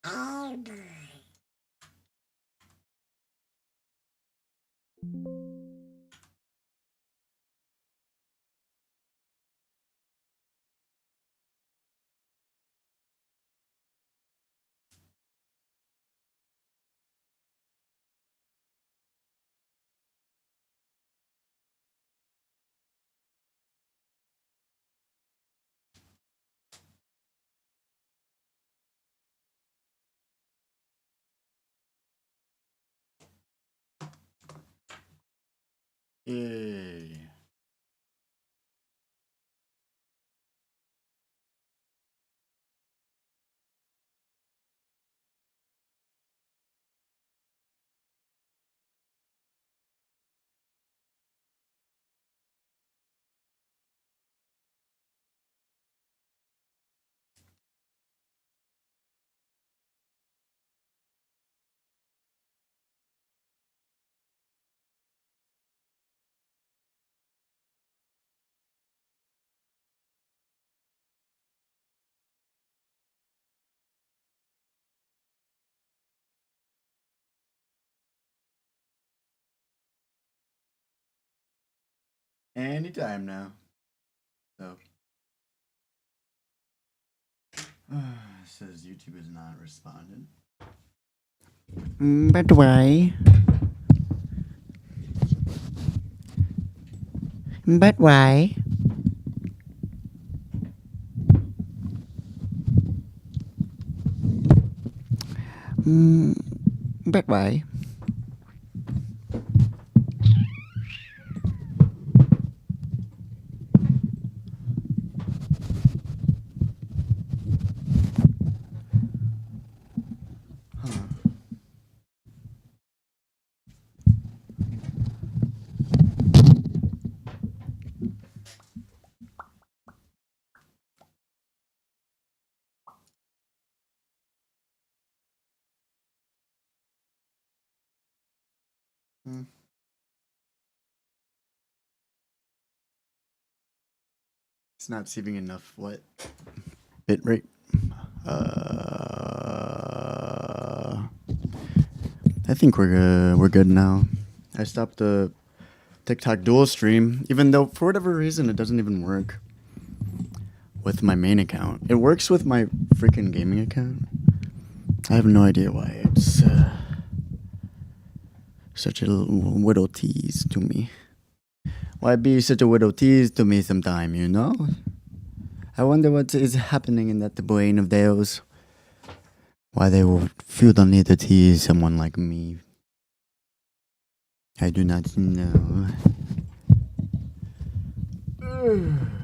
All day. Yay. Anytime now. So. Says YouTube is not responding. But why? But why? But why? It's not receiving enough what? Bitrate. I think we're good now. I stopped the TikTok dual stream, even though for whatever reason it doesn't even work with my main account. It works with my freaking gaming account. I have no idea why. It's such a widow tease to me. Why be such a widow tease to me sometime, you know? I wonder what is happening in that brain of theirs. Why they will feel the need to tease someone like me. I do not know.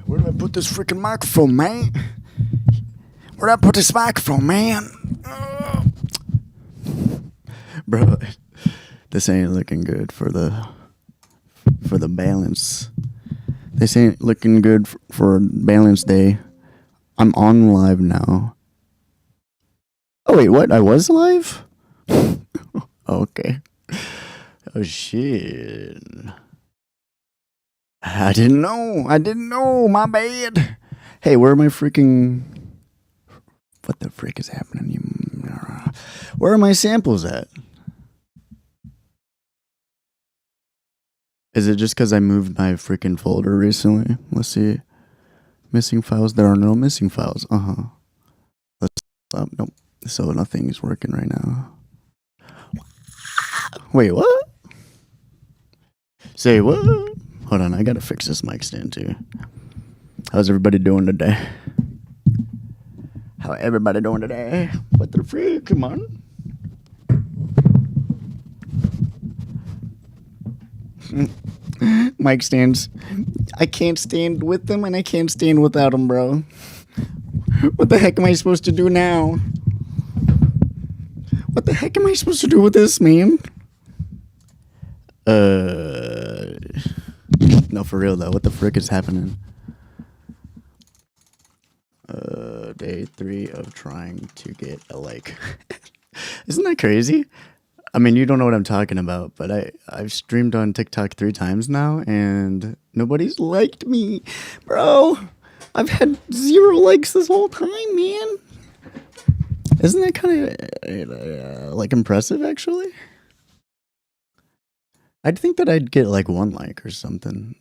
Where did I put this freaking microphone, man? Where did I put this microphone, man? Bro, this ain't looking good for the balance. This ain't looking good for balance day. I'm on live now. Oh wait, what? I was live? Okay. Oh shit. I didn't know. My bad. Hey, where are my freaking... What the frick is happening? Where are my samples at? Is it just because I moved my freaking folder recently? Let's see. Missing files. There are no missing files. Let's stop. Nope. So nothing is working right now. Wait, what? Say what? Hold on, I gotta fix this mic stand too. How's everybody doing today? How everybody doing today? What the freak? Come on. Mic stands. I can't stand with them and I can't stand without them, bro. What the heck am I supposed to do now? What the heck am I supposed to do with this, man? No, for real though. What the frick is happening? Day 3 of trying to get a like. Isn't that crazy? I mean, you don't know what I'm talking about, but I've streamed on TikTok 3 times now, and nobody's liked me, bro. I've had 0 likes this whole time, man. Isn't that kind of like impressive, actually? I'd think that I'd get like 1 like or something.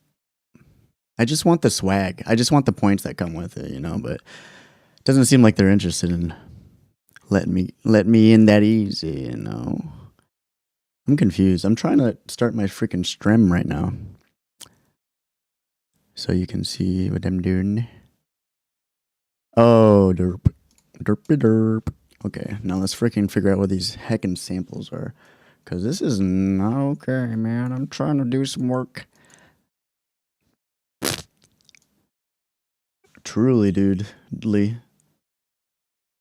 I just want the swag. I just want the points that come with it, you know. But it doesn't seem like they're interested in let me in that easy, you know. I'm confused. I'm trying to start my freaking stream right now, so you can see what I'm doing. Oh, derp, derpy derp. Okay, now let's freaking figure out what these heckin' samples are, cause this is not okay, man. I'm trying to do some work. Truly, dude, Lee.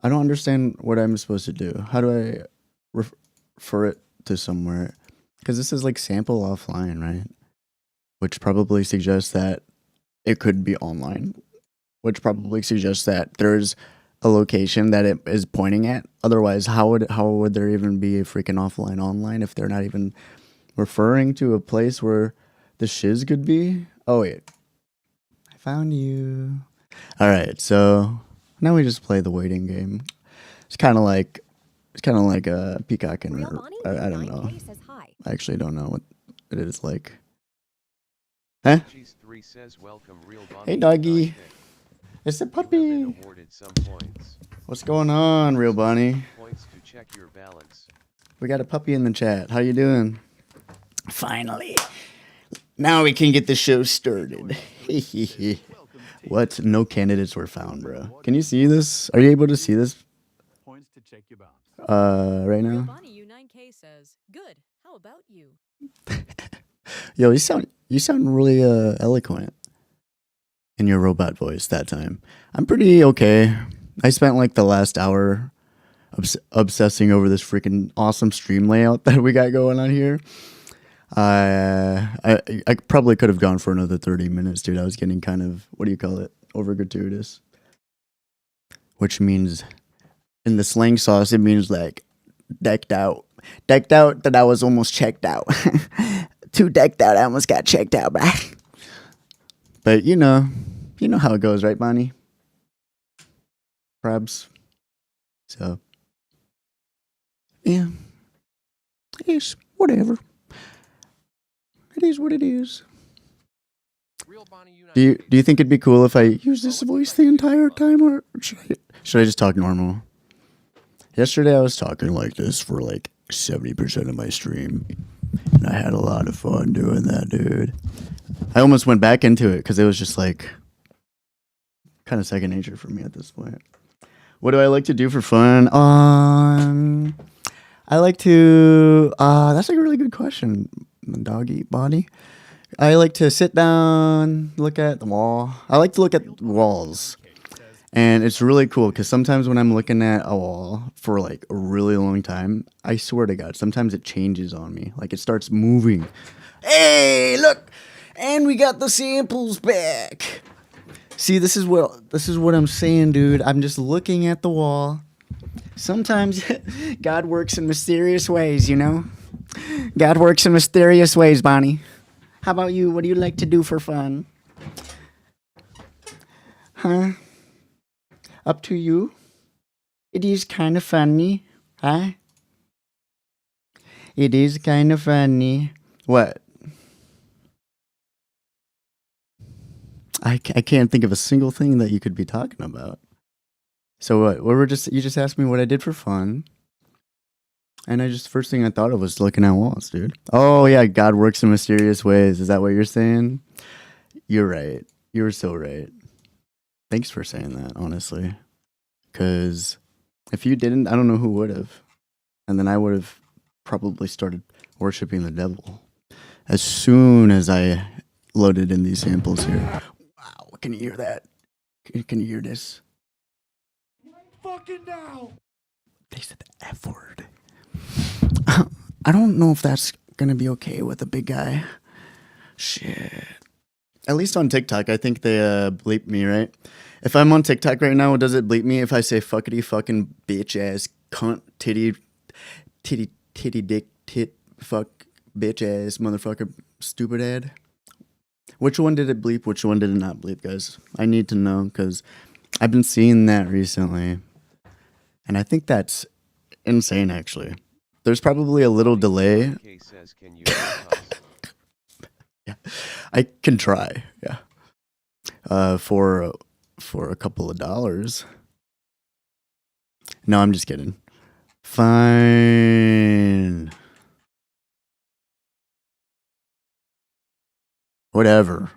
I don't understand what I'm supposed to do. How do I refer it to somewhere? Because this is like sample offline, right? Which probably suggests that it could be online. Which probably suggests that there's a location that it is pointing at. Otherwise, how would there even be a freaking offline online if they're not even referring to a place where the shiz could be? Oh wait, I found you. All right, so now we just play the waiting game. It's kind of like a peacock and I don't know. I actually don't know what it is like. Huh? Hey, doggy. It's a puppy. What's going on, Real Bonnie? We got a puppy in the chat. How you doing? Finally. Now we can get the show started. What? No candidates were found, bro. Can you see this? Are you able to see this? Right now? Bonnie U9K says, "Good. How about you?" Yo, you sound really eloquent in your robot voice that time. I'm pretty okay. I spent like the last hour obsessing over this freaking awesome stream layout that we got going on here. I probably could have gone for another 30 minutes, dude. I was getting kind of, what do you call it? Over gratuitous. Which means, in the slang sauce, it means like decked out. Decked out that I was almost checked out. Too decked out, I almost got checked out, bruh. But you know how it goes, right, Bonnie? Probs. So, yeah. It is whatever. It is what it is. Do you think it'd be cool if I use this voice the entire time, or should I just talk normal? Yesterday I was talking like this for like 70% of my stream, and I had a lot of fun doing that, dude. I almost went back into it because it was just like kind of second nature for me at this point. What do I like to do for fun? I like to. That's like a really good question, doggy body. I like to sit down, look at the wall. I like to look at walls. And it's really cool because sometimes when I'm looking at a wall for like a really long time, I swear to God, sometimes it changes on me. Like it starts moving. Hey, look! And we got the samples back. See, this is what I'm saying, dude. I'm just looking at the wall. Sometimes God works in mysterious ways, you know? God works in mysterious ways, Bonnie. How about you? What do you like to do for fun? Huh? Up to you? It is kind of funny, huh? It is kind of funny. What? I can't think of a single thing that you could be talking about. So what? You just asked me what I did for fun. And first thing I thought of was looking at walls, dude. Oh, yeah, God works in mysterious ways. Is that what you're saying? You're right. You were so right. Thanks for saying that, honestly. Because if you didn't, I don't know who would have. And then I would have probably started worshiping the devil as soon as I loaded in these samples here. Wow, can you hear that? Can you hear this? Fucking now! They said the F word. I don't know if that's gonna be okay with a big guy. Shit. At least on TikTok, I think they bleep me, right? If I'm on TikTok right now, does it bleep me if I say fuckity fucking bitch ass cunt titty dick tit fuck bitch ass motherfucker stupid ad. Which one did it bleep? Which one did it not bleep, guys? I need to know because I've been seeing that recently. And I think that's insane, actually. There's probably a little delay. Yeah, I can try. Yeah, for a couple of dollars. No, I'm just kidding. Fine. Whatever.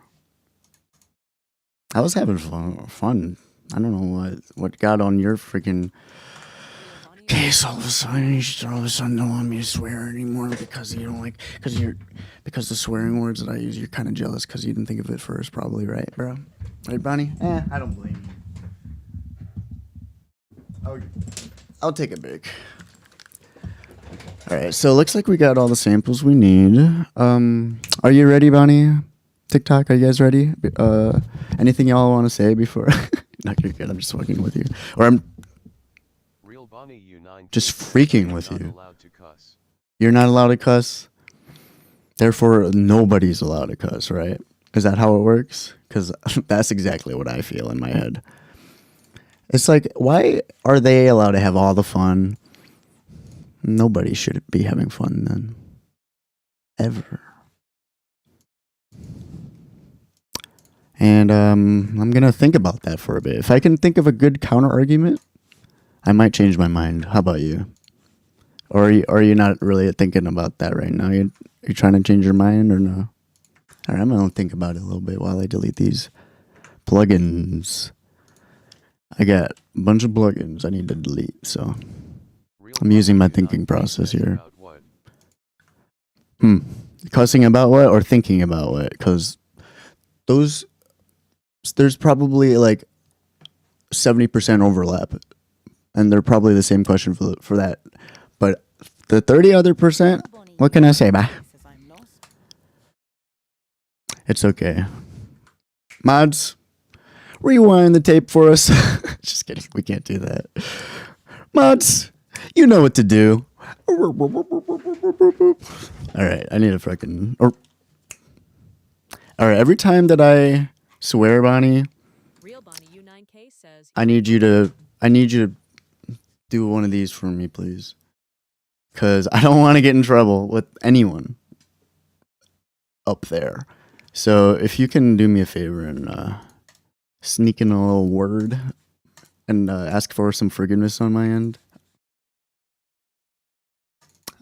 I was having fun. I don't know what got on your freaking case all of a sudden. You all of a sudden don't want me to swear anymore because you don't like because the swearing words that I use you're kind of jealous because you didn't think of it first, probably, right, bro? Right, Bonnie? I don't blame you. I'll take a break. All right, so it looks like we got all the samples we need. Are you ready, Bonnie? TikTok, are you guys ready? Anything y'all want to say before? No, you're good. I'm just fucking with you, or I'm just freaking with you. You're not allowed to cuss. Therefore, nobody's allowed to cuss, right? Is that how it works? Because that's exactly what I feel in my head. It's like, why are they allowed to have all the fun? Nobody should be having fun then. Ever. And I'm going to think about that for a bit. If I can think of a good counter argument, I might change my mind. How about you? Or are you not really thinking about that right now? You're trying to change your mind or no? All right, I'm going to think about it a little bit while I delete these plugins. I got a bunch of plugins I need to delete, so I'm using my thinking process here. Cussing about what or thinking about what? Because there's probably like 70% overlap, and they're probably the same question for that. But the 30 other percent, what can I say, bah? It's okay. Mods, rewind the tape for us. Just kidding. We can't do that. Mods, you know what to do. All right, I need a freaking. All right, every time that I swear, Bonnie, Real Bonnie U9K says I need you to do one of these for me, please. Because I don't want to get in trouble with anyone up there. So if you can do me a favor and sneak in a little word and ask for some forgiveness on my end,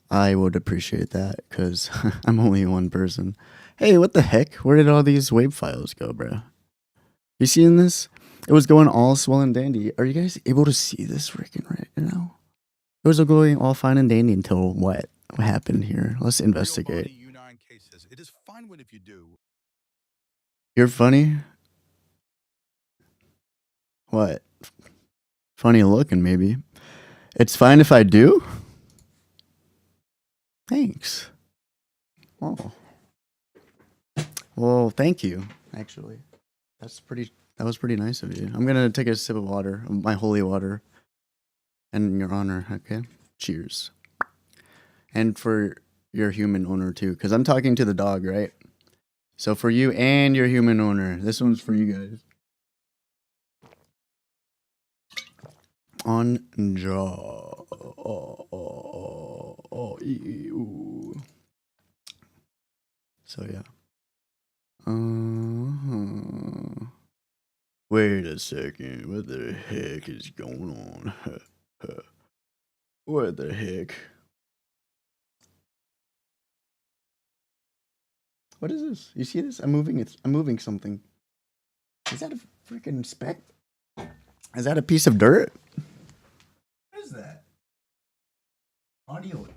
I would appreciate that because I'm only one person. Hey, what the heck? Where did all these wave files go, bro? You seeing this? It was going all swell and dandy. Are you guys able to see this freaking right now? It was going all fine and dandy until what? What happened here? Let's investigate. It is fine when if you do. You're funny? What? Funny looking, maybe. It's fine if I do? Thanks. Oh. Well, thank you, actually. That was pretty nice of you. I'm gonna take a sip of water, my holy water. In your honor, okay? Cheers. And for your human owner too, because I'm talking to the dog, right? So for you and your human owner, this one's for you guys. On jaw. Ew. So yeah. Wait a second. What the heck is going on? What the heck? What is this? You see this? I'm moving it. I'm moving something. Is that a freaking speck? Is that a piece of dirt? What is that? Audio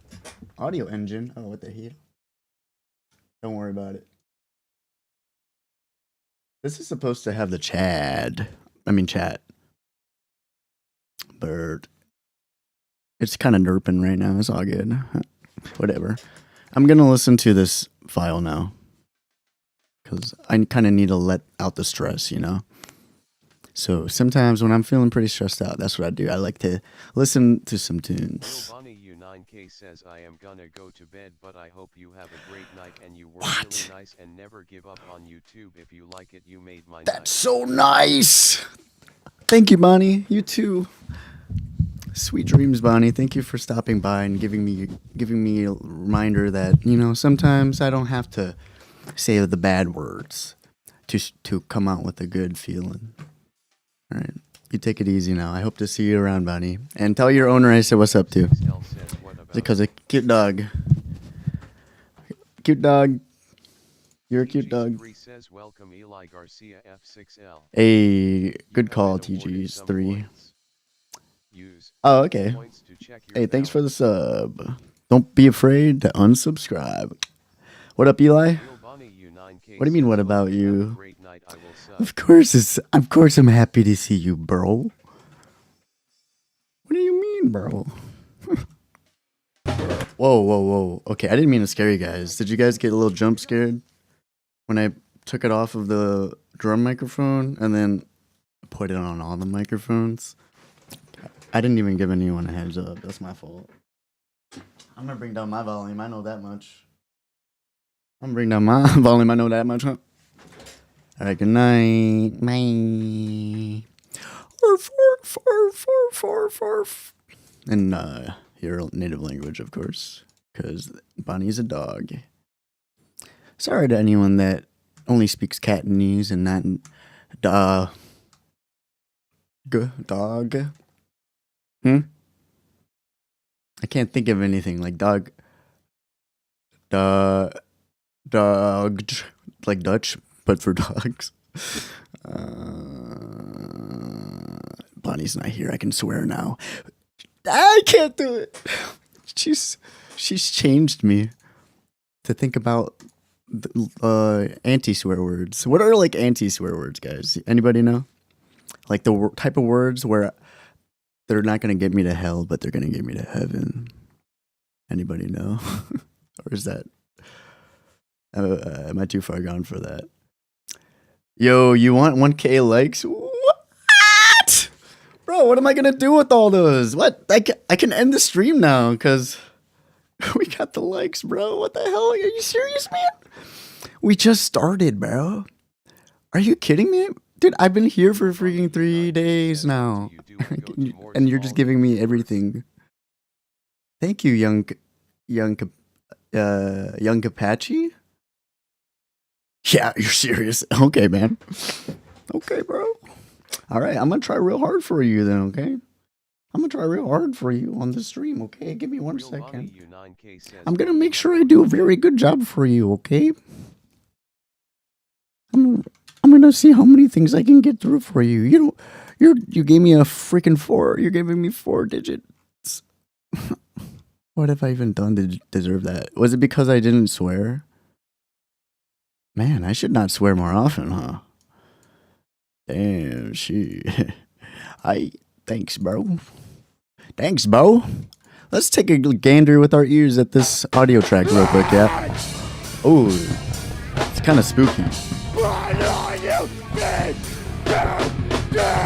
engine. Oh, what the hell? Don't worry about it. This is supposed to have the chat. But it's kind of derping right now. It's all good. Whatever. I'm going to listen to this file now. Because I kind of need to let out the stress, you know? So sometimes when I'm feeling pretty stressed out, that's what I do. I like to listen to some tunes. Bonnie U9K U9K says I am gonna go to bed, but I hope you have a great night and you were What? really nice and never give up on YouTube. If you like it, you made my That's night. so nice. Thank you, Bonnie. You too. Sweet dreams, Bonnie. Thank you for stopping by and giving me a reminder that, you know, sometimes I don't have to say the bad words to come out with a good feeling. All right. You take it easy now. I hope to see you around, Bonnie. And tell your owner I said what's up too. XL says what about Because a cute dog. Cute dog. You're a cute dog. TG3 says welcome Eli Garcia F6L. A good You call, have been awarded TG's some 3. points. Use Oh, okay. points to check your Hey, thanks for the balance. sub. Don't be afraid to unsubscribe. What up, Eli? Real Bonnie U9K What do you mean, says, what about "Hope have a you?" great night, I will sub." Of course I'm happy to see you, bro. What do you mean, bro? Whoa. Okay, I didn't mean to scare you guys. Did you guys get a little jump scared when I took it off of the drum microphone and then put it on all the microphones? I didn't even give anyone a heads up. That's my fault. I'm gonna bring down my volume. I know that much. I'm gonna bring down my volume. I know that much, huh? All right, good night. Bye. Arf, arf, arf, arf, arf, arf. In your native language, of course, because Bonnie's a dog. Sorry to anyone that only speaks Catanese and not dog. I can't think of anything like dog. Dog, like Dutch, but for dogs. Bonnie's not here. I can swear now. I can't do it. She's changed me to think about anti-swear words. What are like anti-swear words, guys? Anybody know? Like the type of words where they're not gonna get me to hell, but they're gonna get me to heaven. Anybody know? Or is that? Am I too far gone for that? Yo, you want 1K likes? What? Bro, what am I gonna do with all those? What? I can end the stream now because we got the likes, bro. What the hell? Are you serious, man? We just started, bro. Are you kidding me? Dude, I've been here for freaking 3 days now. And you're just giving me everything. Thank you, young Apache. Yeah, you're serious. Okay, man. Okay, bro. All right, I'm gonna try real hard for you then. Okay, I'm gonna try real hard for you on the stream. Okay, give me 1 Real Bonnie second. U9K says, I'm gonna make sure I do a very good job for you. Okay. I'm gonna see how many things I can get through for you. You gave me a freaking 4. You're giving me 4 digits. What have I even done to deserve that? Was it because I didn't swear? Man, I should not swear more often, huh? Damn, thanks, bro. Thanks, Bo. Let's take a gander with our ears at this audio track real quick, yeah? Oh, it's kind of spooky.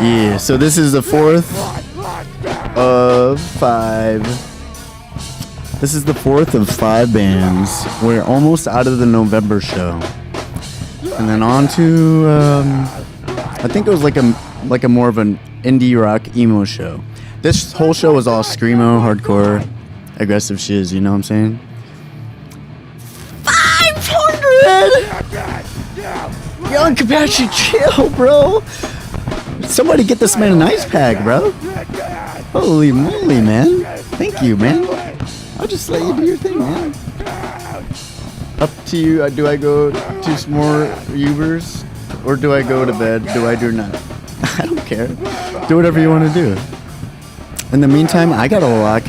Yeah, so this is the 4th of 5. This is the 4th of 5 bands. We're almost out of the November show. And then on to, I think it was like a more of an indie rock emo show. This whole show was all screamo, hardcore, aggressive shiz, you know what I'm saying? 500! Young Apache, chill, bro. Somebody get this man an ice pack, bro. Holy moly, man. Thank you, man. I'll just let you do your thing, man. Up to you. Do I go to some more Ubers? Or do I go to bed? Do I do not? I don't care. Do whatever you want to do. In the meantime, I gotta lock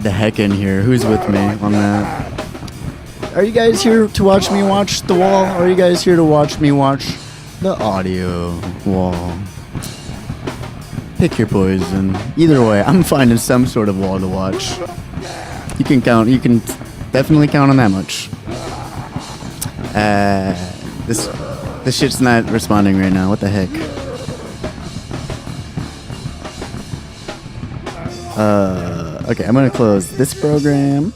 the heck in here. Who's with me on that? Are you guys here to watch me watch the wall? Or are you guys here to watch me watch the audio wall? Pick your poison. Either way, I'm finding some sort of wall to watch. You can definitely count on that much. This shit's not responding right now. What the heck? Okay, I'm gonna close this program.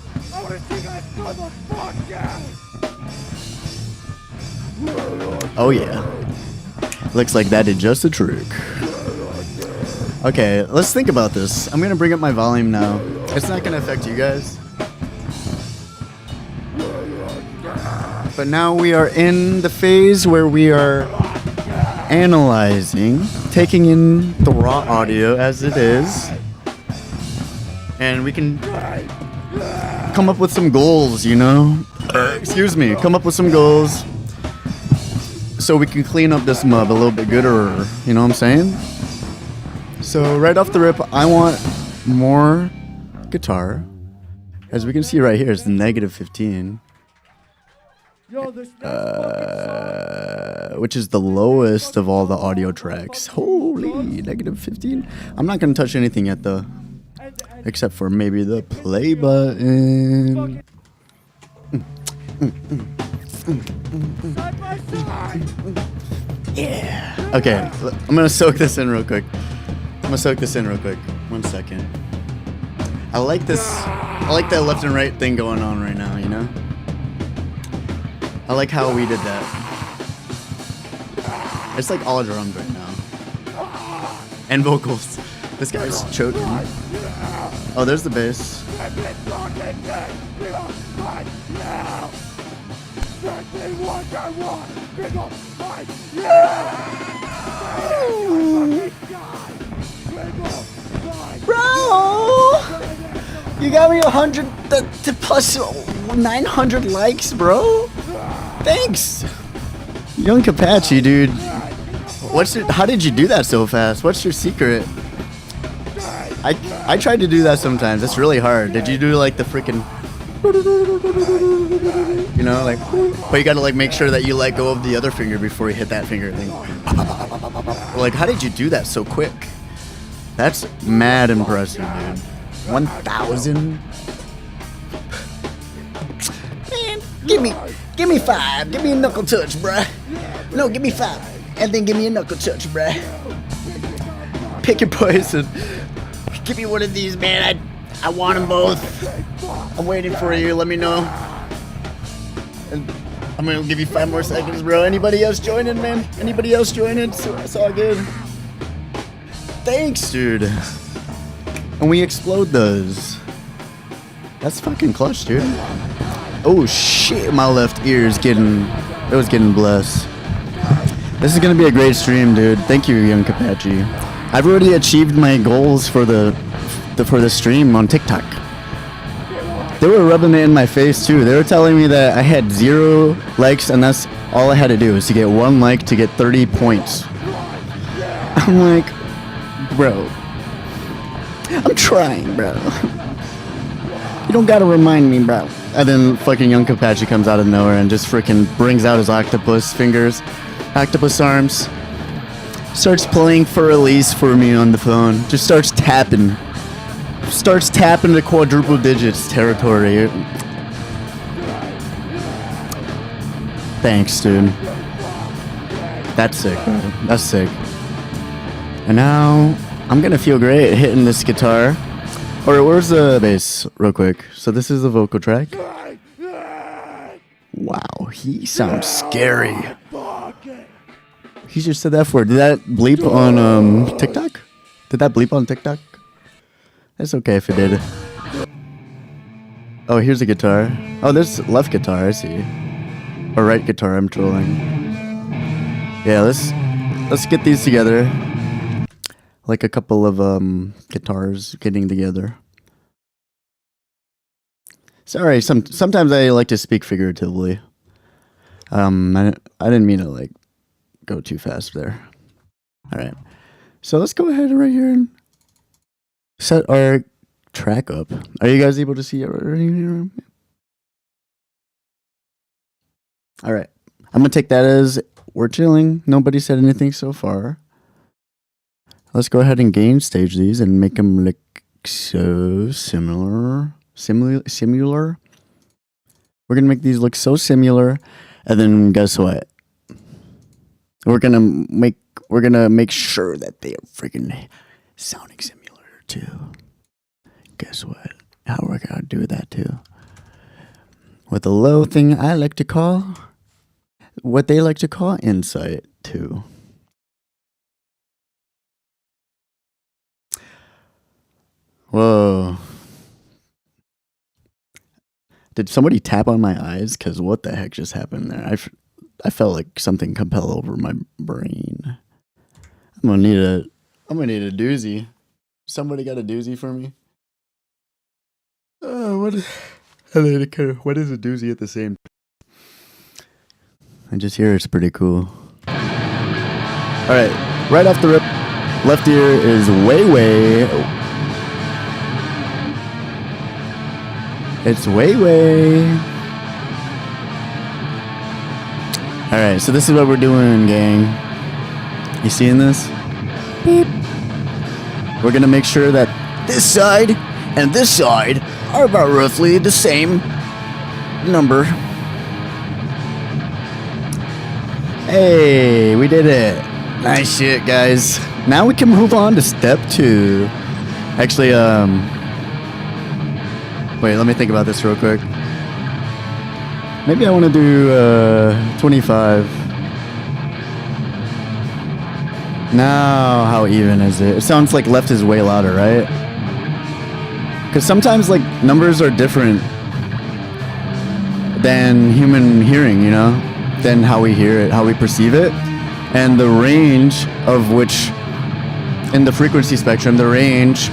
Oh yeah. Looks like that did just a trick. Okay, let's think about this. I'm gonna bring up my volume now. It's not gonna affect you guys. But now we are in the phase where we are analyzing, taking in the raw audio as it is, and we can come up with some goals, you know? Excuse me, come up with some goals so we can clean up this mub a little bit gooder, you know what I'm saying? So right off the rip, I want more guitar. As we can see right here, it's the -15. Which is the lowest of all the audio tracks. Holy, -15. I'm not gonna touch anything yet though, except for maybe the play button. Yeah. Okay, I'm gonna soak this in real quick. 1 second. I like this. I like that left and right thing going on right now, you know? I like how we did that. It's like all drums right now. And vocals. This guy's choking. Oh, there's the bass. Bro! You got me 100 to plus 900 likes, bro. Thanks. Young Kapachi, dude. How did you do that so fast? What's your secret? I tried to do that sometimes. It's really hard. Did you do like the freaking, you know, like, but you gotta like make sure that you let go of the other finger before you hit that finger thing. Like, how did you do that so quick? That's mad impressive, dude. 1,000. Man, give me 5. Give me a knuckle touch, bruh. No, give me 5. And then give me a knuckle touch, bruh. Pick your poison. Give me one of these, man. I want them both. I'm waiting for you. Let me know. And I'm gonna give you 5 more seconds, bro. Anybody else joining, man? Anybody else joining? It's all good. Thanks, dude. And we explode those. That's fucking clutch, dude. Oh shit, my left ear is getting blessed. This is gonna be a great stream, dude. Thank you, Young Kapachi. I've already achieved my goals for the stream on TikTok. They were rubbing it in my face too. They were telling me that I had 0 likes and that's all I had to do was to get 1 like to get 30 points. I'm like, bro, I'm trying, bro. You don't gotta remind me, bro. And then fucking Young Kapachi comes out of nowhere and just freaking brings out his octopus fingers, octopus arms, starts playing For Elise for me on the phone, just starts tapping the quadruple digits territory. Thanks, dude. That's sick, bro. That's sick. And now I'm gonna feel great hitting this guitar. Alright, where's the bass? Real quick. So this is the vocal track. Wow, he sounds scary. He just said that for. Did that bleep on TikTok? Did that bleep on TikTok? It's okay if it did. Oh, here's a guitar. Oh, there's left guitar, I see. Or right guitar, I'm trolling. Yeah, let's get these together. Like a couple of guitars getting together. Sorry, sometimes I like to speak figuratively. I didn't mean to like go too fast there. All right, so let's go ahead right here and set our track up. Are you guys able to see it right here? All right, I'm gonna take that as we're chilling. Nobody said anything so far. Let's go ahead and gain stage these and make them look so similar. Similar. We're gonna make these look so similar, and then guess what? We're gonna make sure that they are freaking sounding similar too. guess what? How we're gonna do that too. With a low thing I like to call, what they like to call insight too. Whoa. Did somebody tap on my eyes? Because what the heck just happened there? I felt like something compel over my brain. I'm gonna need a doozy. Somebody got a doozy for me? What is a doozy at the same time? I just hear it's pretty cool. Alright, right off the rip, left ear is way. It's way. Alright, so this is what we're doing, gang. You seeing this? Beep. We're gonna make sure that this side and this side are about roughly the same number. Hey, we did it. Nice shit, guys. Now we can move on to step 2. Actually, wait, let me think about this real quick. Maybe I want to do 25. Now, how even is it? It sounds like left is way louder, right? Because sometimes, like, numbers are different than human hearing, you know? Than how we hear it, how we perceive it. And the range of which, in the frequency spectrum, the range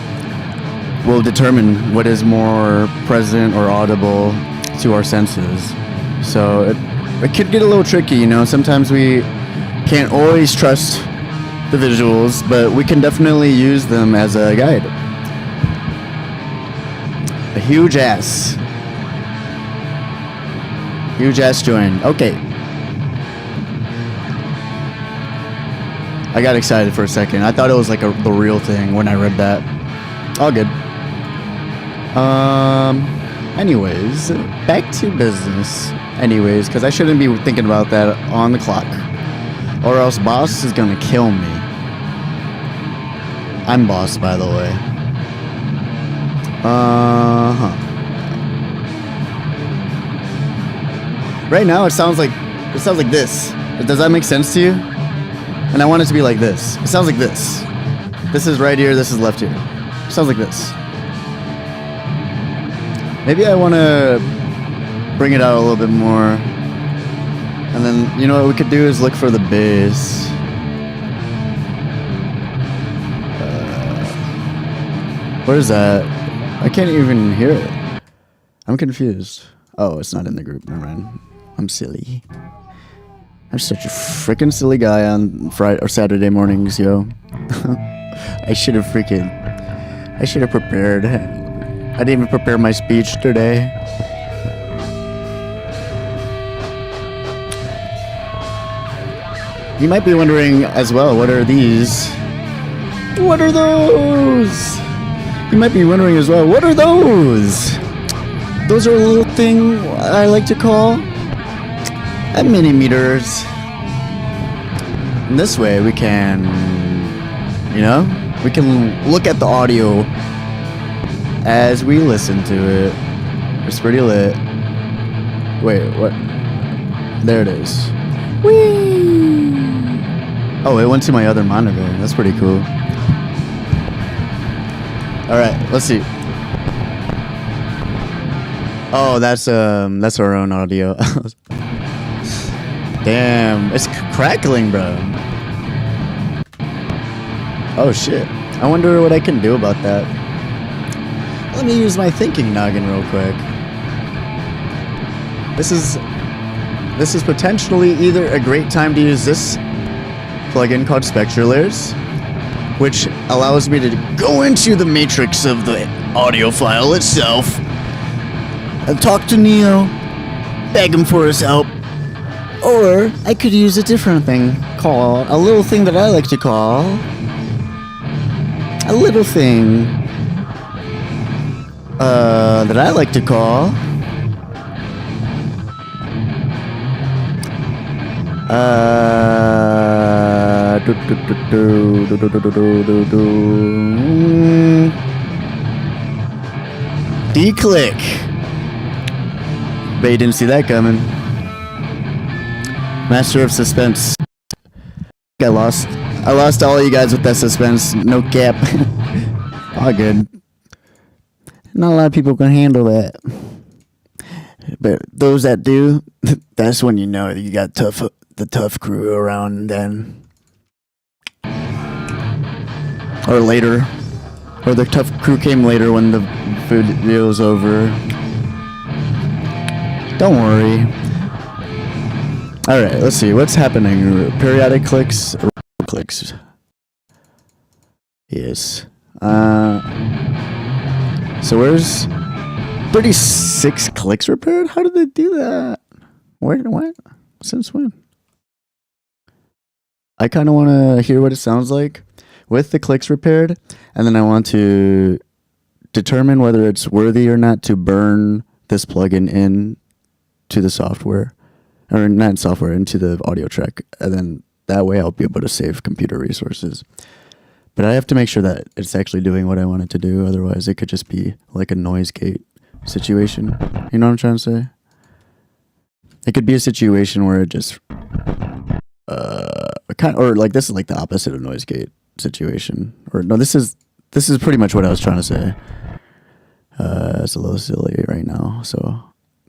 will determine what is more present or audible to our senses. So it could get a little tricky, you know. Sometimes we can't always trust the visuals, but we can definitely use them as a guide. A huge ass join. Okay. I got excited for a second. I thought it was like the real thing when I read that. All good. Anyways, back to business. Anyways, because I shouldn't be thinking about that on the clock, or else boss is gonna kill me. I'm boss, by the way. Right now, it sounds like this. Does that make sense to you? And I want it to be like this. It sounds like this. This is right ear. This is left ear. It sounds like this. Maybe I want to bring it out a little bit more. And then, you know what we could do is look for the bass. Where's that? I can't even hear it. I'm confused. Oh, it's not in the group. Never mind. I'm silly. I'm such a freaking silly guy on Friday or Saturday mornings, yo. I should have prepared. I didn't even prepare my speech today. You might be wondering as well, what are these? What are those? You might be wondering as well, what are those? Those are a little thing I like to call mini meters. And this way we can, you know, we can look at the audio as we listen to it. It's pretty lit. Wait, what? There it is. Whee! Oh, it went to my other monitor. That's pretty cool. Alright, let's see. Oh, that's our own audio. Damn, it's crackling, bro. Oh shit. I wonder what I can do about that. Let me use my thinking noggin real quick. This is potentially either a great time to use this plugin called Spectralayers, which allows me to go into the matrix of the audio file itself and talk to Neo, beg him for his help. Or I could use a different thing, a little thing that I like to call a little thing that I like to call D-click. Bet you didn't see that coming. Master of suspense. I lost all you guys with that suspense. No cap. All good. Not a lot of people can handle that. But those that do, that's when you know you got the tough crew around then. Or later. Or the tough crew came later when the food deal was over. Don't worry. Alright, let's see. What's happening? Periodic clicks? Clicks. Yes. So where's 36 clicks repaired? How did they do that? Where? What? Since when? I kind of want to hear what it sounds like with the clicks repaired, and then I want to determine whether it's worthy or not to burn this plugin in to the software, or not software, into the audio track, and then that way I'll be able to save computer resources. But I have to make sure that it's actually doing what I want it to do. Otherwise, it could just be like a noise gate situation. You know what I'm trying to say? It could be a situation where it just, or like this is like the opposite of noise gate situation. Or no, this is pretty much what I was trying to say. It's a little silly right now. So,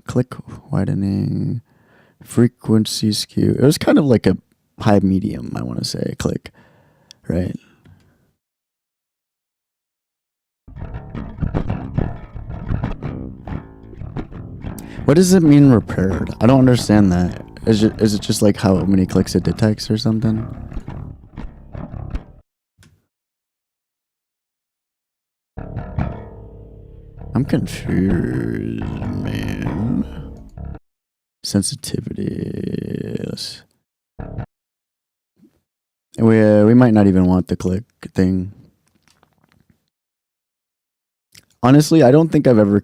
click widening, frequency skew. It was kind of like a high medium, I want to say, click, right? What does it mean repaired? I don't understand that. Is it just like how many clicks it detects or something? I'm confused, man. Sensitivity. We might not even want the click thing. Honestly, I don't think I've ever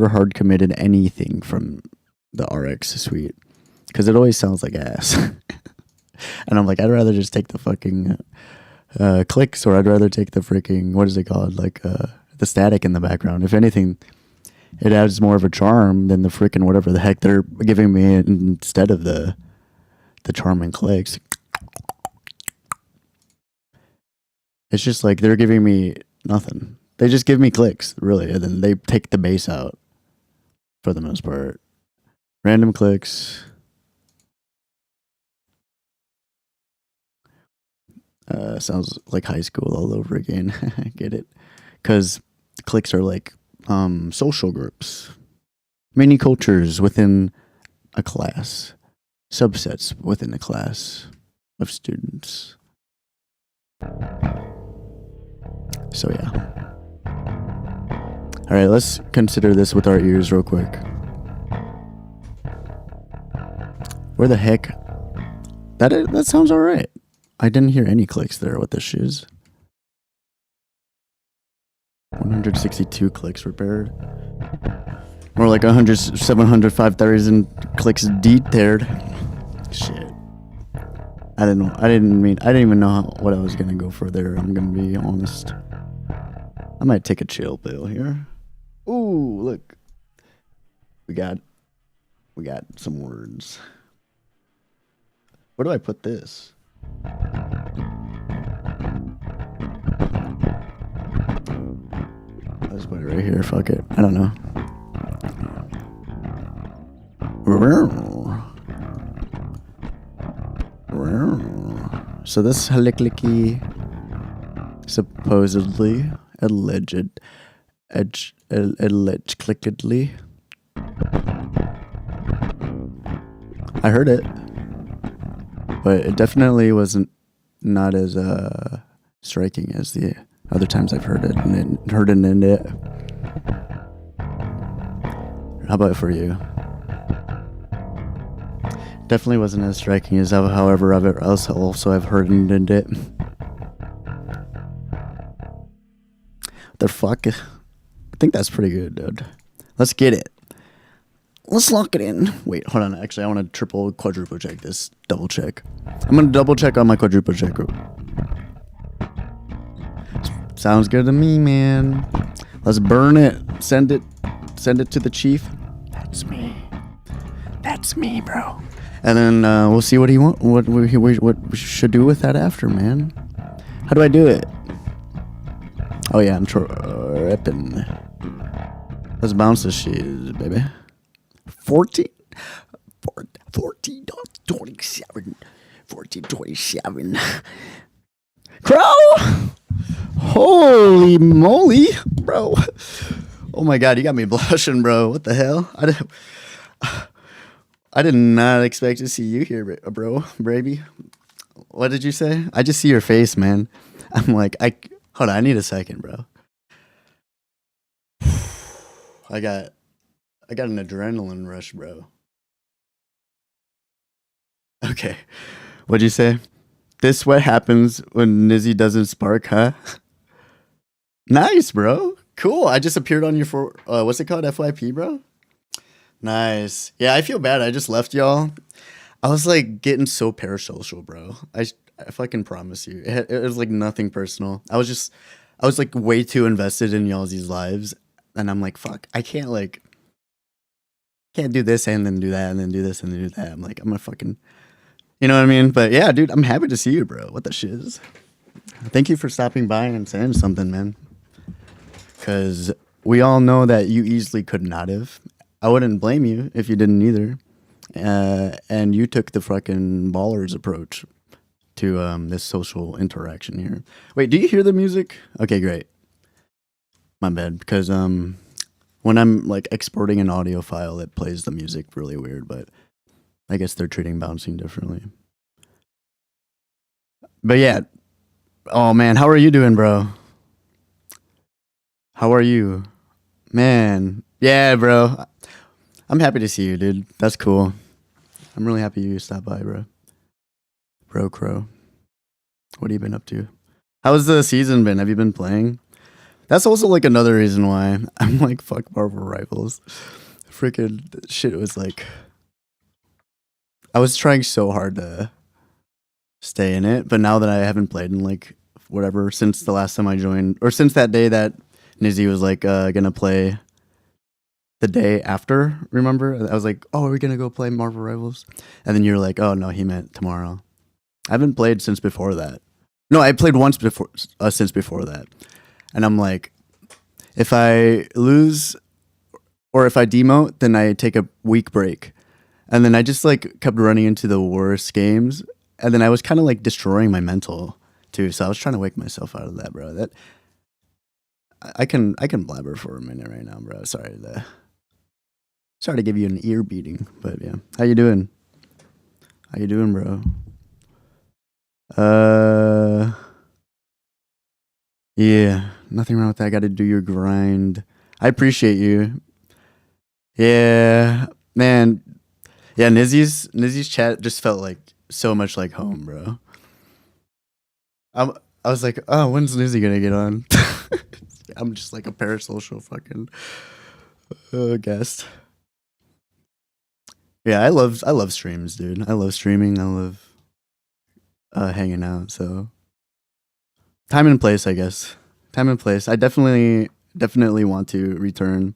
hard committed anything from the RX suite, because it always sounds like ass. And I'm like, I'd rather just take the fucking clicks, or I'd rather take the freaking, what is it called? Like the static in the background. If anything, it adds more of a charm than the freaking whatever the heck they're giving me instead of the charming clicks. It's just like they're giving me nothing. They just give me clicks, really, and then they take the bass out for the most part. Random clicks. Sounds like high school all over again. I get it. Because clicks are like social groups, mini cultures within a class, subsets within a class of students. So yeah. All right, let's consider this with our ears real quick. Where the heck? That sounds all right. I didn't hear any clicks there with the shiz. 162 clicks repaired. More like 100, 700, 5,000 clicks deterred. Shit. I didn't even know what I was gonna go for there. I'm gonna be honest. I might take a chill pill here. Ooh, look. We got some words. Where do I put this? I'll just put it right here. Fuck it. I don't know. So this haliklicky, supposedly allegedly, I heard it, but it definitely wasn't not as striking as the other times I've heard it and heard it in it. How about for you? Definitely wasn't as striking as however else also I've heard it in it. The fuck? I think that's pretty good, dude. Let's get it. Let's lock it in. Wait, hold on. Actually, I want to triple, quadruple check this. Double check. I'm going to double check on my quadruple check. Sounds good to me, man. Let's burn it. Send it to the chief. That's me. That's me, bro. And then we'll see what he want. What we should do with that after, man. How do I do it? Oh yeah, I'm tripping. Let's bounce this shit, baby. 14, 27, 1427. Crow! Holy moly, bro. Oh my god, you got me blushing, bro. What the hell? I did not expect to see you here, bro. Braby. What did you say? I just see your face, man. I'm like, hold on, I need a second, bro. I got an adrenaline rush, bro. Okay. What'd you say? This what happens when Nizzy doesn't spark, huh? Nice, bro. Cool. I just appeared on your what's it called? FYP, bro? Nice. Yeah, I feel bad. I just left y'all. I was like getting so parasocial, bro. I fucking promise you. It was like nothing personal. I was like way too invested in y'all's lives. And I'm like, fuck, I can't do this and then do that and then do this and then do that. I'm like, I'm gonna fucking, you know what I mean? But yeah, dude, I'm happy to see you, bro. What the shiz? Thank you for stopping by and saying something, man. Because we all know that you easily could not have. I wouldn't blame you if you didn't either. And you took the fucking ballers approach to this social interaction here. Wait, do you hear the music? Okay, great. My bad, because when I'm like exporting an audio file, it plays the music really weird, but I guess they're treating bouncing differently. But yeah. Oh man, how are you doing, bro? How are you? Man. Yeah, bro. I'm happy to see you, dude. That's cool. I'm really happy you stopped by, bro. Bro Crow. What have you been up to? How's the season been? Have you been playing? That's also like another reason why I'm like, fuck Marvel Rivals. Freaking shit was like, I was trying so hard to stay in it, but now that I haven't played in like whatever since the last time I joined, or since that day that Nizzy was like gonna play the day after, remember? I was like, oh, are we gonna go play Marvel Rivals? And then you're like, oh no, he meant tomorrow. I haven't played since before that. No, I played once before, since before that. And I'm like, if I lose or if I demote, then I take a week break. And then I just like kept running into the worst games. And then I was kind of like destroying my mental too. So I was trying to wake myself out of that, bro. That I can blabber for a minute right now, bro. Sorry to give you an ear beating, but yeah. How you doing? How you doing, bro? Yeah, nothing wrong with that. Got to do your grind. I appreciate you. Yeah, man. Yeah, Nizzy's chat just felt like so much like home, bro. I was like, oh, when's Nizzy gonna get on? I'm just like a parasocial fucking guest. Yeah, I love streams, dude. I love streaming. I love hanging out. So time and place, I guess. Time and place. I definitely want to return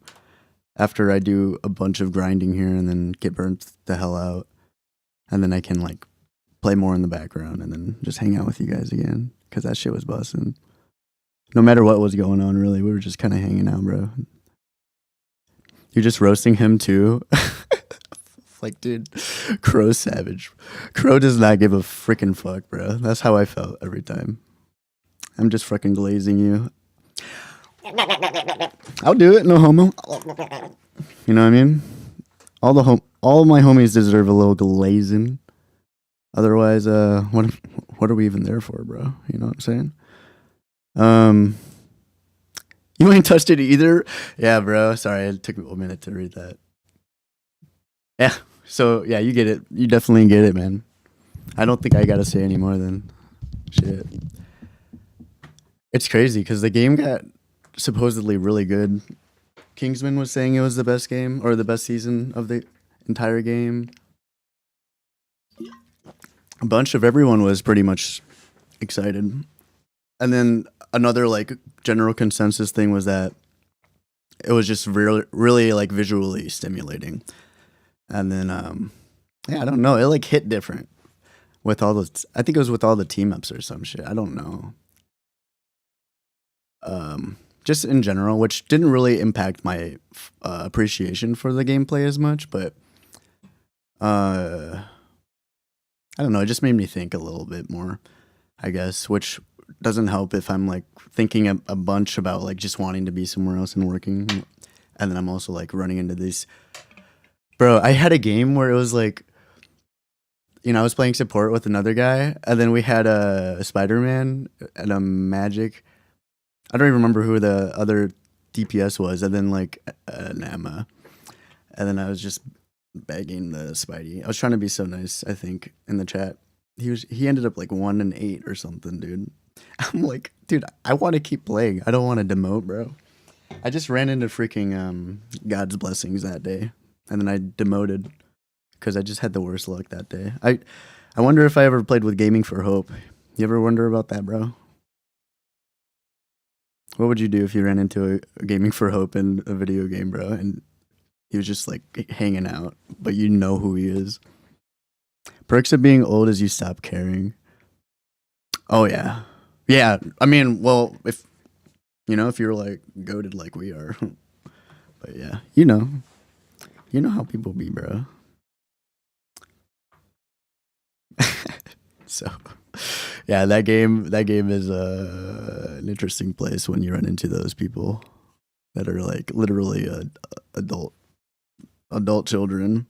after I do a bunch of grinding here and then get burnt the hell out. And then I can like play more in the background and then just hang out with you guys again. Cause that shit was busting. No matter what was going on, really, we were just kind of hanging out, bro. You're just roasting him too. Like, dude, Crow's savage. Crow does not give a freaking fuck, bro. That's how I felt every time. I'm just fucking glazing you. I'll do it, no homo. You know what I mean? All my homies deserve a little glazing. Otherwise, what are we even there for, bro? You know what I'm saying? You ain't touched it either? Yeah, bro. Sorry, it took me a minute to read that. Yeah. So, yeah, you get it. You definitely get it, man. I don't think I gotta say any more than shit. It's crazy because the game got supposedly really good. Kingsman was saying it was the best game or the best season of the entire game. A bunch of everyone was pretty much excited. And then another like general consensus thing was that it was just really like visually stimulating. And then yeah, I don't know, it like hit different with all the. I think it was with all the team ups or some shit. I don't know. Just in general, which didn't really impact my appreciation for the gameplay as much, but I don't know. It just made me think a little bit more, I guess, which doesn't help if I'm like thinking a bunch about like just wanting to be somewhere else and working, and then I'm also like running into these. Bro, I had a game where it was like, I was playing support with another guy, and then we had a Spider-Man and a Magic. I don't even remember who the other DPS was, and then like an Emma. And then I was just begging the Spidey. I was trying to be so nice, I think, in the chat. He ended up like 1 and 8 or something, dude. I'm like, dude, I want to keep playing. I don't want to demote, bro. I just ran into freaking God's blessings that day, and then I demoted because I just had the worst luck that day. I wonder if I ever played with Gaming for Hope. You ever wonder about that, bro? What would you do if you ran into a Gaming for Hope in a video game, bro, and he was just like hanging out, but you know who he is? Perks of being old is you stop caring. Oh yeah. Yeah, I mean, well, if you're like goated like we are. But yeah, you know how people be, bro. So yeah, that game is an interesting place when you run into those people that are like literally adult children.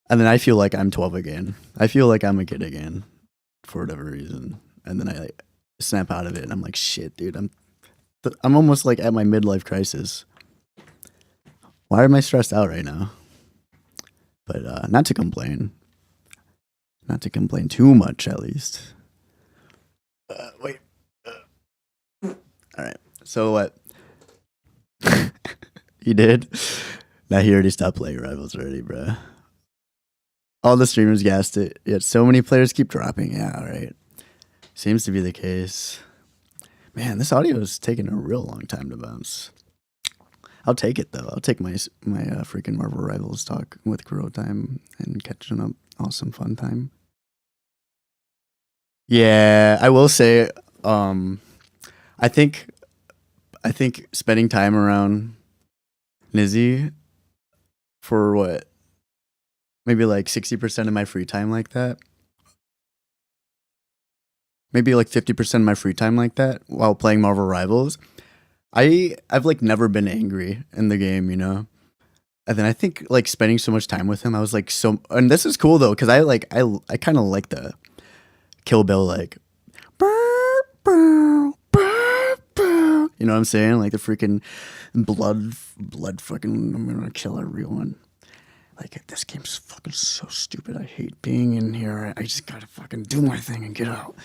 And then I feel like I'm 12 again. I feel like I'm a kid again for whatever reason. And then I like snap out of it and I'm like, shit, dude, I'm almost like at my midlife crisis. Why am I stressed out right now? But not to complain. Not to complain too much, at least. Wait. All right. So what? You did? Now he already stopped playing Rivals already, bro. All the streamers gassed it, yet so many players keep dropping. Yeah, right. Seems to be the case. Man, this audio is taking a real long time to bounce. I'll take it though. I'll take my freaking Marvel Rivals talk with Kuro time and catching up. Awesome fun time. Yeah, I will say, I think spending time around Nizzy for what, maybe like 60% of my free time like that. Maybe like 50% of my free time like that while playing Marvel Rivals. I've like never been angry in the game, you know? And then I think like spending so much time with him, I was like and this is cool though, because I kind of like the Kill Bill, like, you know what I'm saying? Like the freaking blood fucking, I'm gonna kill everyone. Like, this game's fucking so stupid. I hate being in here. I just gotta fucking do my thing and get out,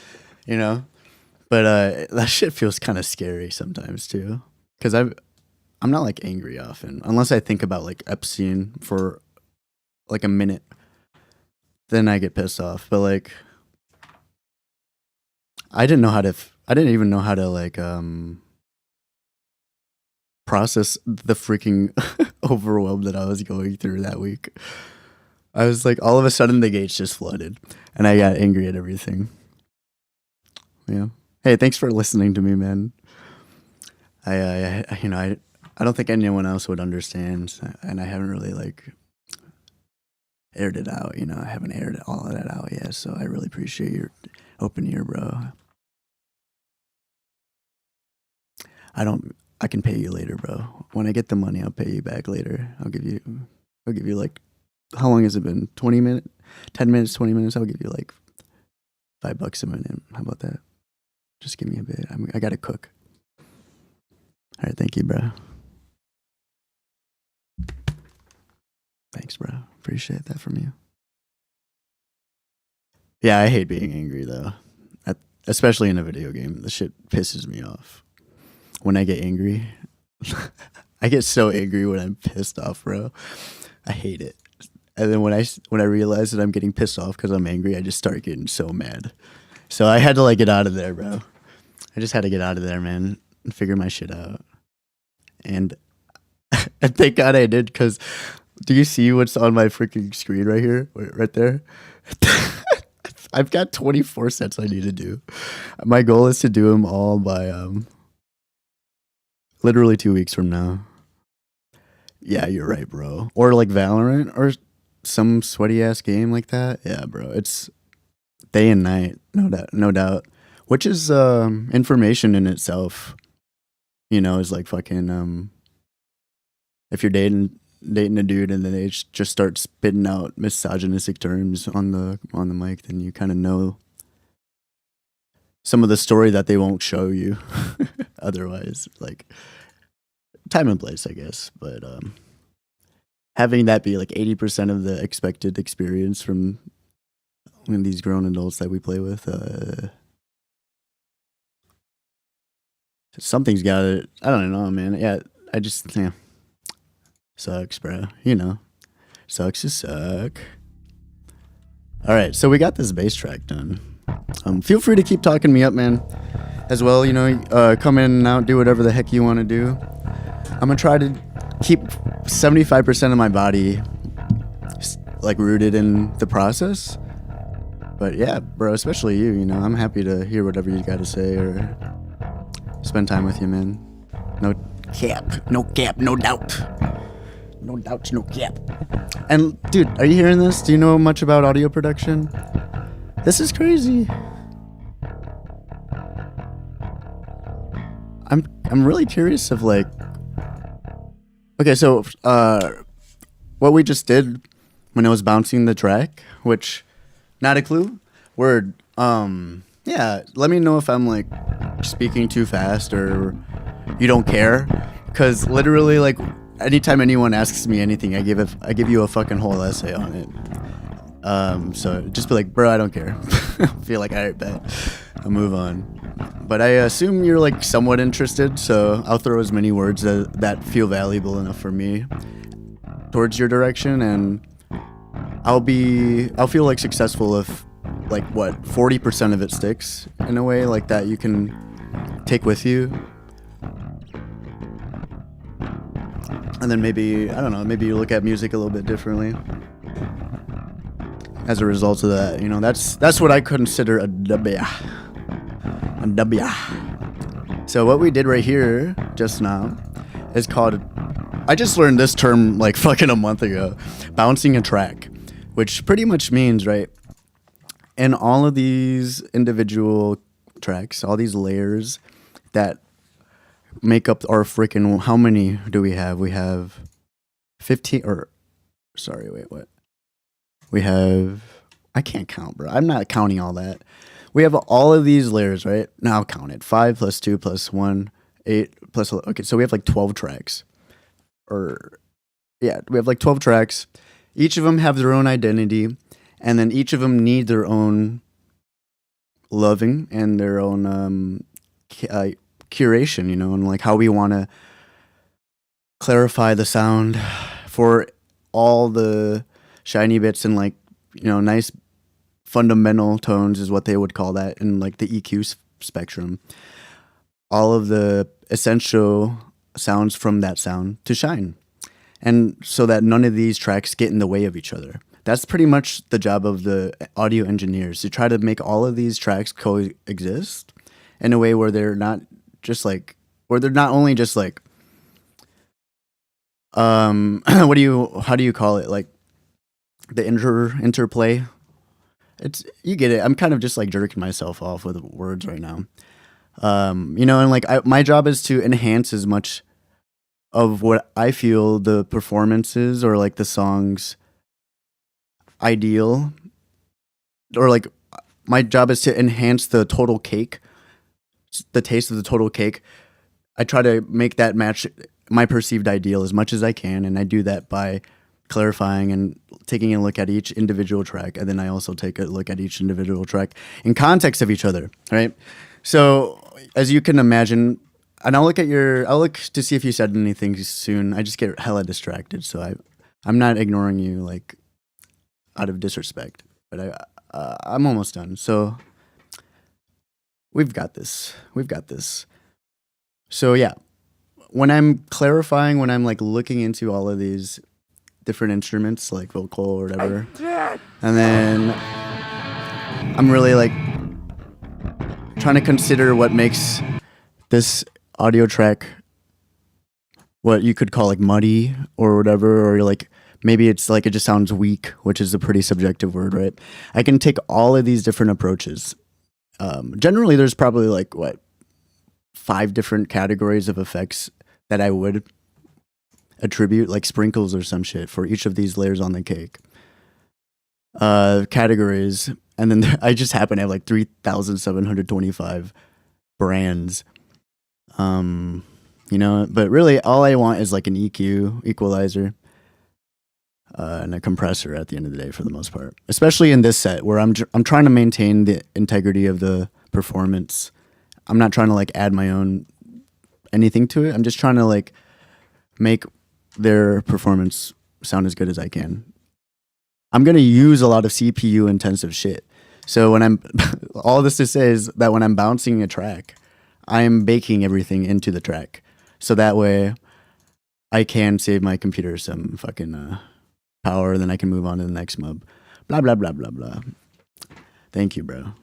you know? But that shit feels kind of scary sometimes too. Because I'm not like angry often, unless I think about like Epstein for like a minute. Then I get pissed off. But like, I didn't even know how to like process the freaking overwhelm that I was going through that week. I was like, all of a sudden the gates just flooded, and I got angry at everything. Yeah. Hey, thanks for listening to me, man. I don't think anyone else would understand, and I haven't really like aired it out. You know, I haven't aired all of that out yet, so I really appreciate your open ear, bro. I can pay you later, bro. When I get the money, I'll pay you back later. I'll give you like, how long has it been? 20 minutes? 10 minutes, 20 minutes? I'll give you like $5 a minute. How about that? Just give me a bit. I gotta cook. All right, thank you, bro. Thanks, bro. Appreciate that from you. Yeah, I hate being angry though. Especially in a video game. The shit pisses me off. When I get angry, I get so angry when I'm pissed off, bro. I hate it. And then when I realize that I'm getting pissed off because I'm angry, I just start getting so mad. So I had to like get out of there, bro. I just had to get out of there, man, and figure my shit out. And and thank God I did, because do you see what's on my freaking screen right here? Wait, right there? I've got 24 sets I need to do. My goal is to do them all by literally 2 weeks from now. Yeah, you're right, bro. Or like Valorant or some sweaty ass game like that. Yeah, bro. It's day and night, no doubt, no doubt. Which is information in itself. You know, is like fucking if you're dating a dude and then they just start spitting out misogynistic terms on the mic, then you kind of know some of the story that they won't show you otherwise. Like time and place, I guess. But having that be like 80% of the expected experience from these grown adults that we play with, something's got it. I don't know, man. Yeah, yeah. Sucks, bro. You know, sucks to suck. All right, so we got this bass track done. Feel free to keep talking me up, man. As well, you know, come in and out, do whatever the heck you want to do. I'm gonna try to keep 75% of my body like rooted in the process. But yeah, bro, especially you. You know, I'm happy to hear whatever you got to say or spend time with you, man. No cap, no doubt. No doubt, no cap. And dude, are you hearing this? Do you know much about audio production? This is crazy. I'm really curious of like. Okay, so what we just did when I was bouncing the track, which not a clue. Word. Yeah, let me know if I'm like speaking too fast or you don't care, cuz literally like anytime anyone asks me anything, I give you a fucking whole essay on it. So just be like, bro, I don't care. Feel like, all right, bet. I'll move on. But I assume you're like somewhat interested, so I'll throw as many words that feel valuable enough for me towards your direction, and I'll feel like successful if like 40% of it sticks in a way like that you can take with you. And then maybe, I don't know, maybe you look at music a little bit differently as a result of that. You know, that's what I consider a W. A W. So what we did right here just now is called, I just learned this term like fucking a month ago, bouncing a track, which pretty much means, right, in all of these individual tracks, all these layers that make up our freaking, how many do we have? We have 15 or sorry, wait, what? We have, I can't count, bro. I'm not counting all that. We have all of these layers, right? Now I'll count it. 5 plus 2 plus 1, 8 plus, okay, so we have like 12 tracks. Or, yeah, we have like 12 tracks. Each of them have their own identity, and then each of them need their own loving and their own curation, you know, and like how we want to clarify the sound for all the shiny bits and like, you know, nice fundamental tones is what they would call that in like the EQ spectrum. All of the essential sounds from that sound to shine. And so that none of these tracks get in the way of each other. That's pretty much the job of the audio engineers, to try to make all of these tracks coexist in a way where they're not just like, or they're not only just like, how do you call it? Like the interplay. It's, you get it. I'm kind of just like jerking myself off with words right now. You know, and like my job is to enhance as much of what I feel the performances or like the song's ideal, or like my job is to enhance the total cake, the taste of the total cake. I try to make that match my perceived ideal as much as I can, and I do that by clarifying and taking a look at each individual track, and then I also take a look at each individual track in context of each other, right? So as you can imagine, and I'll look to see if you said anything soon. I just get hella distracted, so I'm not ignoring you like out of disrespect, but I'm almost done. So we've got this. So yeah, when I'm clarifying, when I'm like looking into all of these different instruments, like vocal or whatever, and then I'm really like trying to consider what makes this audio track what you could call like muddy or whatever, or like maybe it's like it just sounds weak, which is a pretty subjective word, right? I can take all of these different approaches. Generally, there's probably like 5 different categories of effects that I would attribute, like sprinkles or some shit for each of these layers on the cake. Categories, and then I just happen to have like 3,725 brands. You know, but really all I want is like an EQ, equalizer, and a compressor at the end of the day for the most part. Especially in this set where I'm trying to maintain the integrity of the performance. I'm not trying to like add my own anything to it. I'm just trying to like make their performance sound as good as I can. I'm going to use a lot of CPU intensive shit. So when I'm all this to say is that when I'm bouncing a track, I am baking everything into the track. So that way I can save my computer some fucking power, then I can move on to the next mob. Blah, blah, blah, blah, blah. Thank you, bro.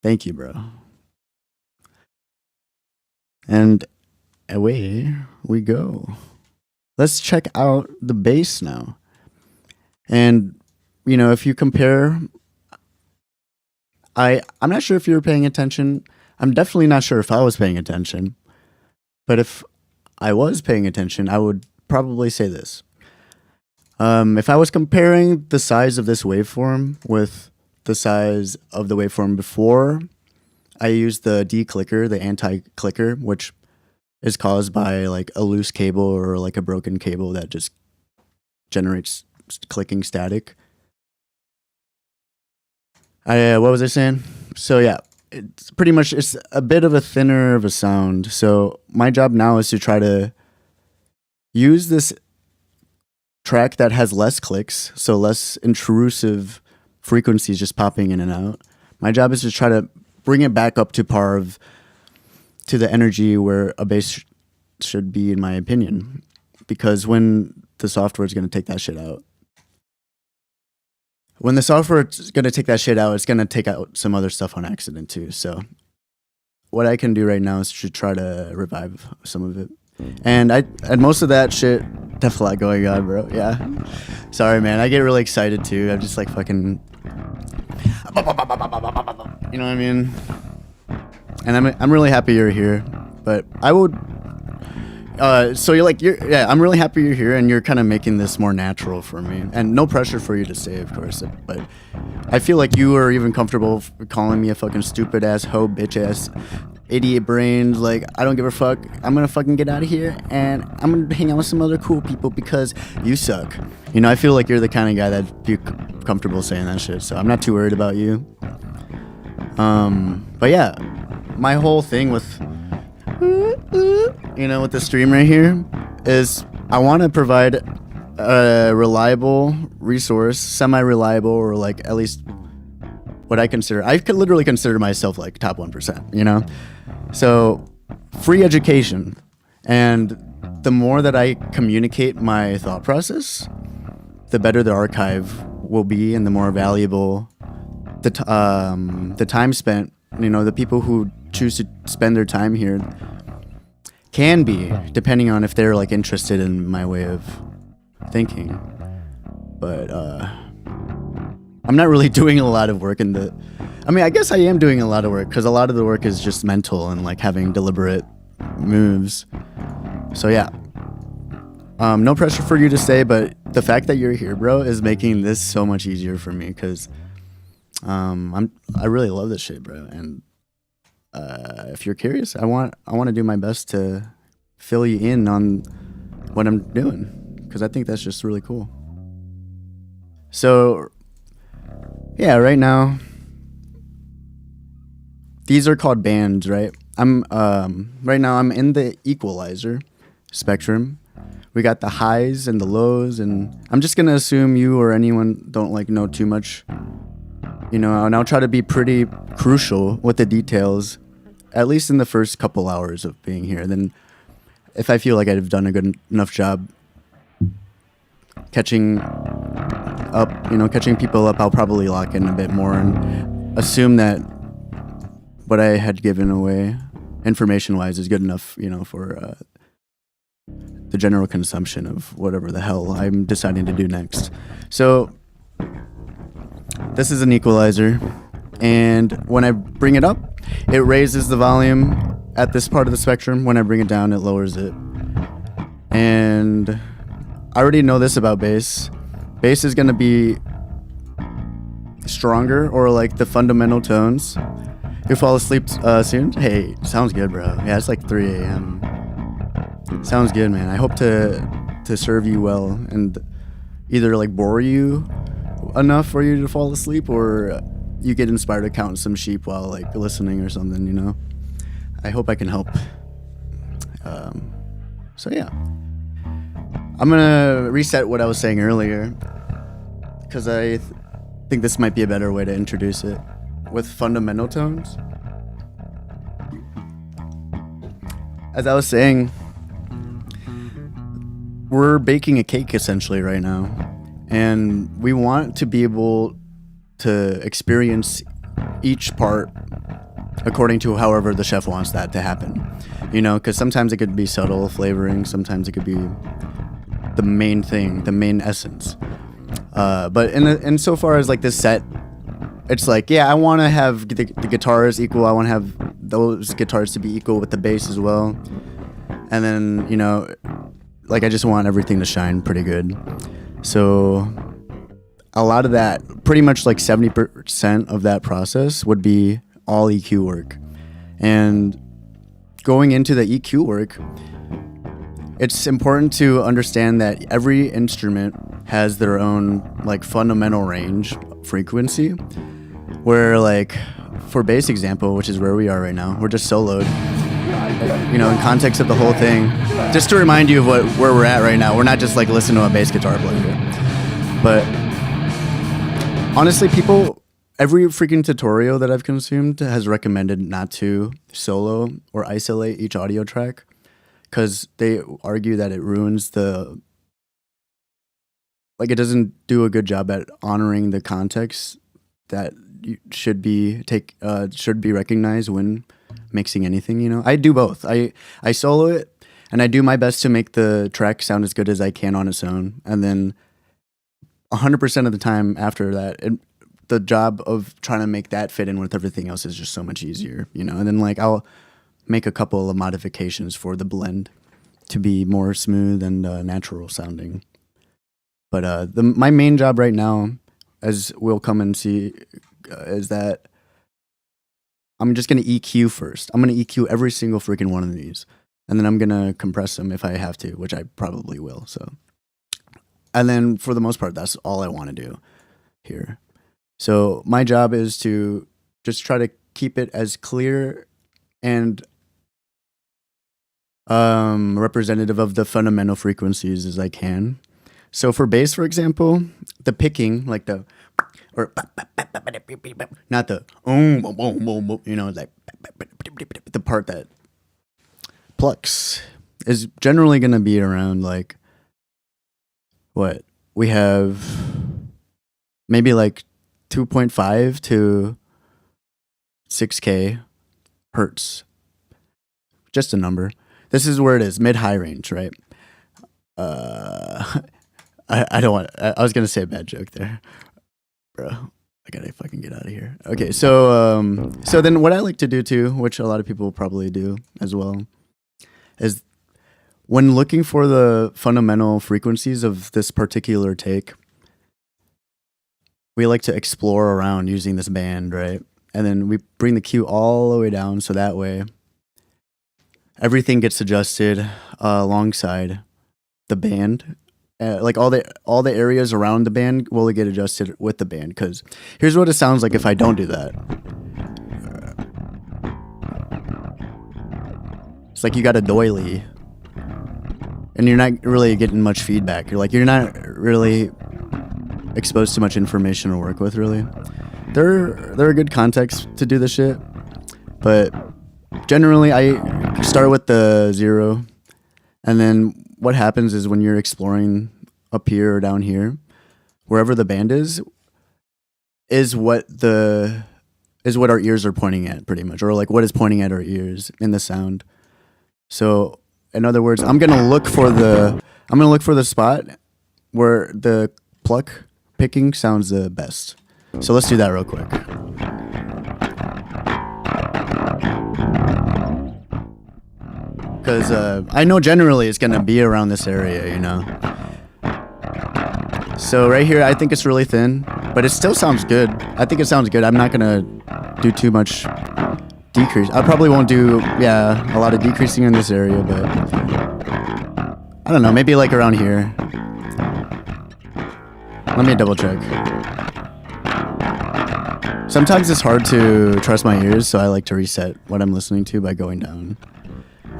Thank you, bro. And away we go. Let's check out the bass now. And, you know, if you compare, I'm not sure if you were paying attention. I'm definitely not sure if I was paying attention. But if I was paying attention, I would probably say this. If I was comparing the size of this waveform with the size of the waveform before I used the declicker, the anti-clicker, which is caused by like a loose cable or like a broken cable that just generates clicking static. What was I saying? So yeah, it's pretty much, it's a bit of a thinner of a sound. So my job now is to try to use this track that has less clicks, so less intrusive frequencies just popping in and out. My job is to try to bring it back up to par to the energy where a bass should be, in my opinion. Because when the software is going to take that shit out, it's going to take out some other stuff on accident too. So what I can do right now is to try to revive some of it. And most of that shit, definitely a lot going on, bro. Yeah. Sorry, man. I get really excited too. I'm just like fucking, you know what I mean? And I'm really happy you're here. But I would, I'm really happy you're here and you're kind of making this more natural for me. And no pressure for you to say, of course. But I feel like you are even comfortable calling me a fucking stupid ass hoe, bitch ass, idiot brains. Like, I don't give a fuck. I'm gonna fucking get out of here and I'm gonna hang out with some other cool people because you suck. You know, I feel like you're the kind of guy that'd be comfortable saying that shit. So I'm not too worried about you. But yeah, my whole thing with, you know, with the stream right here is I want to provide a reliable resource, semi-reliable, or like at least what I could literally consider myself like top 1%, you know? So free education. And the more that I communicate my thought process, the better the archive will be and the more valuable the time spent, you know, the people who choose to spend their time here can be, depending on if they're like interested in my way of thinking. But I'm not really doing a lot of work I guess I am doing a lot of work because a lot of the work is just mental and like having deliberate moves. So yeah, no pressure for you to say, but the fact that you're here, bro, is making this so much easier for me because I really love this shit, bro. And if you're curious, I want to do my best to fill you in on what I'm doing because I think that's just really cool. So yeah, right now these are called bands, right? Right now I'm in the equalizer spectrum. We got the highs and the lows, and I'm just gonna assume you or anyone don't like know too much, you know, and I'll try to be pretty crucial with the details, at least in the first couple hours of being here. Then if I feel like I've done a good enough job catching up, catching people up, I'll probably lock in a bit more and assume that what I had given away information-wise is good enough, for the general consumption of whatever the hell I'm deciding to do next. So this is an equalizer, and when I bring it up, it raises the volume at this part of the spectrum. When I bring it down, it lowers it. And I already know this about bass. Bass is going to be stronger, or like the fundamental tones. You fall asleep soon? Hey, sounds good, bro. Yeah, it's like 3 a.m. Sounds good, man. I hope to serve you well and either like bore you enough for you to fall asleep, or you get inspired to count some sheep while like listening or something, I hope I can help. So yeah, I'm gonna reset what I was saying earlier, because I think this might be a better way to introduce it with fundamental tones. As I was saying, we're baking a cake essentially right now, and we want to be able to experience each part according to however the chef wants that to happen, because sometimes it could be subtle flavoring, sometimes it could be the main thing, the main essence. But in so far as like this set, it's like, yeah, I want to have the guitars equal. I want to have those guitars to be equal with the bass as well. And then, like I just want everything to shine pretty good. So a lot of that, pretty much like 70% of that process would be all EQ work. And going into the EQ work, it's important to understand that every instrument has their own like fundamental range frequency, where like for bass example, which is where we are right now, we're just soloed, in context of the whole thing, just to remind you of where we're at right now. We're not just like listening to a bass guitar player, but honestly, every freaking tutorial that I've consumed has recommended not to solo or isolate each audio track, because they argue that it ruins it doesn't do a good job at honoring the context that should be recognized when mixing anything. I do both. I solo it, and I do my best to make the track sound as good as I can on its own, and then 100% of the time after that, the job of trying to make that fit in with everything else is just so much easier, and then like I'll make a couple of modifications for the blend to be more smooth and natural sounding. But my main job right now, as we'll come and see, is that I'm just going to EQ first. I'm going to EQ every single freaking one of these, and then I'm going to compress them if I have to, which I probably will. So, and then for the most part, that's all I want to do here. So my job is to just try to keep it as clear and representative of the fundamental frequencies as I can. So for bass, for example, the picking, like the, or not the, like the part that plucks is generally going to be around like, what? We have maybe like 2.5 to 6K hertz. Just a number. This is where it is, mid-high range, right? I don't want, I was going to say a bad joke there. Bro, I gotta fucking get out of here. Okay, so then what I like to do too, which a lot of people probably do as well, is when looking for the fundamental frequencies of this particular take, we like to explore around using this band, right? And then we bring the cue all the way down, so that way everything gets adjusted alongside the band. Like all the areas around the band will get adjusted with the band. Because here's what it sounds like if I don't do that. It's like you got a doily, and you're not really getting much feedback. You're not really exposed to much information to work with. Really, there are good contexts to do this shit, but generally I start with the 0, And then what happens is when you're exploring up here or down here, wherever the band is what our ears are pointing at pretty much, or like what is pointing at our ears in the sound. So in other words, I'm gonna look for the spot where the pluck picking sounds the best. So let's do that real quick. Because I know generally it's gonna be around this area, you know. So right here, I think it's really thin, but it still sounds good. I think it sounds good. I'm not gonna do too much decrease. I probably won't do, a lot of decreasing in this area, but I don't know, maybe like around here. Let me double check. Sometimes it's hard to trust my ears, so I like to reset what I'm listening to by going down.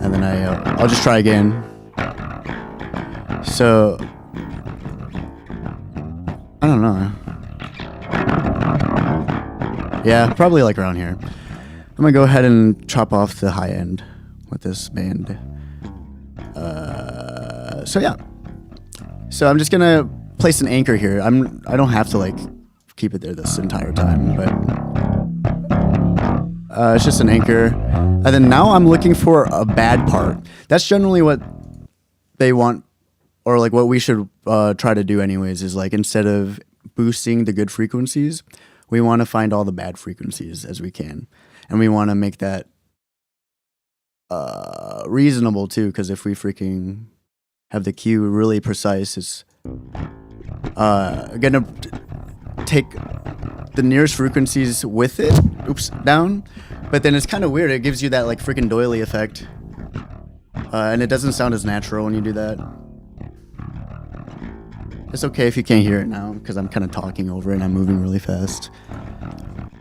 And then I'll just try again. So, I don't know. Yeah, probably like around here. I'm gonna go ahead and chop off the high end with this band. So yeah. So I'm just gonna place an anchor here. I don't have to like keep it there this entire time, but it's just an anchor. And then now I'm looking for a bad part. That's generally what they want, or like what we should try to do anyways, is like instead of boosting the good frequencies, we want to find all the bad frequencies as we can. And we want to make that reasonable too, because if we freaking have the cue really precise, it's gonna take the nearest frequencies with it, down. But then it's kind of weird. It gives you that like freaking doily effect, and it doesn't sound as natural when you do that. It's okay if you can't hear it now because I'm kind of talking over it and I'm moving really fast.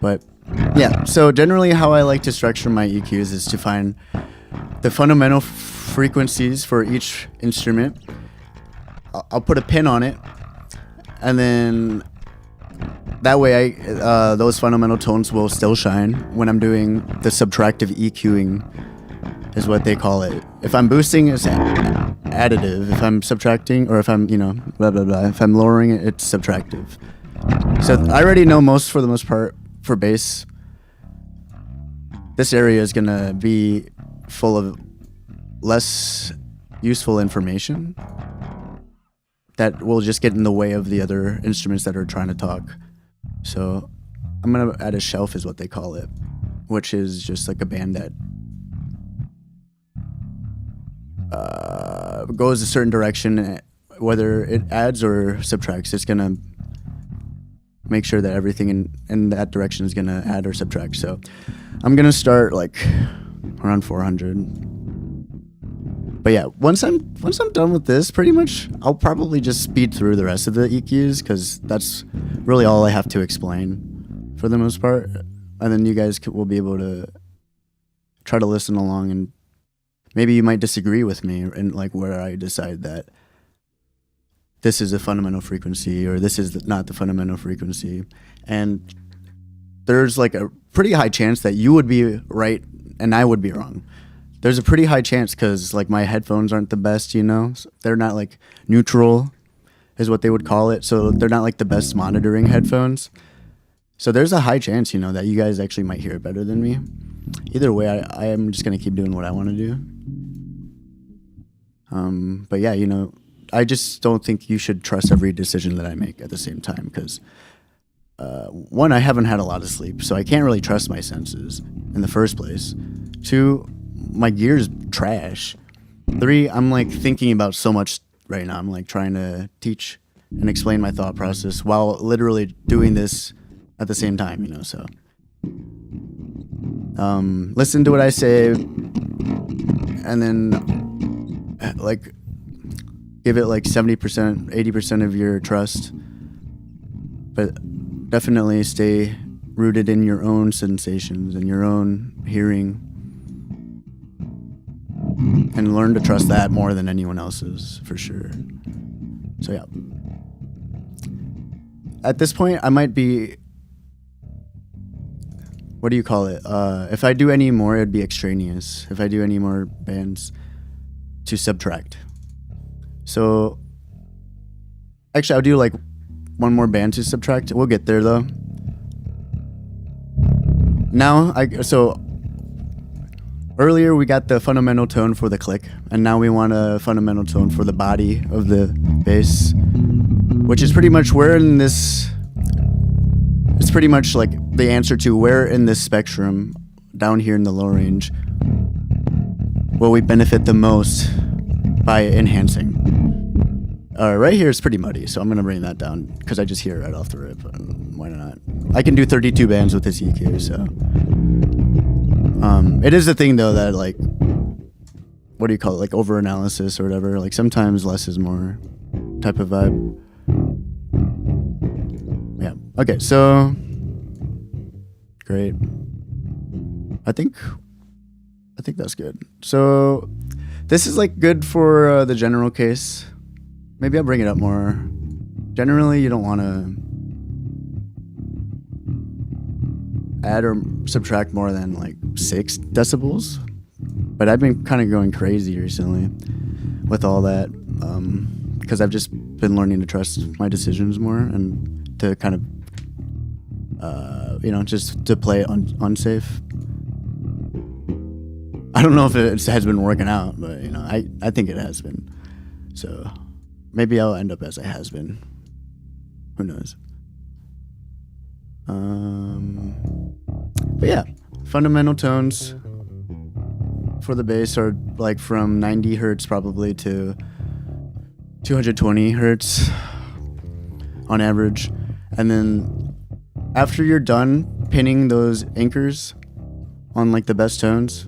But yeah, so generally how I like to structure my EQs is to find the fundamental frequencies for each instrument. I'll put a pin on it, and then that way those fundamental tones will still shine when I'm doing the subtractive EQing, is what they call it. If I'm boosting, it's additive. If I'm subtracting, or if I'm, blah, blah, blah. If I'm lowering it, it's subtractive. So I already know for the most part, for bass, this area is going to be full of less useful information that will just get in the way of the other instruments that are trying to talk. So I'm going to add a shelf, is what they call it, which is just like a band that goes a certain direction, whether it adds or subtracts. It's going to make sure that everything in that direction is going to add or subtract. So I'm going to start like around 400. But yeah, once I'm done with this, pretty much I'll probably just speed through the rest of the EQs, because that's really all I have to explain for the most part. And then you guys will be able to try to listen along, and maybe you might disagree with me and like where I decide that this is a fundamental frequency or this is not the fundamental frequency. And there's like a pretty high chance that you would be right and I would be wrong. There's a pretty high chance because like my headphones aren't the best, So they're not like neutral is what they would call it. So they're not like the best monitoring headphones. So there's a high chance, that you guys actually might hear it better than me. Either way, I am just going to keep doing what I want to do. But yeah, I just don't think you should trust every decision that I make at the same time, because one, I haven't had a lot of sleep, so I can't really trust my senses in the first place. Two, my gear's trash. Three, I'm like thinking about so much right now. I'm like trying to teach and explain my thought process while literally doing this at the same time, so. Listen to what I say, and then like give it like 70%, 80% of your trust, but definitely stay rooted in your own sensations and your own hearing, and learn to trust that more than anyone else's, for sure. So yeah, at this point I might be, what do you call it? If I do any more, it'd be extraneous. If I do any more bands, to subtract. So actually, I'll do like one more band to subtract. We'll get there though. Now, earlier we got the fundamental tone for the click, and now we want a fundamental tone for the body of the bass, which is pretty much where in this. It's pretty much like the answer to where in this spectrum, down here in the low range, will we benefit the most by enhancing. Right here is pretty muddy, so I'm gonna bring that down because I just hear it right off the rip. Why not? I can do 32 bands with this EQ, so. It is the thing though that like, what do you call it? Like over analysis or whatever. Like sometimes less is more type of vibe. Yeah. Okay. So great. I think that's good. So this is like good for the general case. Maybe I'll bring it up more. Generally, you don't want to add or subtract more than like 6 decibels. But I've been kind of going crazy recently with all that because I've just been learning to trust my decisions more and to kind of, just to play it unsafe. I don't know if it has been working out, but I think it has been. So maybe I'll end up as a has been. Who knows? But yeah, fundamental tones for the bass are like from 90 hertz probably to 220 hertz on average. And then after you're done pinning those anchors on like the best tones,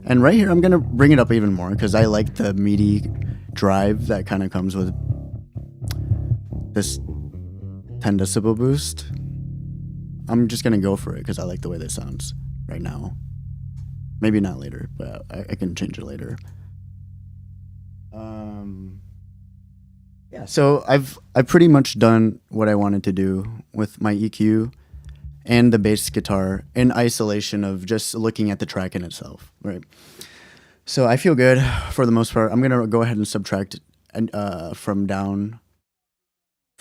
and right here I'm gonna bring it up even more because I like the meaty drive that kind of comes with this 10 decibel boost. I'm just gonna go for it because I like the way this sounds right now. Maybe not later, but I can change it later. Yeah, so I've pretty much done what I wanted to do with my EQ and the bass guitar in isolation of just looking at the track in itself, right? So I feel good for the most part. I'm gonna go ahead and subtract from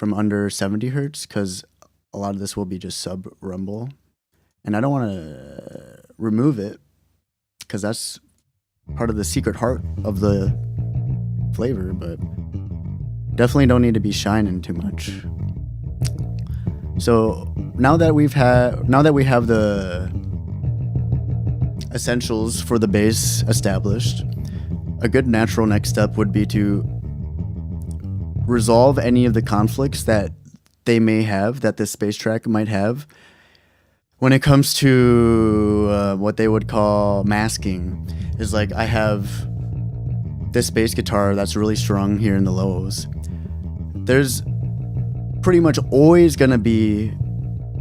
under 70 hertz because a lot of this will be just sub rumble, and I don't want to remove it because that's part of the secret heart of the flavor, but definitely don't need to be shining too much. So now that we have the essentials for the bass established, a good natural next step would be to resolve any of the conflicts that they may have, that this bass track might have, when it comes to what they would call masking. Is like, I have this bass guitar that's really strong here in the lows. There's pretty much always gonna be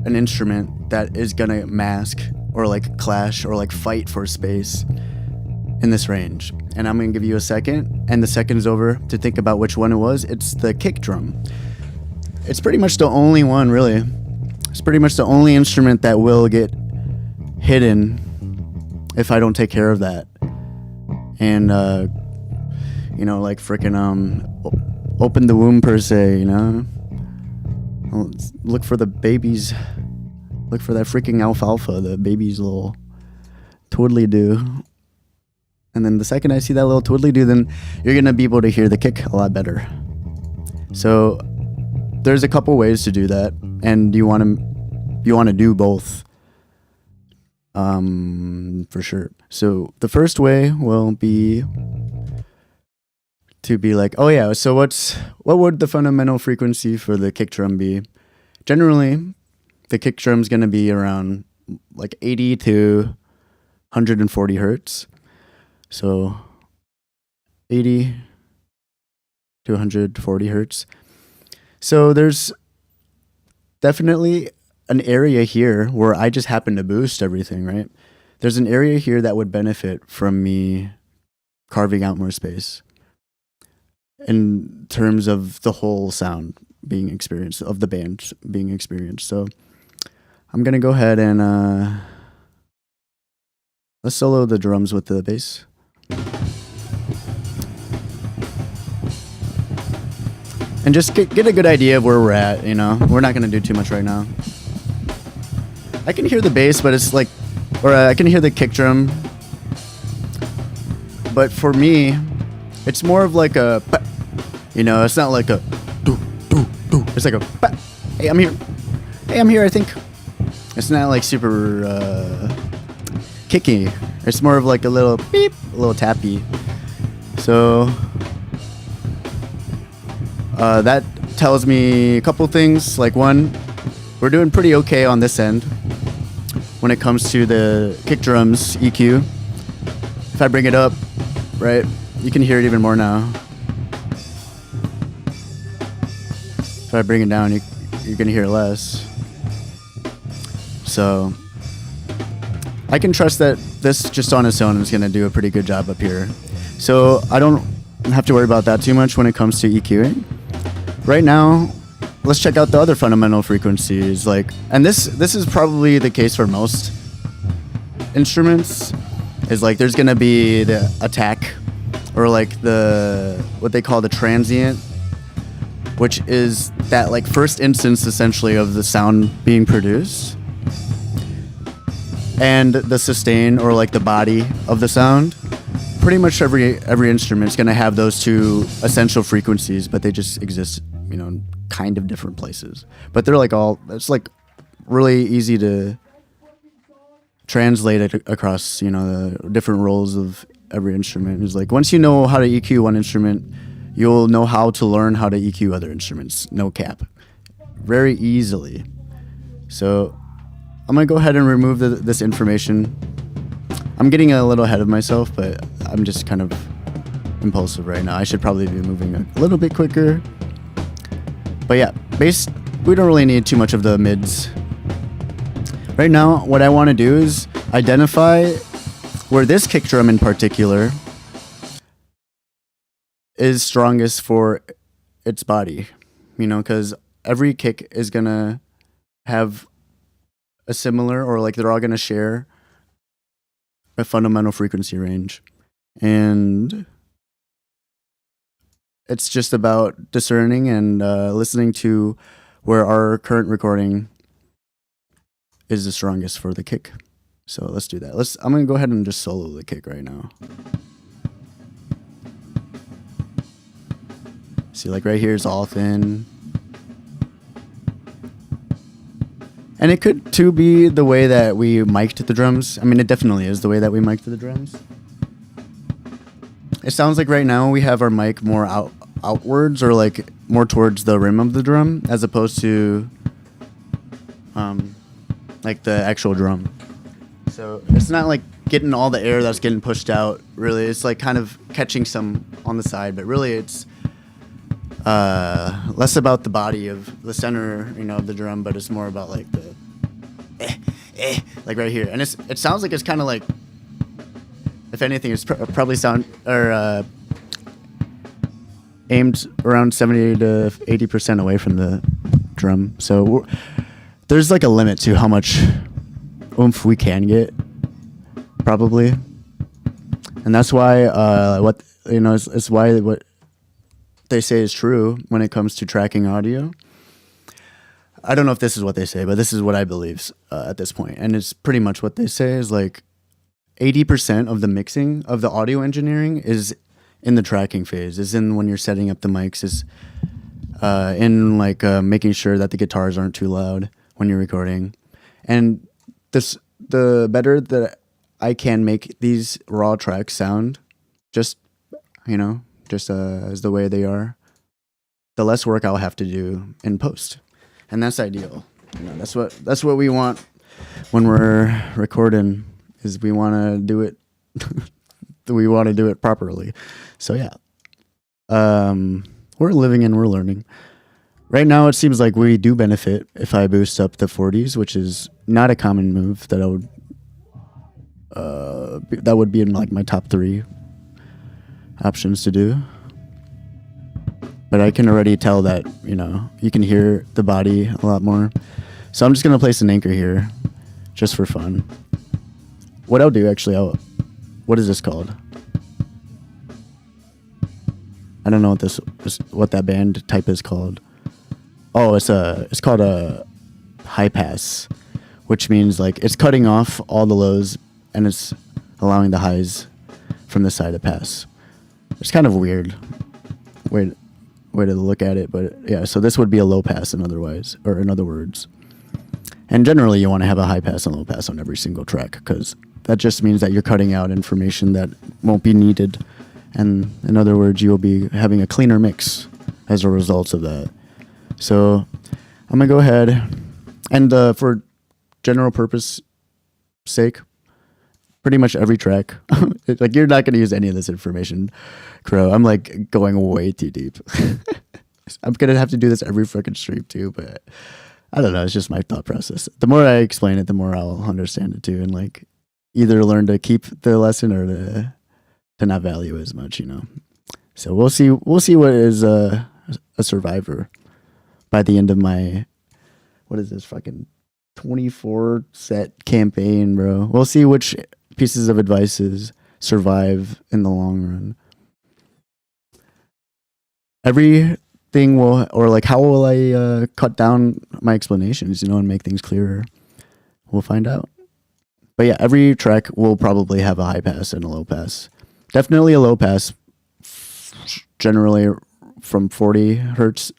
an instrument that is gonna mask or like clash or like fight for space in this range. And I'm gonna give you a second, and the second's over to think about which one it was. It's the kick drum. It's pretty much the only one, really. It's pretty much the only instrument that will get hidden if I don't take care of that. And, like freaking, open the womb per se, Look for the babies. Look for that freaking alfalfa, the baby's little twiddly-do. And then the second I see that little twiddly-do, then you're going to be able to hear the kick a lot better. So there's a couple ways to do that, and you want to do both, for sure. So the first way will be to be like, oh yeah, so what would the fundamental frequency for the kick drum be? Generally, the kick drum's going to be around like 80 to 140 hertz. So 80 to 140 hertz. So there's definitely an area here where I just happen to boost everything, right? There's an area here that would benefit from me carving out more space in terms of the whole sound being experienced, of the band being experienced. So I'm going to go ahead and let's solo the drums with the bass. and just get a good idea of where we're at. You know, we're not gonna do too much right now. I can hear the bass, but it's like, or I can hear the kick drum. But for me, it's more of like a, you know, it's not like a, do, do, do. It's like a, hey, I'm here. Hey, I'm here, I think. It's not like super kicky. It's more of like a little beep, a little tappy. So that tells me a couple things. Like one, we're doing pretty okay on this end when it comes to the kick drums EQ. If I bring it up, right, you can hear it even more now. If I bring it down, you're gonna hear less. So I can trust that this just on its own is gonna do a pretty good job up here. So I don't have to worry about that too much when it comes to EQing. Right now, let's check out the other fundamental frequencies. Like, and this is probably the case for most instruments. Is like there's gonna be the attack, or like the what they call the transient, which is that like first instance essentially of the sound being produced, and the sustain, or like the body of the sound. Pretty much every instrument's gonna have those two essential frequencies, but they just exist, you know, in kind of different places. But they're like all, it's like really easy to translate it across, you know, the different roles of every instrument. It's like once you know how to EQ one instrument, you'll know how to learn how to EQ other instruments. No cap. Very easily. So I'm gonna go ahead and remove this information. I'm getting a little ahead of myself, but I'm just kind of impulsive right now. I should probably be moving a little bit quicker. But yeah, bass, we don't really need too much of the mids. Right now, what I want to do is identify where this kick drum in particular is strongest for its body. You know, because every kick is going to have a similar, or like they're all going to share a fundamental frequency range. And it's just about discerning and listening to where our current recording is the strongest for the kick. So let's do that. I'm gonna go ahead and just solo the kick right now. See, like right here is all thin. And it could too be the way that we mic'd the drums. I mean, it definitely is the way that we mic'd the drums. It sounds like right now we have our mic more outwards, or like more towards the rim of the drum, as opposed to like the actual drum. So it's not like getting all the air that's getting pushed out, really. It's like kind of catching some on the side, but really it's less about the body of the center, you know, of the drum, but it's more about like the like right here. And it sounds like it's kind of like, if anything, it's probably sound or aimed around 70 to 80% away from the drum. So there's like a limit to how much oomph we can get, probably. And that's why what, you know, it's why what they say is true when it comes to tracking audio. I don't know if this is what they say, but this is what I believe at this point. And it's pretty much what they say is like 80% of the mixing of the audio engineering is in the tracking phase, is in when you're setting up the mics, is in like making sure that the guitars aren't too loud when you're recording. And the better that I can make these raw tracks sound, just, you know, just as the way they are, the less work I'll have to do in post. And that's ideal. You know, that's what we want when we're recording, is we want to do it we want to do it properly. So yeah. We're living and we're learning. Right now it seems like we do benefit if I boost up the 40s, which is not a common move that I would that would be in like my top 3 options to do. But I can already tell that, you know, you can hear the body a lot more. So I'm just going to place an anchor here just for fun. What I'll do, actually, what is this called? I don't know what that band type is called. Oh, it's called a high pass, which means like it's cutting off all the lows and it's allowing the highs from the side to pass. It's kind of weird way to look at it, but yeah. So this would be a low pass in other words. And generally, you want to have a high pass and low pass on every single track because that just means that you're cutting out information that won't be needed. And in other words, you will be having a cleaner mix as a result of that. So I'm going to go ahead and for general purpose sake, pretty much every track, like you're not going to use any of this information, Crow. I'm like going way too deep. I'm going to have to do this every fucking stream too, but I don't know. It's just my thought process. The more I explain it, the more I'll understand it too. And like either learn to keep the lesson or to not value as much, you know? So we'll see what is a survivor by the end of my, what is this fucking 24 set campaign, bro. We'll see which pieces of advices survive in the long run. Everything will, or like how will I cut down my explanations, you know, and make things clearer? We'll find out. But yeah, every track will probably have a high pass and a low pass. Definitely a low pass, generally from 40 hertz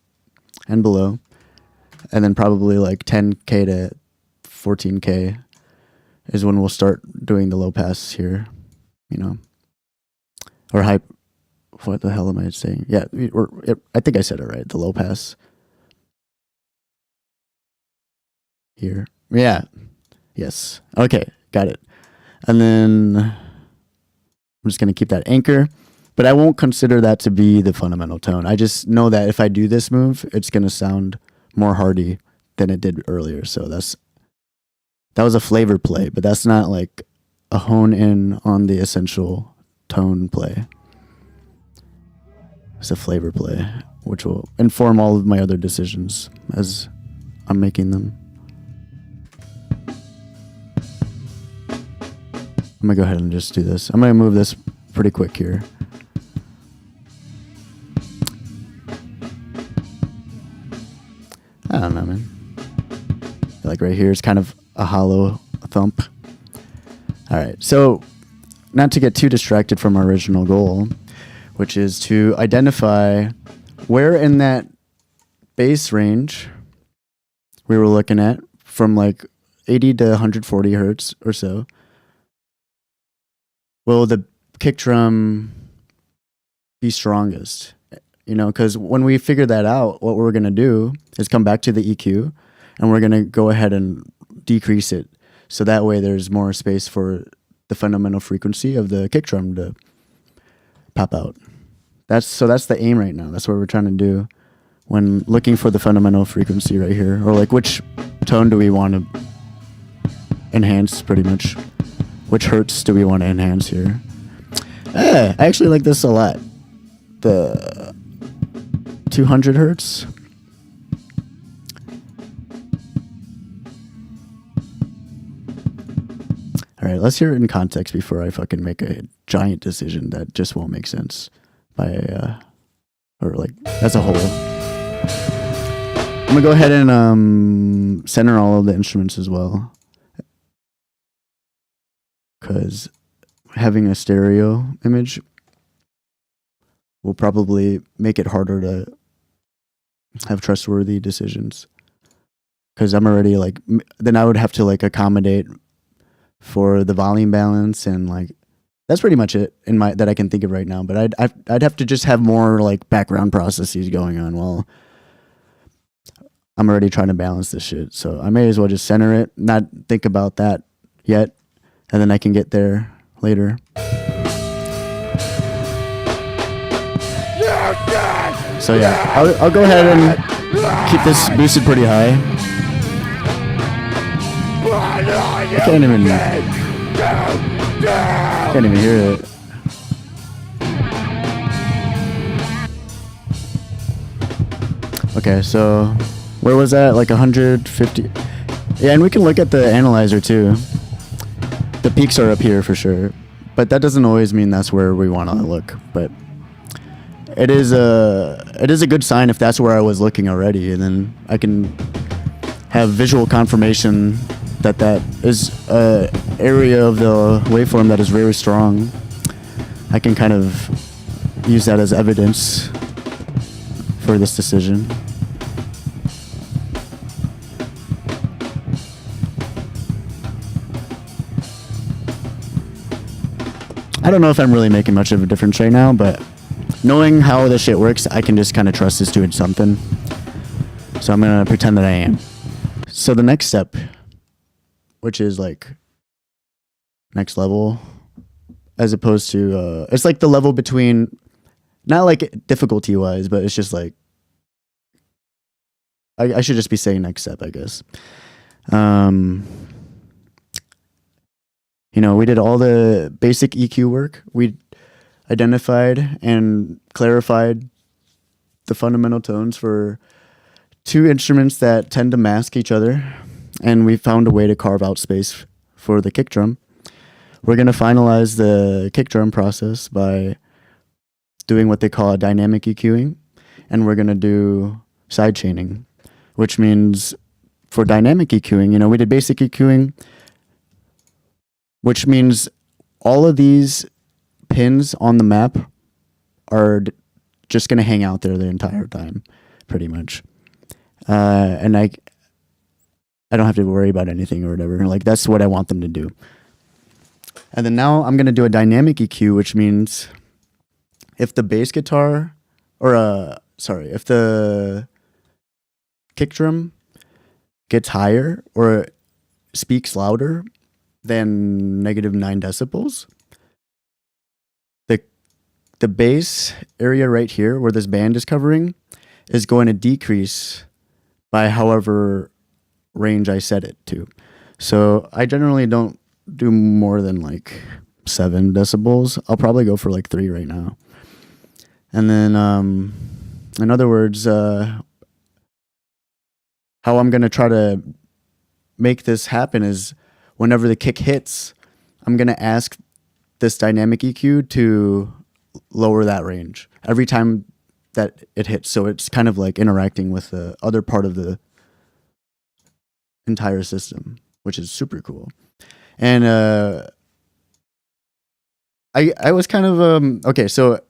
and below, and then probably like 10K to 14K is when we'll start doing the low pass here, you know, or high. What the hell am I saying? Yeah, I think I said it right. The low pass here. Yeah. Yes. Okay. Got it. And then I'm just going to keep that anchor, but I won't consider that to be the fundamental tone. I just know that if I do this move, it's going to sound more hearty than it did earlier. So that was a flavor play, but that's not like a hone in on the essential tone play. It's a flavor play, which will inform all of my other decisions as I'm making them. I'm going to go ahead and just do this. I'm going to move this pretty quick here. I don't know, man. Like right here, it's kind of a hollow thump. All right, so not to get too distracted from our original goal, which is to identify where in that bass range we were looking at from like 80 to 140 hertz or so, will the kick drum be strongest? You know, because when we figure that out, what we're going to do is come back to the EQ and we're going to go ahead and decrease it. So that way there's more space for the fundamental frequency of the kick drum to pop out. That's the aim right now. That's what we're trying to do when looking for the fundamental frequency right here. Or like which tone do we want to enhance pretty much? Which hertz do we want to enhance here? I actually like this a lot. The 200 hertz. All right, let's hear it in context before I fucking make a giant decision that just won't make sense or like as a whole. I'm gonna go ahead and center all of the instruments as well, because having a stereo image will probably make it harder to have trustworthy decisions. Because I'm already like, then I would have to like accommodate for the volume balance and like that's pretty much it in my that I can think of right now. But I'd have to just have more like background processes going on while I'm already trying to balance this shit. So I may as well just center it, not think about that yet, and then I can get there later. So yeah, I'll go ahead and keep this boosted pretty high. I can't even hear it. Okay, so where was that? Like 150. Yeah, and we can look at the analyzer too. The peaks are up here for sure, but that doesn't always mean that's where we want to look. But it is a good sign if that's where I was looking already, and then I can have visual confirmation that that is a area of the waveform that is very strong. I can kind of use that as evidence for this decision. I don't know if I'm really making much of a difference right now, but knowing how this shit works, I can just kind of trust it's doing something. So I'm going to pretend that I am. So the next step, which is like next level, as opposed to, it's like the level between, not like difficulty wise, but it's just like, I should just be saying next step, I guess. You know, we did all the basic EQ work. We identified and clarified the fundamental tones for two instruments that tend to mask each other. And we found a way to carve out space for the kick drum. We're going to finalize the kick drum process by doing what they call a dynamic EQing. And we're going to do side chaining, which means for dynamic EQing, you know, we did basic EQing, which means all of these pins on the map are just going to hang out there the entire time, pretty much. And I don't have to worry about anything or whatever. Like, that's what I want them to do. And then now I'm going to do a dynamic EQ, which means if the bass guitar, or if the kick drum gets higher or speaks louder than -9 decibels, the bass area right here where this band is covering is going to decrease by however range I set it to. So I generally don't do more than like 7 decibels. I'll probably go for like 3 right now. And then, in other words, how I'm going to try to make this happen is whenever the kick hits, I'm going to ask this dynamic EQ to lower that range every time that it hits. So it's kind of like interacting with the other part of the entire system, which is super cool. And I was kind of okay, so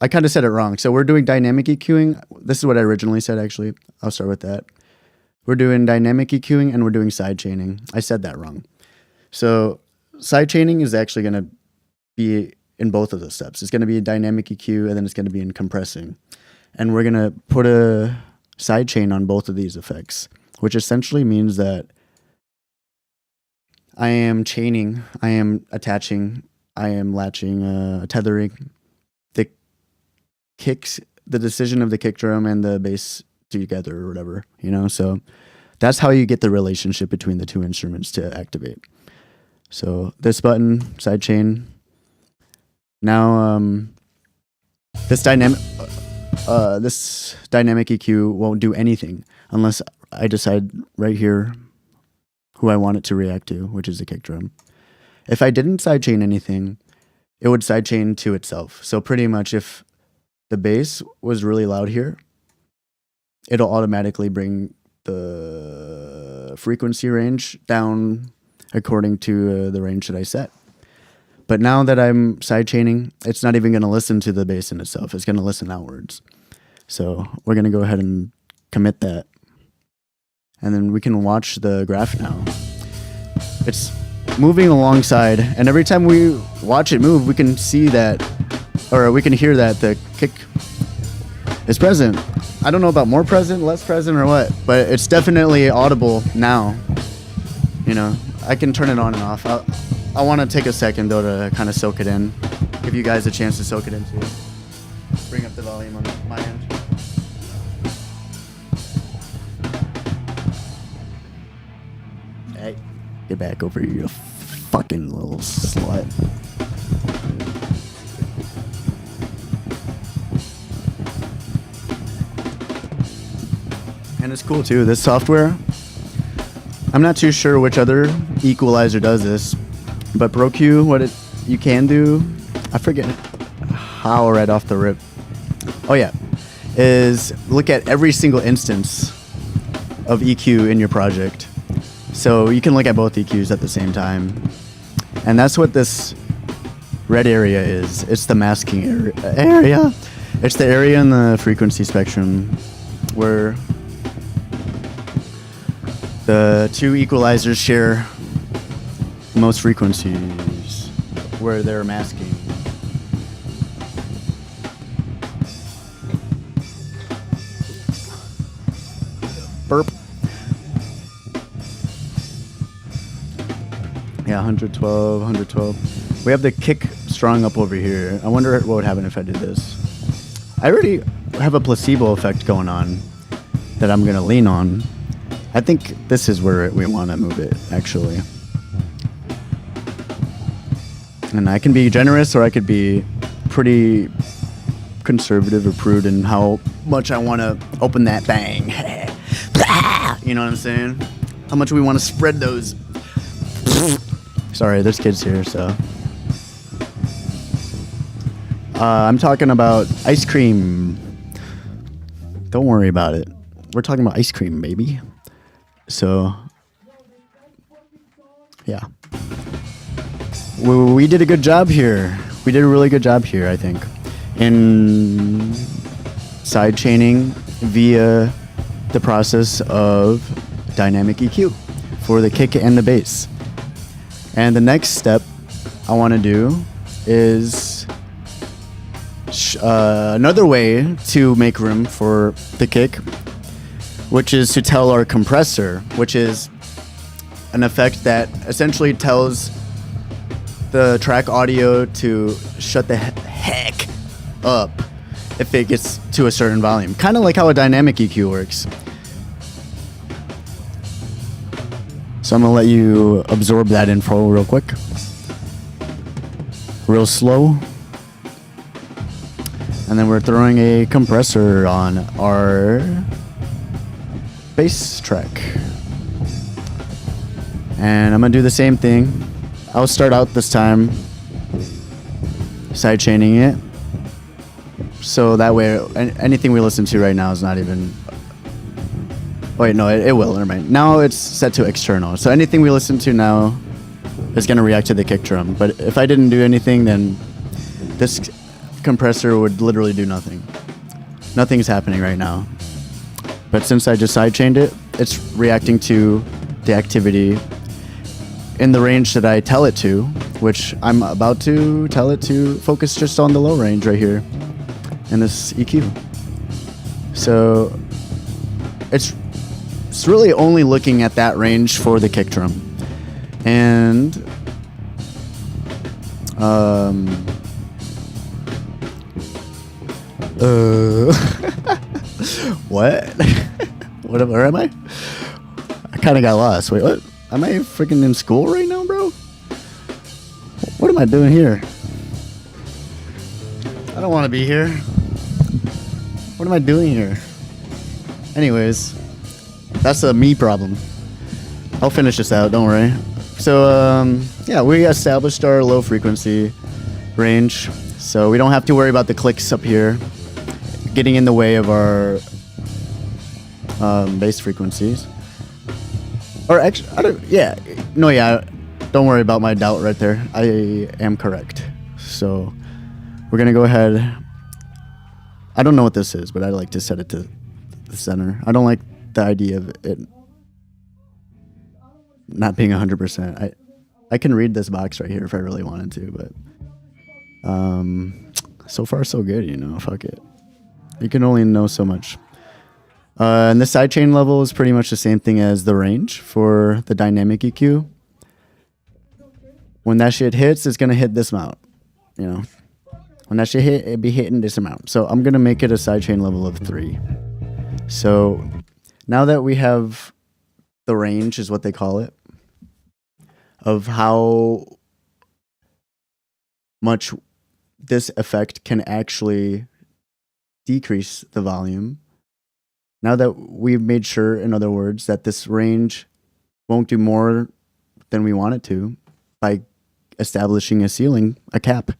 I kind of said it wrong. So we're doing dynamic EQing. This is what I originally said, actually. I'll start with that. We're doing dynamic EQing and we're doing side chaining. I said that wrong. So side chaining is actually going to be in both of those steps. It's going to be a dynamic EQ and then it's going to be in compressing. And we're going to put a side chain on both of these effects, which essentially means that I am chaining, I am attaching, I am latching, tethering the kicks, the decision of the kick drum and the bass together or whatever, you know? So that's how you get the relationship between the two instruments to activate. So this button, side chain. Now, this dynamic EQ won't do anything unless I decide right here who I want it to react to, which is the kick drum. If I didn't sidechain anything, it would sidechain to itself. So pretty much if the bass was really loud here, it'll automatically bring the frequency range down according to the range that I set. But now that I'm sidechaining, it's not even going to listen to the bass in itself. It's going to listen outwards. So we're going to go ahead and commit that. And then we can watch the graph now. It's moving alongside, and every time we watch it move, we can see that, or we can hear that the kick is present. I don't know about more present, less present, or what, but it's definitely audible now. You know, I can turn it on and off. I want to take a second, though, to kind of soak it in. Give you guys a chance to soak it in, too. Bring up the volume on my end. Hey, get back over here, you fucking little slut. And it's cool, too. This software, I'm not too sure which other equalizer does this, but BroQ, you can do, I forget how right off the rip, Oh yeah, is look at every single instance of EQ in your project. So you can look at both EQs at the same time. And that's what this red area is. It's the masking area. It's the area in the frequency spectrum where the two equalizers share most frequencies, where they're masking. Burp. Yeah, 112, 112. We have the kick strong up over here. I wonder what would happen if I did this. I already have a placebo effect going on that I'm gonna lean on. I think this is where we want to move it, actually. And I can be generous, or I could be pretty conservative or prude in how much I want to open that bang. You know what I'm saying? How much we want to spread those. Sorry, there's kids here, so. I'm talking about ice cream. Don't worry about it. We're talking about ice cream, baby. So, yeah. We did a good job here. We did a really good job here, I think, in side chaining via the process of dynamic EQ for the kick and the bass. And the next step I want to do is another way to make room for the kick, which is to tell our compressor, which is an effect that essentially tells the track audio to shut the heck up if it gets to a certain volume. Kind of like how a dynamic EQ works. So I'm going to let you absorb that info real quick. Real slow. And then we're throwing a compressor on our bass track. And I'm going to do the same thing. I'll start out this time side chaining it. So that way anything we listen to right now is not even... Wait, no, it will. Never mind. Now it's set to external. So anything we listen to now is going to react to the kick drum. But if I didn't do anything, then this compressor would literally do nothing. Nothing's happening right now. But since I just sidechained it, it's reacting to the activity in the range that I tell it to, which I'm about to tell it to focus just on the low range right here in this EQ. So it's really only looking at that range for the kick drum. And what? Where am I? I kind of got lost. Wait, what? Am I freaking in school right now, bro? What am I doing here? I don't want to be here. What am I doing here? Anyways, that's a me problem. I'll finish this out, don't worry. So, yeah, we established our low frequency range. So we don't have to worry about the clicks up here getting in the way of our bass frequencies. Or actually, don't worry about my doubt right there. I am correct. So we're going to go ahead. I don't know what this is, but I like to set it to the center. I don't like the idea of it not being 100%. I can read this box right here if I really wanted to, but so far so good, you know, fuck it. You can only know so much. And the sidechain level is pretty much the same thing as the range for the dynamic EQ. When that shit hits, it's going to hit this amount, you know. When that shit hit, it'd be hitting this amount. So I'm going to make it a sidechain level of 3. So now that we have the range, is what they call it, of how much this effect can actually decrease the volume. Now that we've made sure, in other words, that this range won't do more than we want it to by establishing a ceiling, a cap.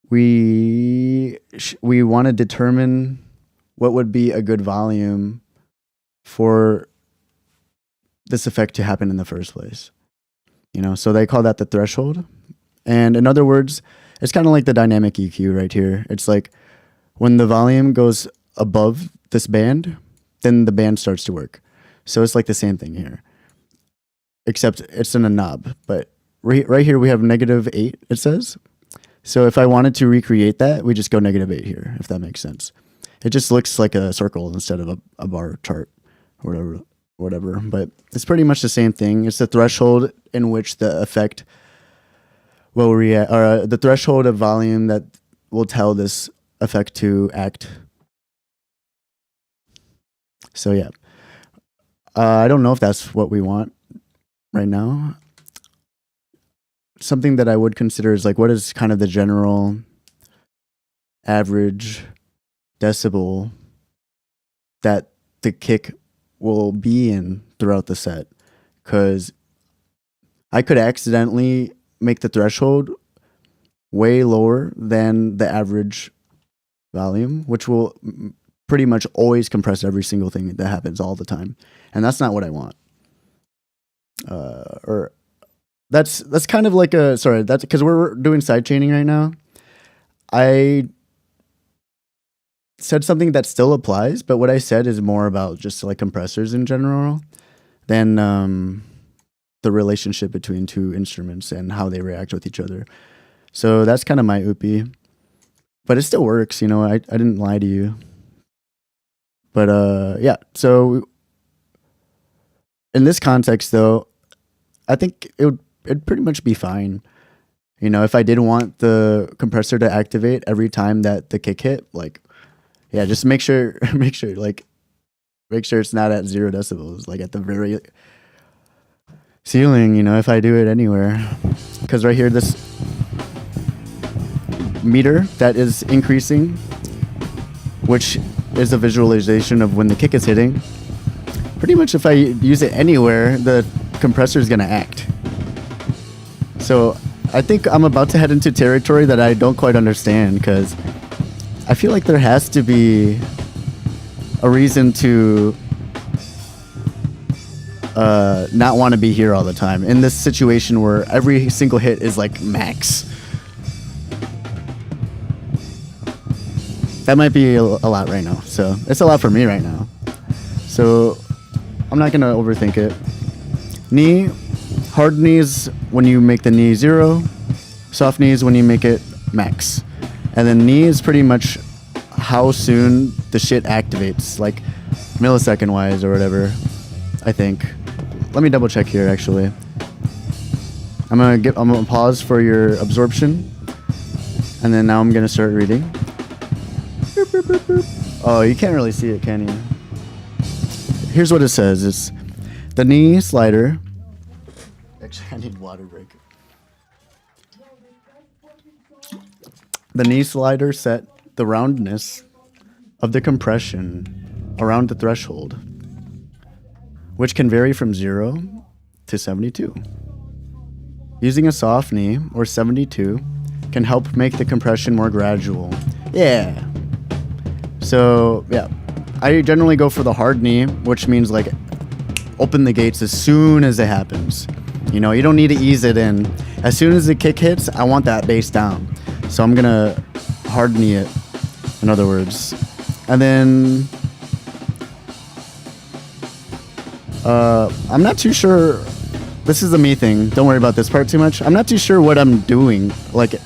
we want to determine what would be a good volume for this effect to happen in the first place. You know, so they call that the threshold. And in other words, it's kind of like the dynamic EQ right here. It's like when the volume goes above this band, then the band starts to work. So it's like the same thing here, except it's in a knob. But right here we have -8, it says. So if I wanted to recreate that, we just go -8 here, if that makes sense. It just looks like a circle instead of a bar chart or whatever. But it's pretty much the same thing. It's the threshold in which the effect will react, or the threshold of volume that will tell this effect to act. So yeah, I don't know if that's what we want right now. Something that I would consider is like, what is kind of the general average decibel that the kick will be in throughout the set? Because I could accidentally make the threshold way lower than the average volume, which will pretty much always compress every single thing that happens all the time, and that's not what I want. Or that's kind of like a, sorry, that's because we're doing sidechaining right now. I said something that still applies, but what I said is more about just like compressors in general than the relationship between two instruments and how they react with each other. So that's kind of my OOPI. But it still works, you know, I didn't lie to you. But yeah, so in this context though, I think it'd pretty much be fine. You know, if I did want the compressor to activate every time that the kick hit, like, yeah, just make sure it's not at 0 decibels, like at the very ceiling, you know, if I do it anywhere. Because right here, this meter that is increasing, which is a visualization of when the kick is hitting. Pretty much if I use it anywhere, the compressor is going to act. So I think I'm about to head into territory that I don't quite understand, because I feel like there has to be a reason to not want to be here all the time in this situation where every single hit is like max. That might be a lot right now. So it's a lot for me right now. So I'm not going to overthink it. Knee, hard knees when you make the knee 0, soft knees when you make it max. And then knee is pretty much how soon the shit activates, like millisecond wise or whatever, I think. Let me double check here actually. I'm gonna pause for your absorption. And then now I'm gonna start reading. Oh, you can't really see it, can you? Here's what it says. It's the knee slider. Actually, I need water break. The knee slider set the roundness of the compression around the threshold, which can vary from 0 to 72. Using a soft knee or 72 can help make the compression more gradual. Yeah. So, yeah. I generally go for the hard knee, which means like open the gates as soon as it happens. You know, you don't need to ease it in. As soon as the kick hits, I want that bass down. So I'm gonna hard knee it, in other words. And then I'm not too sure. This is the me thing. Don't worry about this part too much. I'm not too sure what I'm doing. Like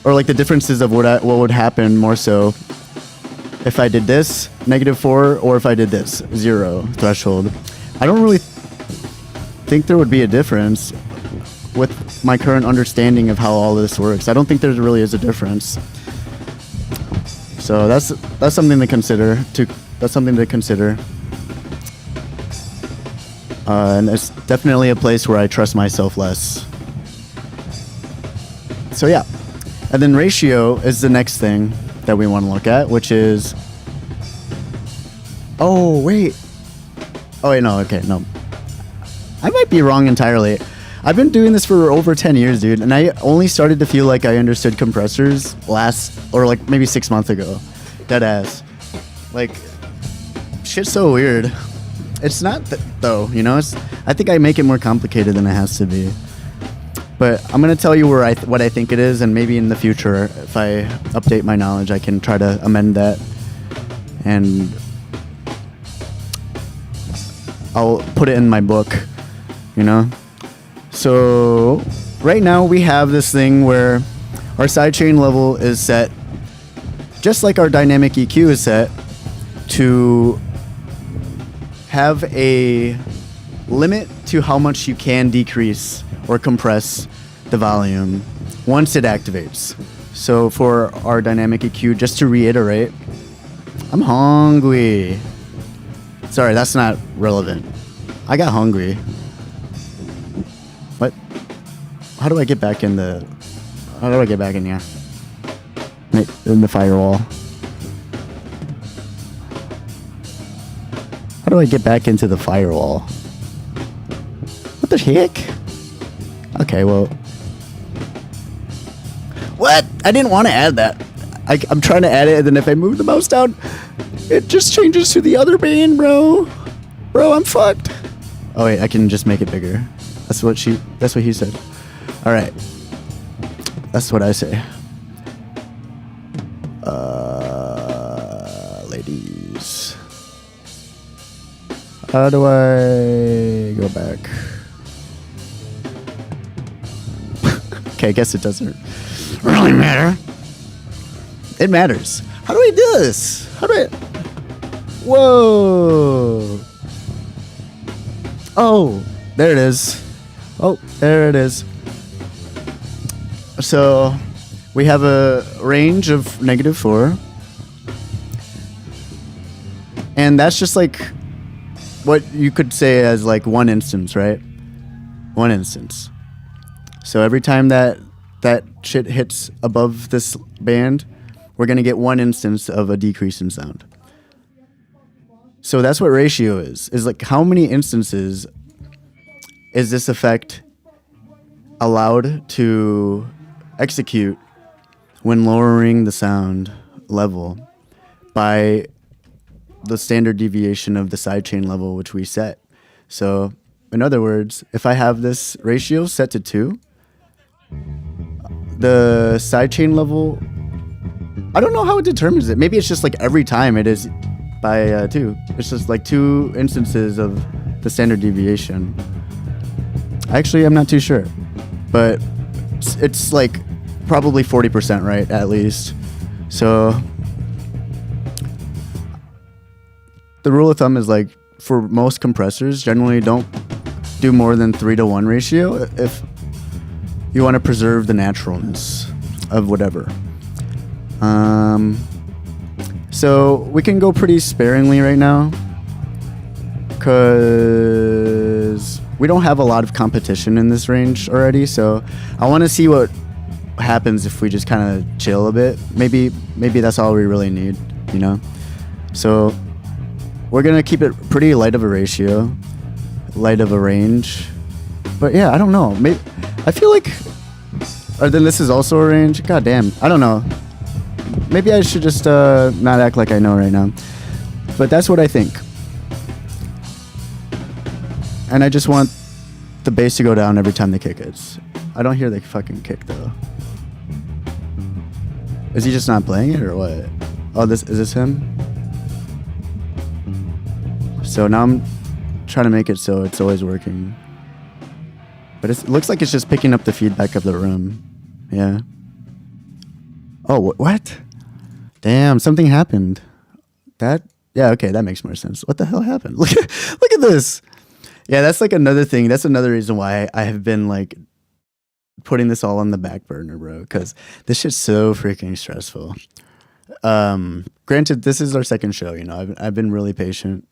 like the differences of what would happen more so if I did this, -4, or if I did this, 0 threshold. I don't really think there would be a difference with my current understanding of how all this works. I don't think there really is a difference. So that's something to consider. And it's definitely a place where I trust myself less. So yeah. And then ratio is the next thing that we want to look at, which is... Oh, wait. Oh, wait, no, okay, no. I might be wrong entirely. I've been doing this for over 10 years, dude, and I only started to feel like I understood compressors like maybe 6 months ago. Dead ass. Like, shit's so weird. It's not though, you know. I think I make it more complicated than it has to be. But I'm gonna tell you what I think it is, and maybe in the future, if I update my knowledge, I can try to amend that, and I'll put it in my book, you know. So right now we have this thing where our sidechain level is set, just like our dynamic EQ is set, to have a limit to how much you can decrease or compress the volume once it activates. So for our dynamic EQ, just to reiterate, I'm hungry. Sorry, that's not relevant. I got hungry. What? How do I get back in the... How do I get back in here? In the firewall. How do I get back into the firewall? What the heck? Okay, well... What? I didn't want to add that. I'm trying to add it, and then if I move the mouse down, it just changes to the other band, bro. Bro, I'm fucked. Oh wait, I can just make it bigger. That's what he said. All right. That's what I say. Ladies. How do I go back? Okay, I guess it doesn't really matter. It matters. How do I do this? How do I... Whoa. Oh, there it is. Oh, there it is. So we have a range of -4. And that's just like what you could say as like one instance, right? One instance. So every time that shit hits above this band, we're going to get one instance of a decrease in sound. So that's what ratio is like how many instances is this effect allowed to execute when lowering the sound level by the standard deviation of the sidechain level which we set. So in other words, if I have this ratio set to 2, the sidechain level, I don't know how it determines it. Maybe it's just like every time it is by 2. It's just like 2 instances of the standard deviation. Actually, I'm not too sure, but it's like probably 40% right, at least. So the rule of thumb is like for most compressors, generally don't do more than 3-to-1 ratio if you want to preserve the naturalness of whatever. So we can go pretty sparingly right now because we don't have a lot of competition in this range already. So I want to see what happens if we just kind of chill a bit. Maybe that's all we really need, you know? So we're going to keep it pretty light of a ratio, light of a range. But yeah, I don't know. Maybe I feel like... Or then this is also a range? God damn. I don't know. Maybe I should just not act like I know right now. But that's what I think. And I just want the bass to go down every time the kick hits. I don't hear the fucking kick though. Is he just not playing it or what? Oh, is this him? So now I'm trying to make it so it's always working. But it looks like it's just picking up the feedback of the room. Yeah. Oh, what? Damn, something happened. Yeah, okay, that makes more sense. What the hell happened? Look at this. Yeah, that's like another thing. That's another reason why I have been like putting this all on the back burner, bro. Because this shit's so freaking stressful. Granted, this is our second show. You know, I've been really patient.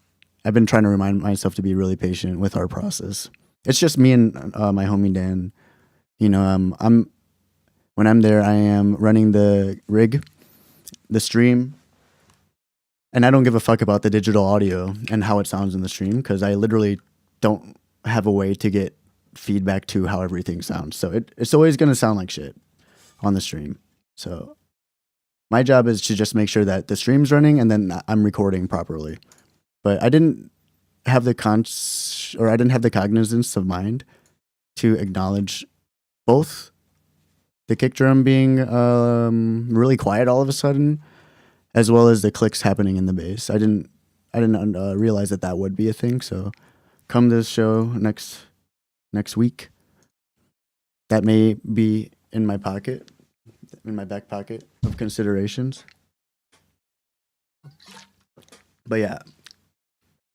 I've been trying to remind myself to be really patient with our process. It's just me and my homie Dan. You know, when I'm there, I am running the rig, the stream, and I don't give a fuck about the digital audio and how it sounds in the stream because I literally don't have a way to get feedback to how everything sounds. So it's always going to sound like shit on the stream. So my job is to just make sure that the stream's running and then I'm recording properly. But I didn't have the cognizance of mind to acknowledge both the kick drum being really quiet all of a sudden, as well as the clicks happening in the bass. I didn't realize that would be a thing. So come this show next week, that may be in my pocket, in my back pocket of considerations. But yeah,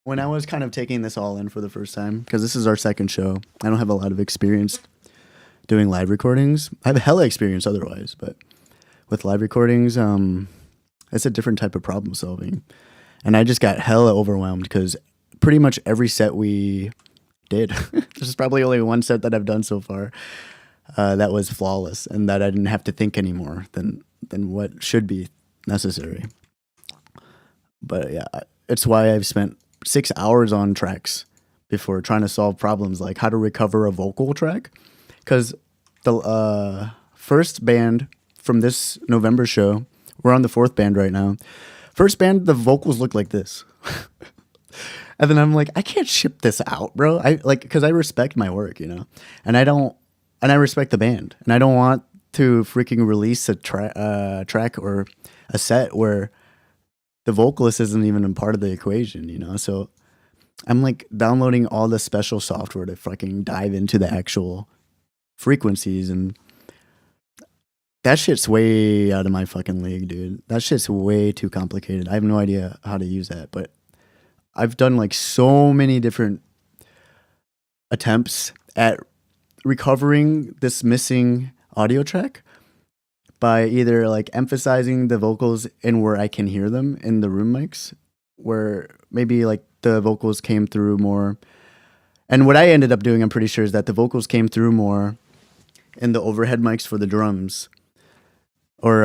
when I was kind of taking this all in for the first time, because this is our second show, I don't have a lot of experience doing live recordings. I have a hella experience otherwise, but with live recordings, it's a different type of problem solving. And I just got hella overwhelmed because pretty much every set we did, there's probably only one set that I've done so far that was flawless and that I didn't have to think anymore than what should be necessary. But yeah, it's why I've spent 6 hours on tracks before trying to solve problems like how to recover a vocal track. Because the first band from this November show, we're on the fourth band right now. First band, the vocals look like this. And then I'm like, I can't ship this out, bro. Because I respect my work, and I respect the band, and I don't want to freaking release a track or a set where the vocalist isn't even a part of the equation, So I'm like downloading all the special software to fucking dive into the actual frequencies, and that shit's way out of my fucking league, dude. That shit's way too complicated. I have no idea how to use that, but I've done like so many different attempts at recovering this missing audio track by either like emphasizing the vocals in where I can hear them in the room mics, where maybe like the vocals came through more. And what I ended up doing, I'm pretty sure, is that the vocals came through more in the overhead mics for the drums. Or,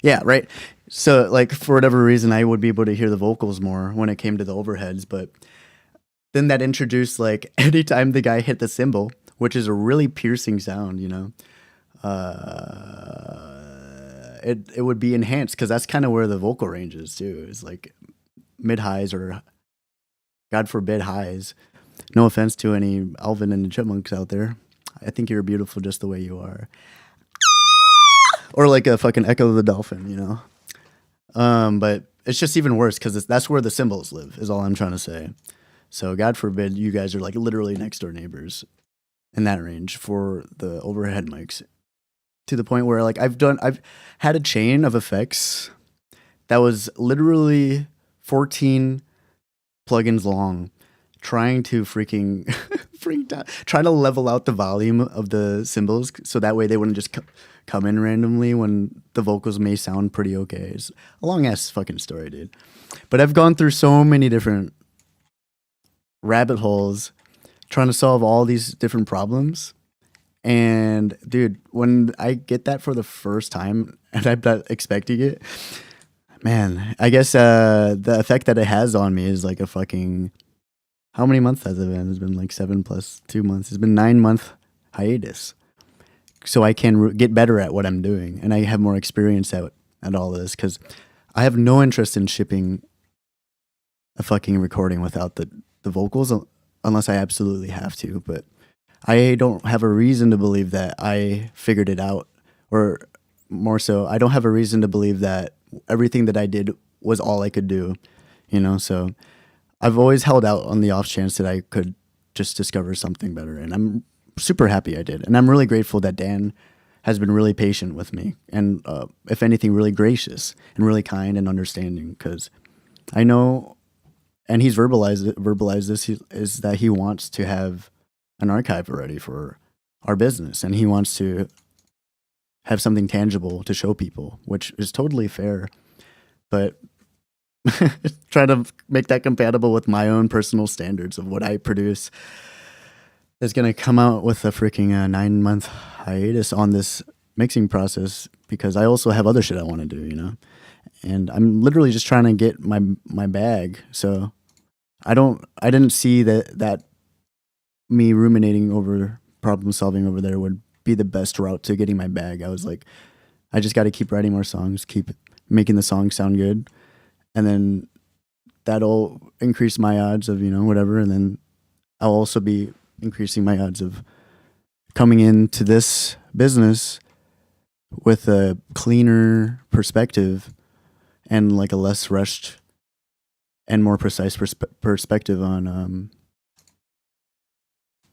yeah, right. So, like, for whatever reason, I would be able to hear the vocals more when it came to the overheads. But then that introduced, like, anytime the guy hit the cymbal, which is a really piercing sound, it would be enhanced because that's kind of where the vocal range is, too. It's like mid-highs or, God forbid, highs. No offense to any Alvin and the Chipmunks out there. I think you're beautiful just the way you are. Or like a fucking Echo the Dolphin, But it's just even worse because that's where the cymbals live, is all I'm trying to say. So God forbid you guys are like literally next door neighbors in that range for the overhead mics. To the point where like I've had a chain of effects that was literally 14 plugins long, trying to freaking trying to level out the volume of the cymbals so that way they wouldn't just come in randomly when the vocals may sound pretty okay. It's a long ass fucking story, dude. But I've gone through so many different rabbit holes trying to solve all these different problems. And dude, when I get that for the first time and I'm not expecting it, man, I guess the effect that it has on me is like a fucking... How many months has it been? It's been like 7 plus 2 months. It's been 9-month hiatus. So I can get better at what I'm doing. And I have more experience at all of this because I have no interest in shipping a fucking recording without the vocals unless I absolutely have to. But I don't have a reason to believe that I figured it out. Or more so, I don't have a reason to believe that everything that I did was all I could do. So... I've always held out on the off chance that I could just discover something better. And I'm super happy I did. And I'm really grateful that Dan has been really patient with me. And if anything, really gracious and really kind and understanding. Because I know, and he's verbalized this, is that he wants to have an archive already for our business. And he wants to have something tangible to show people, which is totally fair. But... try to make that compatible with my own personal standards of what I produce is going to come out with a freaking 9-month hiatus on this mixing process because I also have other shit I want to do, And I'm literally just trying to get my bag. So I didn't see that me ruminating over problem solving over there would be the best route to getting my bag. I was like, I just got to keep writing more songs, keep making the song sound good, and then that'll increase my odds of, whatever. And then I'll also be increasing my odds of coming into this business with a cleaner perspective and like a less rushed and more precise perspective on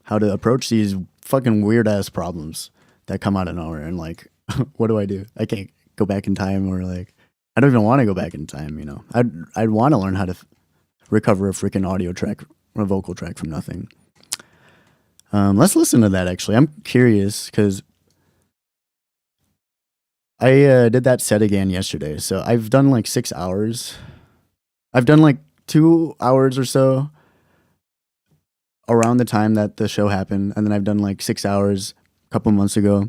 how to approach these fucking weird ass problems that come out of nowhere. And like, what do? I can't go back in time, or like, I don't even want to go back in time. I'd want to learn how to recover a freaking audio track, a vocal track from nothing. Let's listen to that. Actually, I'm curious because I did that set again yesterday. So I've done like 6 hours. I've done like 2 hours or so around the time that the show happened, and then I've done like 6 hours a couple months ago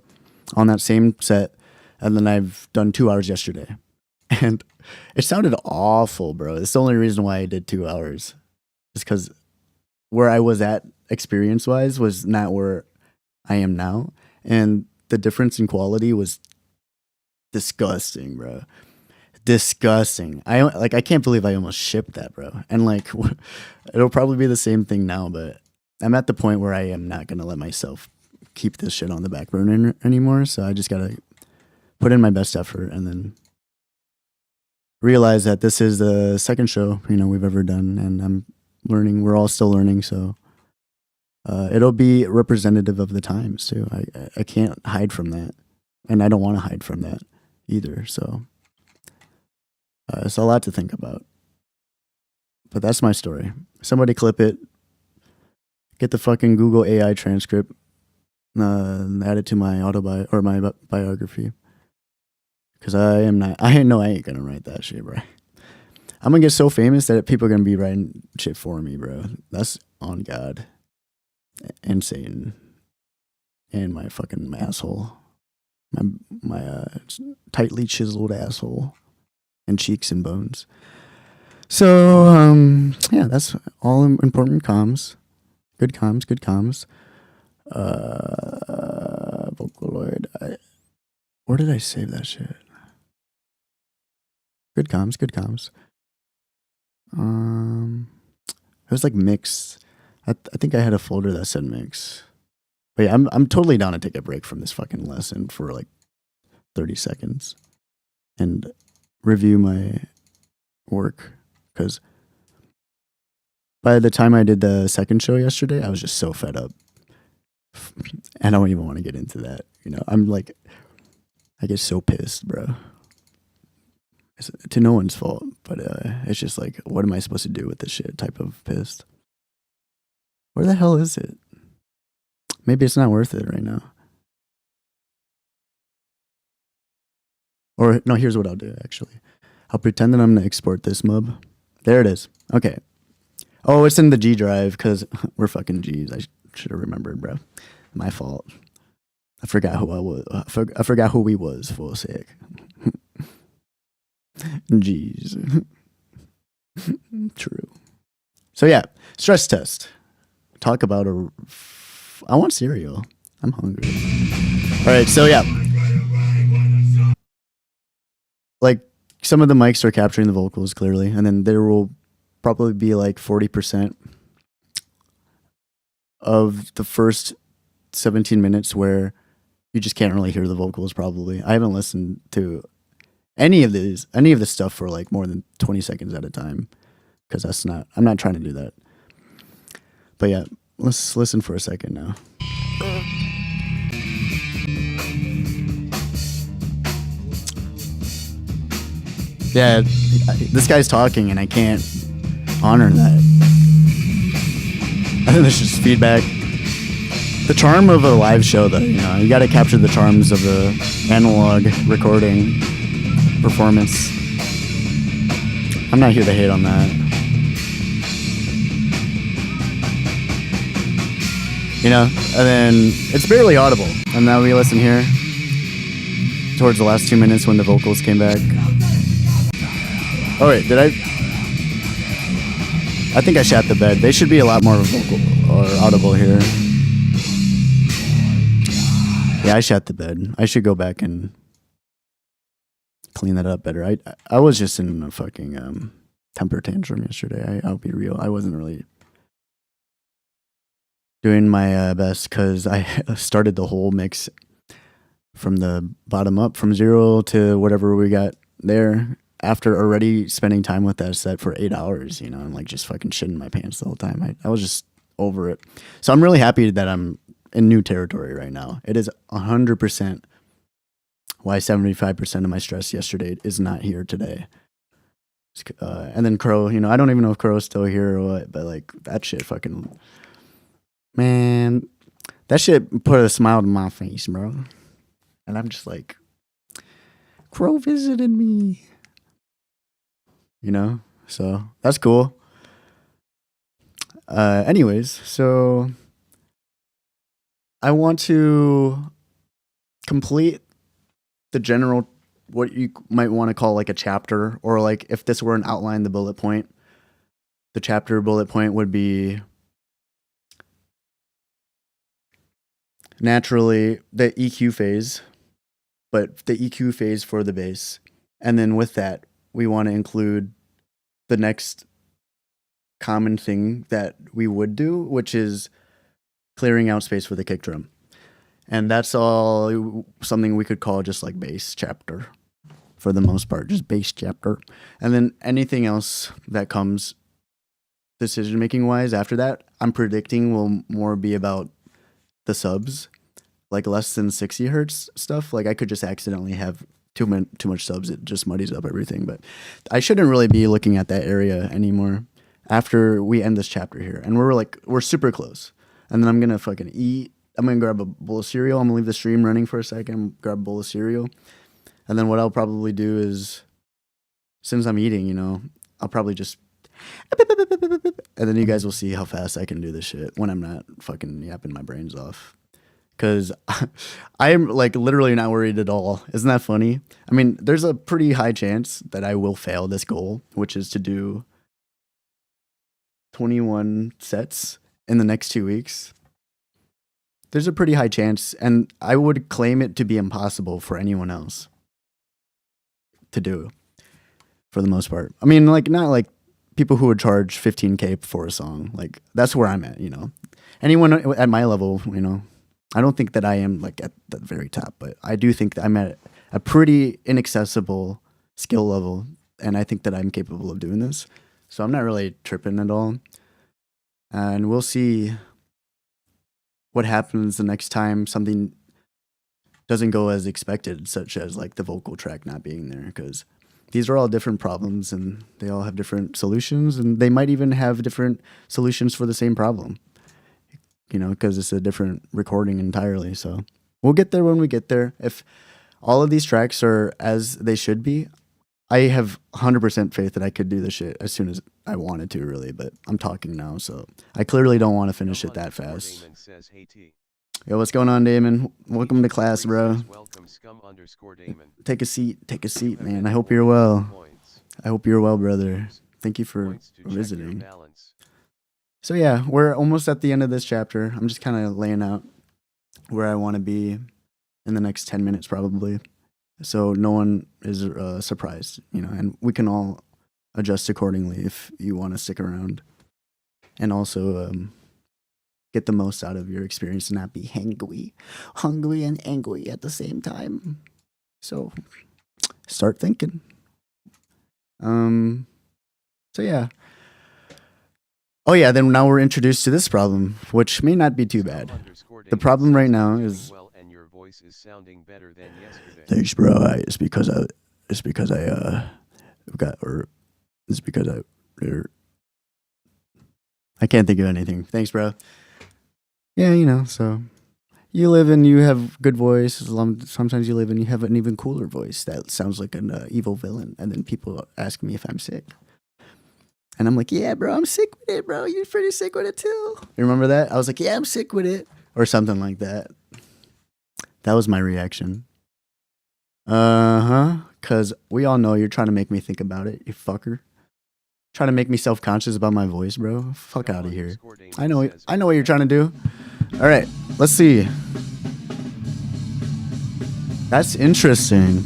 on that same set, and then I've done 2 hours yesterday, and it sounded awful, bro. It's the only reason why I did 2 hours, is because where I was at experience wise was not where I am now, and the difference in quality was disgusting, bro. Disgusting. I can't believe I almost shipped that, bro. And like, it'll probably be the same thing now, but I'm at the point where I am not gonna let myself keep this shit on the back burner anymore. So I just gotta put in my best effort and then realize that this is the second show we've ever done, and I'm learning. We're all still learning, so it'll be representative of the times too. I can't hide from that, and I don't want to hide from that either. So it's a lot to think about, but that's my story. Somebody clip it, get the fucking Google AI transcript, add it to my my biography. Cause I know I ain't gonna write that shit, bro. I'm gonna get so famous that people are gonna be writing shit for me, bro. That's on God and Satan and my fucking asshole, my tightly chiseled asshole and cheeks and bones. So yeah, that's all important comms. Good comms. Vocaloid. Where did I save that shit? Good comms. It was like mix. I think I had a folder that said mix. But yeah, I'm totally down to take a break from this fucking lesson for like 30 seconds and review my work, because by the time I did the second show yesterday, I was just so fed up. I don't even want to get into that. I'm like, I get so pissed, bro. It's to no one's fault, but it's just like, what am I supposed to do with this shit type of pissed? Where the hell is it? Maybe it's not worth it right now. Or no, here's what I'll do actually. I'll pretend that I'm gonna export this mub. There it is. Okay. Oh, it's in the G drive because we're fucking G's. I should have remembered, bro. My fault. I forgot who I was. I forgot who we was for a sec. Jeez. True. So yeah, stress test. Talk about I want cereal. I'm hungry. All right, so yeah. Like, some of the mics are capturing the vocals clearly, and then there will probably be like 40% of the first 17 minutes where you just can't really hear the vocals probably. I haven't listened to any of this stuff for like more than 20 seconds at a time, because I'm not trying to do that. But yeah, let's listen for a second now. Yeah, this guy's talking and I can't honor that. I think that's just feedback. The charm of a live show, though, you got to capture the charms of the analog recording performance. I'm not here to hate on that. And then it's barely audible. And now we listen here towards the last 2 minutes when the vocals came back. Oh wait, did I? I think I shat the bed. They should be a lot more vocal or audible here. Yeah, I shat the bed. I should go back and clean that up better. I was just in a fucking temper tantrum yesterday. I'll be real. I wasn't really doing my best because I started the whole mix from the bottom up, from 0 to whatever we got there, after already spending time with that set for 8 hours, you know, and like just fucking shitting my pants the whole time. I was just over it. So I'm really happy that I'm in new territory right now. It is 100% why 75% of my stress yesterday is not here today. And then Crow, you know, I don't even know if Crow's still here or what, but like that shit fucking, man, that shit put a smile to my face, bro. And I'm just like, Crow visited me, you know? So that's cool. Anyways, so I want to complete the general, what you might want to call like a chapter, or like if this were an outline, the bullet point, the chapter bullet point would be naturally the EQ phase, but the EQ phase for the bass. And then with that, we want to include the next common thing that we would do, which is clearing out space for the kick drum. And that's all something we could call just like bass chapter for the most part, just bass chapter. And then anything else that comes decision making wise after that, I'm predicting will more be about the subs, like less than 60 hertz stuff. Like I could just accidentally have too much subs. It just muddies up everything. But I shouldn't really be looking at that area anymore after we end this chapter here. And we're super close. And then I'm going to fucking eat. I'm going to grab a bowl of cereal. I'm going to leave the stream running for a second, grab a bowl of cereal. And then what I'll probably do is, since I'm eating, you know, I'll probably just, and then you guys will see how fast I can do this shit when I'm not fucking yapping my brains off. Because I am like literally not worried at all. Isn't that funny? I mean, there's a pretty high chance that I will fail this goal, which is to do 21 sets in the next 2 weeks. There's a pretty high chance, and I would claim it to be impossible for anyone else to do, for the most part. I mean, like, not like people who would charge $15K for a song. Like, that's where I'm at, you know. Anyone at my level, you know, I don't think that I am like at the very top, but I do think that I'm at a pretty inaccessible skill level, and I think that I'm capable of doing this. So I'm not really tripping at all. And we'll see what happens the next time something doesn't go as expected, such as like the vocal track not being there, because these are all different problems and they all have different solutions, and they might even have different solutions for the same problem, you know, because it's a different recording entirely. So we'll get there when we get there. If all of these tracks are as they should be, I have 100% faith that I could do this shit as soon as I wanted to, really, but I'm talking now, so I clearly don't want to finish it that fast. Yo, what's going on, Damon? Welcome to class, bro. Take a seat, man. I hope you're well. I hope you're well, brother. Thank you for visiting. So yeah, we're almost at the end of this chapter. I'm just kind of laying out where I want to be in the next 10 minutes, probably. So no one is surprised, you know, and we can all adjust accordingly if you want to stick around. And also get the most out of your experience and not be hungry and angry at the same time. So start thinking. So yeah. Oh yeah, then now we're introduced to this problem, which may not be too bad. The problem right now is, thanks, bro. It's because I can't think of anything. Thanks, bro. Yeah, you know, so you live and you have good voice. Sometimes you live and you have an even cooler voice that sounds like an evil villain. And then people ask me if I'm sick. And I'm like, yeah, bro, I'm sick with it, bro. You're pretty sick with it too. You remember that? I was like, yeah, I'm sick with it. Or something like that. That was my reaction. Because we all know you're trying to make me think about it, you fucker. Trying to make me self-conscious about my voice, bro. Fuck Come out of on, here. Discord Angel I know says, I know what you're trying to do. All right, let's see. That's interesting.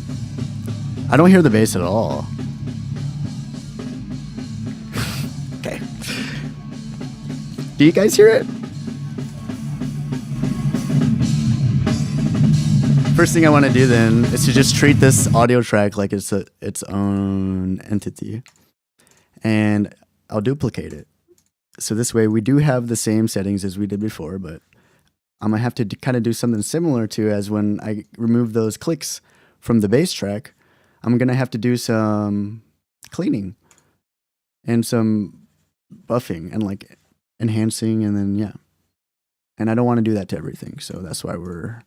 I don't hear the bass at all. Okay. Do you guys hear it? First thing I want to do then is to just treat this audio track like it's its own entity. And I'll duplicate it. So this way we do have the same settings as we did before, but I'm gonna have to kind of do something similar to as when I remove those clicks from the bass track. I'm gonna have to do some cleaning and some buffing and like enhancing, and then yeah. And I don't want to do that to everything, so that's why we're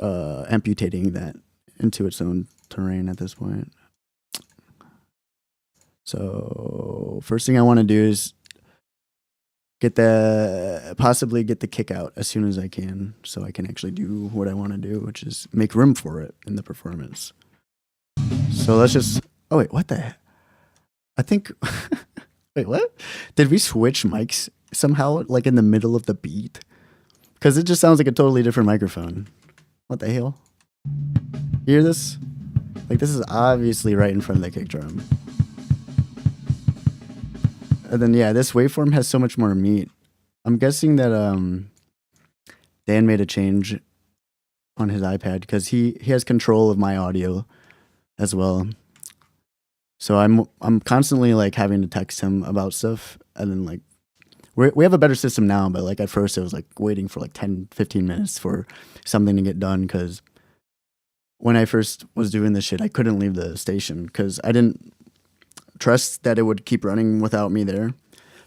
amputating that into its own terrain at this point. So first thing I want to do is possibly get the kick out as soon as I can, so I can actually do what I want to do, which is make room for it in the performance. So let's just. Oh wait, what the? I think. Wait, what? Did we switch mics somehow, like in the middle of the beat? Because it just sounds like a totally different microphone. What the hell? You hear this? Like this is obviously right in front of the kick drum. And then yeah, this waveform has so much more meat. I'm guessing that Dan made a change on his iPad because he has control of my audio as well. So I'm constantly like having to text him about stuff, and then like we have a better system now, but like at first it was like waiting for like 10-15 minutes for something to get done, because when I first was doing this shit, I couldn't leave the station because I didn't trust that it would keep running without me there.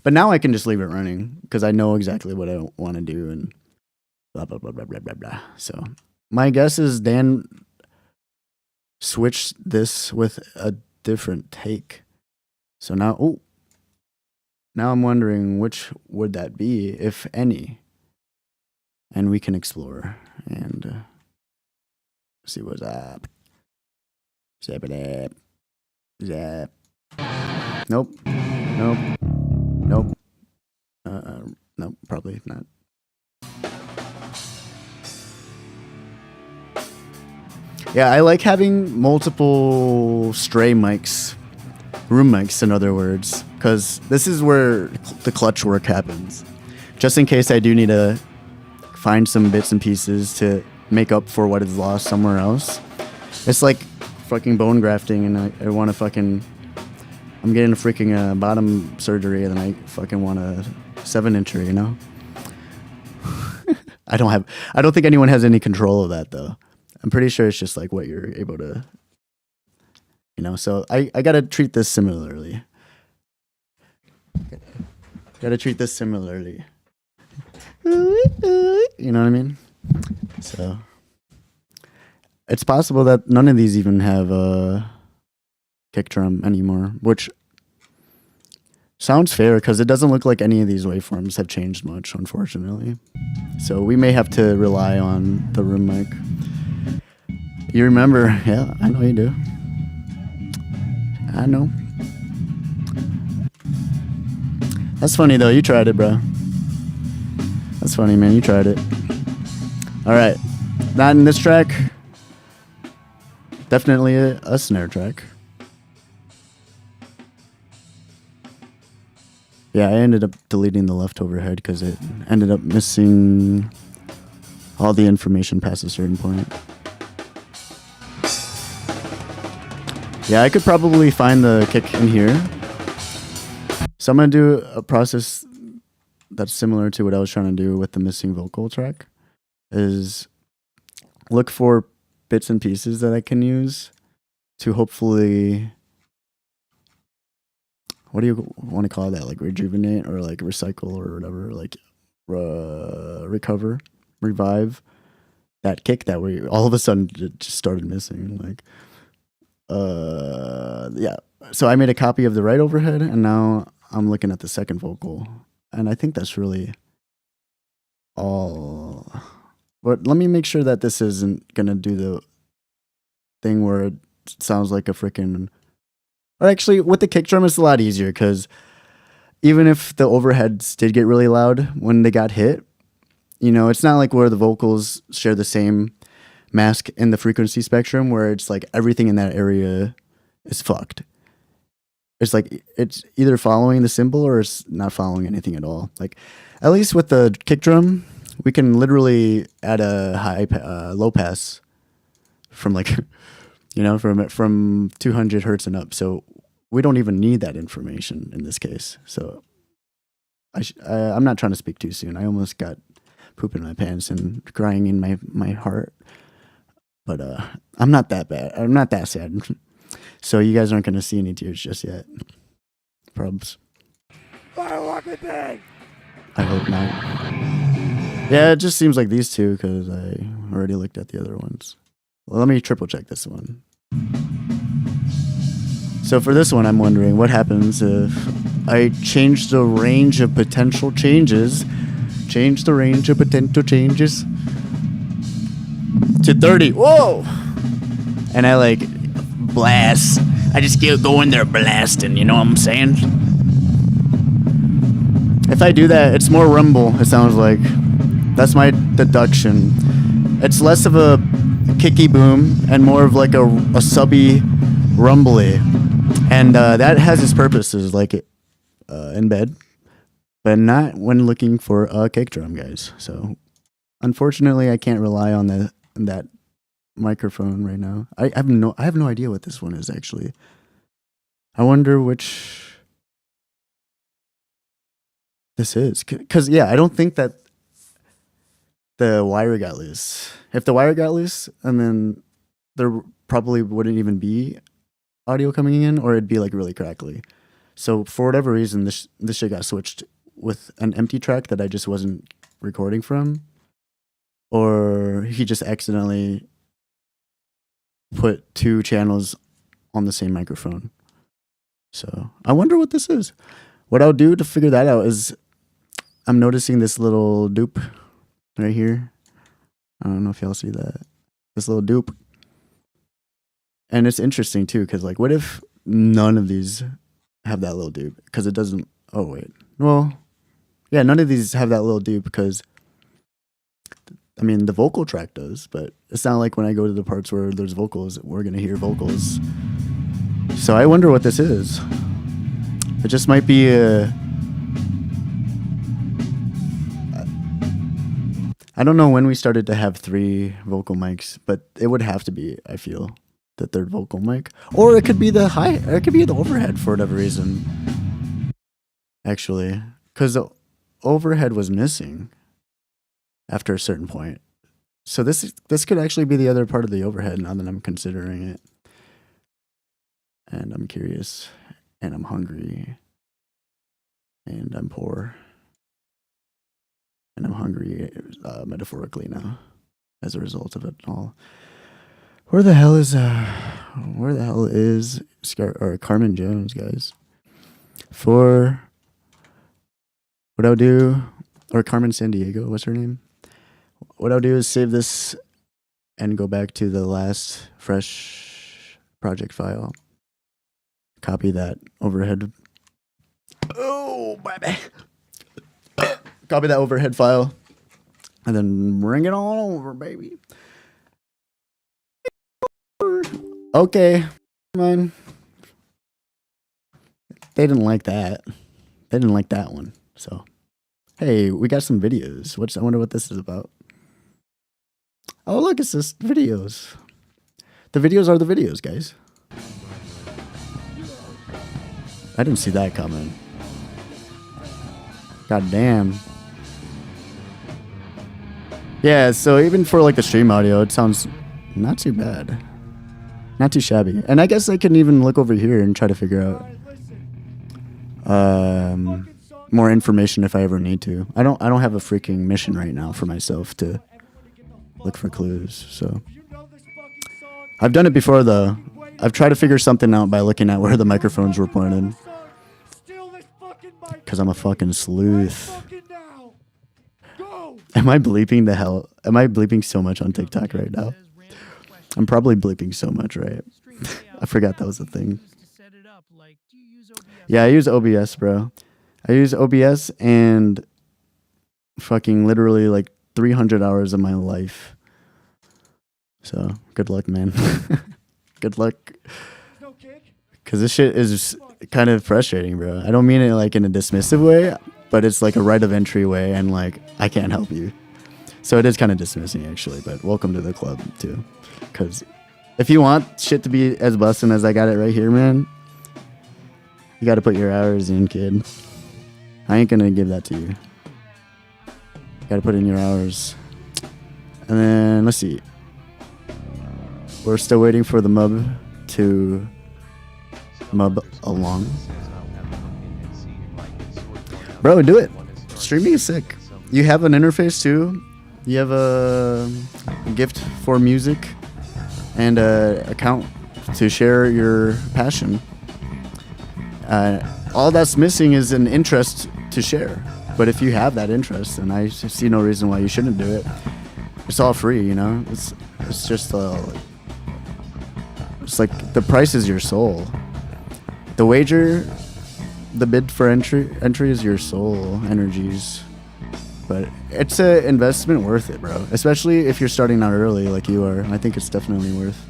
But now I can just leave it running because I know exactly what I want to do and blah, blah, blah, blah, blah, blah, blah. So my guess is Dan switched this with a different take. So now, now I'm wondering which would that be, if any. And we can explore and see what's up. Zap it up. Zap. Nope. Nope. Nope. Nope, probably not. Yeah, I like having multiple stray mics, room mics in other words, because this is where the clutch work happens. Just in case I do need to find some bits and pieces to make up for what is lost somewhere else. It's like fucking bone grafting, and I want to fucking... I'm getting a freaking bottom surgery, and then I fucking want a 7-incher, you know? I don't think anyone has any control of that, though. I'm pretty sure it's just like what you're able to, you know? So I gotta treat this similarly. Gotta treat this similarly. You know what I mean? So it's possible that none of these even have a kick drum anymore, which sounds fair because it doesn't look like any of these waveforms have changed much, unfortunately. So we may have to rely on the room mic. You remember? Yeah, I know you do. I know. That's funny though, you tried it, bro. That's funny, man, you tried it. Alright, not in this track. Definitely a snare track. Yeah, I ended up deleting the leftover head because it ended up missing all the information past a certain point. Yeah, I could probably find the kick in here. So I'm going to do a process that's similar to what I was trying to do with the missing vocal track, is look for bits and pieces that I can use to hopefully, what do you want to call that? Like rejuvenate or like recycle or whatever, like recover, revive that kick that we all of a sudden just started missing. Like, yeah. So I made a copy of the right overhead, and now I'm looking at the second vocal, and I think that's really all. But let me make sure that this isn't gonna do the thing where it sounds like a freaking Or actually, with the kick drum, it's a lot easier because even if the overheads did get really loud when they got hit, you know, it's not like where the vocals share the same mask in the frequency spectrum where it's like everything in that area is fucked. It's like it's either following the symbol or it's not following anything at all. Like at least with the kick drum, we can literally add a low pass from like you know from 200 hertz and up. So we don't even need that information in this case. So I'm not trying to speak too soon. I almost got poop in my pants and crying in my heart. But I'm not that bad. I'm not that sad. So you guys aren't going to see any tears just yet. Probs. I hope not. Yeah, it just seems like these two because I already looked at the other ones. Well, let me triple check this one. So for this one, I'm wondering what happens if I change the range of potential changes. Change the range of potential changes to 30. Whoa! And I like blast. I just keep going there blasting, you know what I'm saying? If I do that, it's more rumble, it sounds like. That's my deduction. It's less of a kicky boom and more of like a subby rumbly. And that has its purposes, like in bed, but not when looking for a kick drum, guys. So unfortunately, I can't rely on that microphone right now. I have no idea what this one is actually. I wonder which this is, because yeah, I don't think that the wire got loose. If the wire got loose, and then there probably wouldn't even be audio coming in, or it'd be like really crackly. So for whatever reason, this shit got switched with an empty track that I just wasn't recording from, or he just accidentally put two channels on the same microphone. So I wonder what this is. What I'll do to figure that out is I'm noticing this little dupe right here. I don't know if y'all see that. This little dupe. And it's interesting too, because like, what if none of these have that little dupe? Because it doesn't. Oh wait. Well, yeah, none of these have that little dupe because, I mean, the vocal track does, but it's not like when I go to the parts where there's vocals, we're gonna hear vocals. So I wonder what this is. It just might be a. I don't know when we started to have 3 vocal mics, but it would have to be, I feel, the third vocal mic, or it could be the high, or it could be the overhead for whatever reason. Actually, because the overhead was missing after a certain point, so this could actually be the other part of the overhead. Now that I'm considering it, and I'm curious, and I'm hungry, and I'm poor, and I'm hungry metaphorically now as a result of it all. Where the hell is Carmen Jones, guys? For what I'll do, or Carmen Sandiego, what's her name? What I'll do is save this and go back to the last fresh project file. Copy that overhead. Oh, my bad. Copy that overhead file, and then bring it on over, baby. Okay, man. They didn't like that. They didn't like that one. So, hey, we got some videos. I wonder what this is about. Oh, look, it's just videos. The videos are the videos, guys. I didn't see that coming. God damn. Yeah, so even for like the stream audio, it sounds not too bad. Not too shabby. And I guess I can even look over here and try to figure out more information if I ever need to. I don't have a freaking mission right now for myself to look for clues. So I've done it before though. I've tried to figure something out by looking at where the microphones were pointed. Cause I'm a fucking sleuth. Am I bleeping the hell? Am I bleeping so much on TikTok right now? I'm probably bleeping so much, right? I forgot that was a thing. To set it up. Like, do you use OBS? Yeah, I use OBS, bro. I use OBS and fucking literally like 300 hours of my life. So good luck, man. Good luck. No kick. Because this shit is kind of frustrating, bro. I don't mean it like in a dismissive way, but it's like a right of entry way, and like I can't help you. So it is kind of dismissing, actually. But welcome to the club too. Because if you want shit to be as bustin' as I got it right here, man, you got to put your hours in, kid. I ain't gonna give that to you. Got to put in your hours. And then let's see. We're still waiting for the mub to mub along. Bro, do it. Streaming is sick. You have an interface too. You have a gift for music and an account to share your passion. All that's missing is an interest to share. But if you have that interest, then I see no reason why you shouldn't do it. It's all free, you know. It's just it's like the price is your soul. The wager, the bid for entry is your soul energies. But it's an investment worth it, bro. Especially if you're starting out early like you are. I think it's definitely worth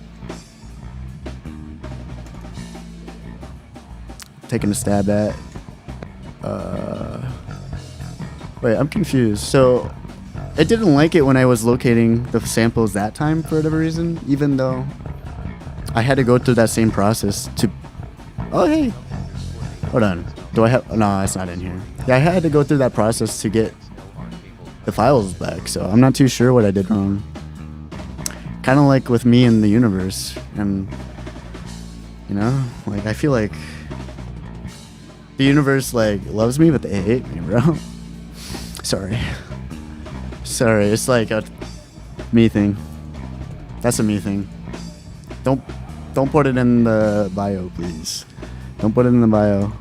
taking a stab at. Wait, I'm confused. So it didn't like it when I was locating the samples that time for whatever reason, even though I had to go through that same process to... Oh, hey. Hold on. Do I have... No, it's not in here. Yeah, I had to go through that process to get the files back, so I'm not too sure what I did wrong. Kind of like with me in the universe, and... You know? Like, I feel like... The universe, like, loves me, but they hate me, bro. Sorry. Sorry, it's like a me thing. That's a me thing. Don't put it in the bio, please. Don't put it in the bio.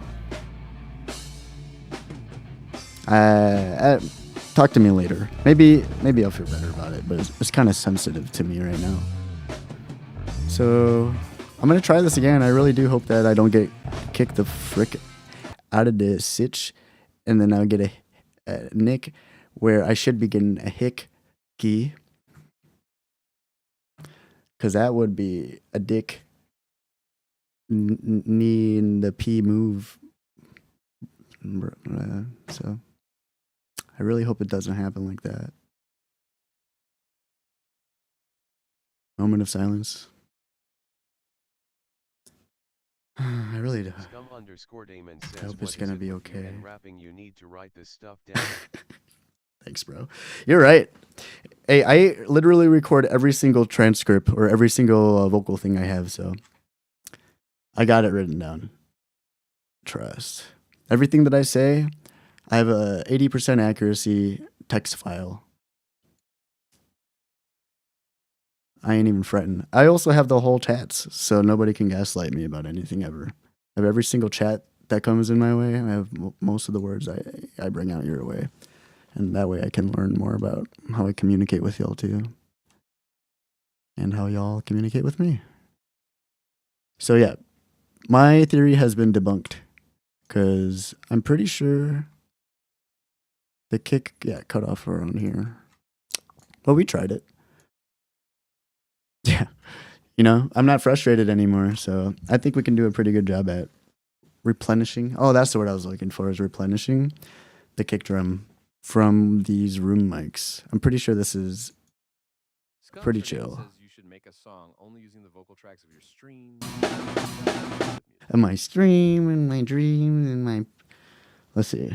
Talk to me later. Maybe I'll feel better about it, but it's kind of sensitive to me right now. So I'm gonna try this again. I really do hope that I don't get kicked the frick out of the sitch, and then I'll get a nick where I should be getting a hick key. Because that would be a dick knee in the P move. So I really hope it doesn't happen like that. Moment of silence. I really do. Scum_Damon says, I hope it's "What is gonna it be with you okay." and rapping, you need to write this stuff down. Thanks, bro. You're right. Hey, I literally record every single transcript or every single vocal thing I have, so I got it written down. Trust. Everything that I say, I have a 80% accuracy text file. I ain't even fretting. I also have the whole chats, so nobody can gaslight me about anything ever. I have every single chat that comes in my way. I have most of the words I bring out your way. And that way I can learn more about how I communicate with y'all too. And how y'all communicate with me. So yeah, my theory has been debunked. Because I'm pretty sure the kick cut off around here. But we tried it. Yeah. You know, I'm not frustrated anymore. So I think we can do a pretty good job at replenishing. Oh, that's the word I was looking for, is replenishing the kick drum from these room mics. I'm pretty sure this is pretty chill. Says you should make a song only using the vocal tracks of your stream. And my stream and my dream and my... Let's see.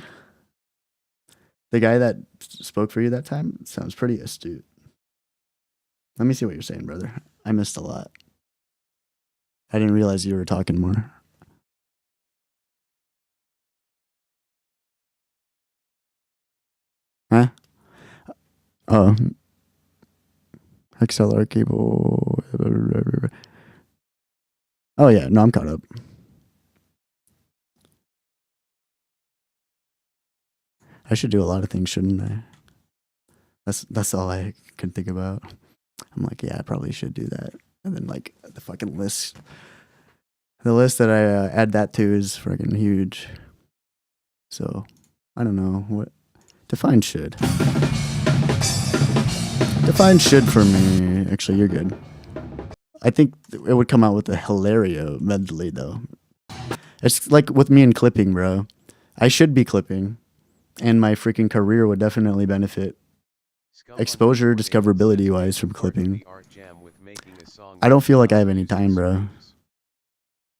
The guy that spoke for you that time sounds pretty astute. Let me see what you're saying, brother. I missed a lot. I didn't realize you were talking more. Huh? Oh. XLR cable. Oh yeah, no, I'm caught up. I should do a lot of things, shouldn't I? That's all I can think about. I'm like, yeah, I probably should do that. And then like the fucking list The list that I add that to is freaking huge. So, I don't know what define should. Define should for me. Actually, you're good. I think it would come out with a Hilario medley though. It's like with me and clipping, bro. I should be clipping, and my freaking career would definitely benefit exposure, discoverability wise from clipping. I don't feel like I have any time, bro.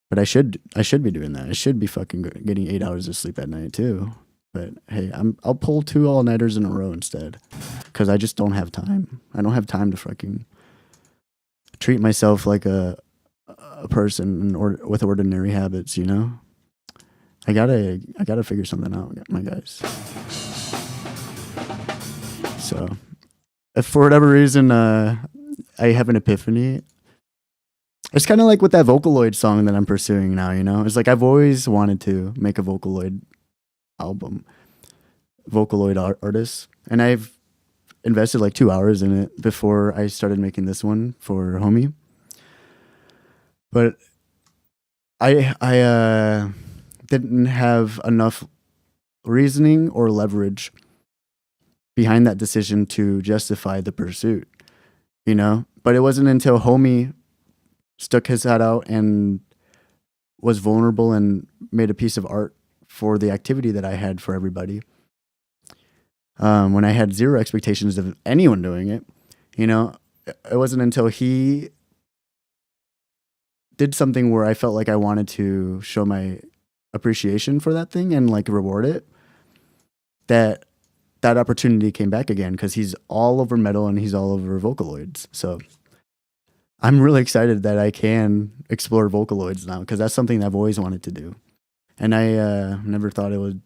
But I should be doing that. I should be fucking getting 8 hours of sleep at night too. But hey, I'll pull 2 all-nighters in a row instead, because I just don't have time. I don't have time to fucking treat myself like a person with ordinary habits, you know. I gotta figure something out, my guys. So, if for whatever reason I have an epiphany, it's kind of like with that Vocaloid song that I'm pursuing now, you know? It's like I've always wanted to make a Vocaloid album, Vocaloid artist, and I've invested like 2 hours in it before I started making this one for Homie. But I didn't have enough reasoning or leverage behind that decision to justify the pursuit, you know? But it wasn't until Homie stuck his head out and was vulnerable and made a piece of art for the activity that I had for everybody. When I had zero expectations of anyone doing it, you know, it wasn't until he did something where I felt like I wanted to show my appreciation for that thing and like reward it, that opportunity came back again, because he's all over metal and he's all over Vocaloids. So I'm really excited that I can explore Vocaloids now, because that's something I've always wanted to do. And I never thought it would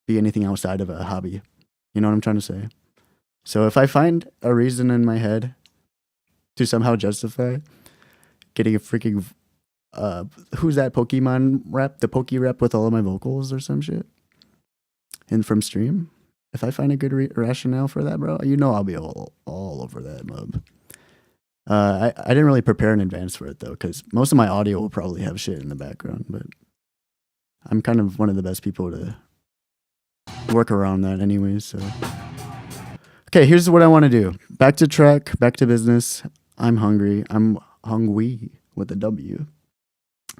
be anything outside of a hobby. You know what I'm trying to say? So if I find a reason in my head to somehow justify getting a freaking, who's that Pokemon rep? The Poke rep with all of my vocals or some shit? And from stream? If I find a good rationale for that, bro, you know I'll be all over that mob. I didn't really prepare in advance for it though, because most of my audio will probably have shit in the background, but I'm kind of one of the best people to work around that anyways. So, okay, here's what I want to do. Back to track, back to business. I'm hungry. I'm hungry with a W.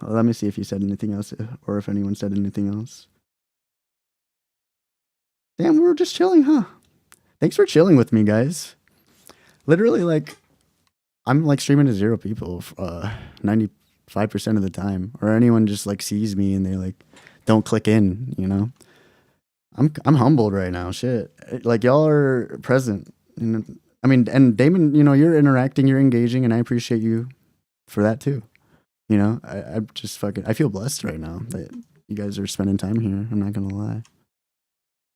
Let me see if you said anything else, or if anyone said anything else. Damn, we were just chilling, huh? Thanks for chilling with me, guys. Literally, like, I'm like streaming to 0 people 95% of the time, or anyone just like sees me and they like don't click in, you know. I'm humbled right now. Shit, like y'all are present, and I mean, and Damon, you know, you're interacting, you're engaging, and I appreciate you for that too. You know, I'm just fucking, I feel blessed right now that you guys are spending time here. I'm not gonna lie,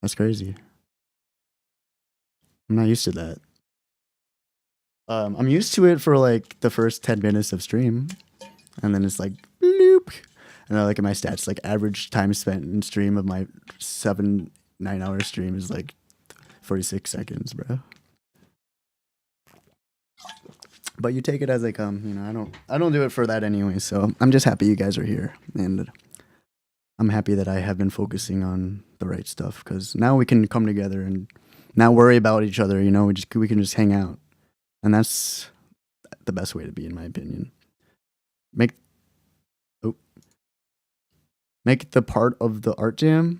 that's crazy. I'm not used to that. I'm used to it for like the first 10 minutes of stream, and then it's like bloop. And I look at my stats, like average time spent in stream of my 7-9 hour stream is like 46 seconds, bro. But you take it as they come, you know. I don't do it for that anyway. So I'm just happy you guys are here, and I'm happy that I have been focusing on the right stuff, because now we can come together and not worry about each other. You know, we can just hang out. And that's the best way to be, in my opinion. Make the part of the art jam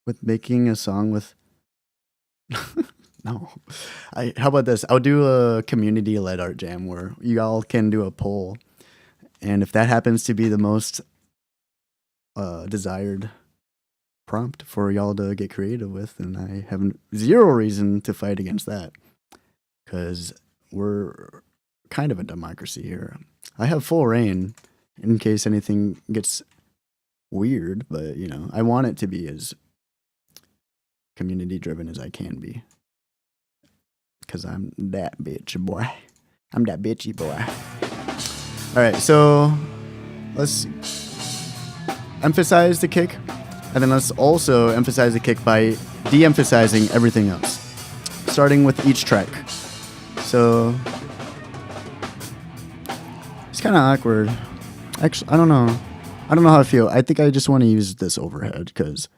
with making a song with... No. How about this? I'll do a community-led art jam where you all can do a poll. And if that happens to be the most desired prompt for y'all to get creative with, then I have zero reason to fight against that. Because we're kind of a democracy here. I have full reign in case anything gets weird, but you know, I want it to be as community driven as I can be, because I'm that bitch boy. I'm that bitchy boy. All right, so let's emphasize the kick, and then let's also emphasize the kick by de-emphasizing everything else, starting with each track. So it's kind of awkward. Actually, I don't know. I don't know how I feel. I think I just want to use this overhead because,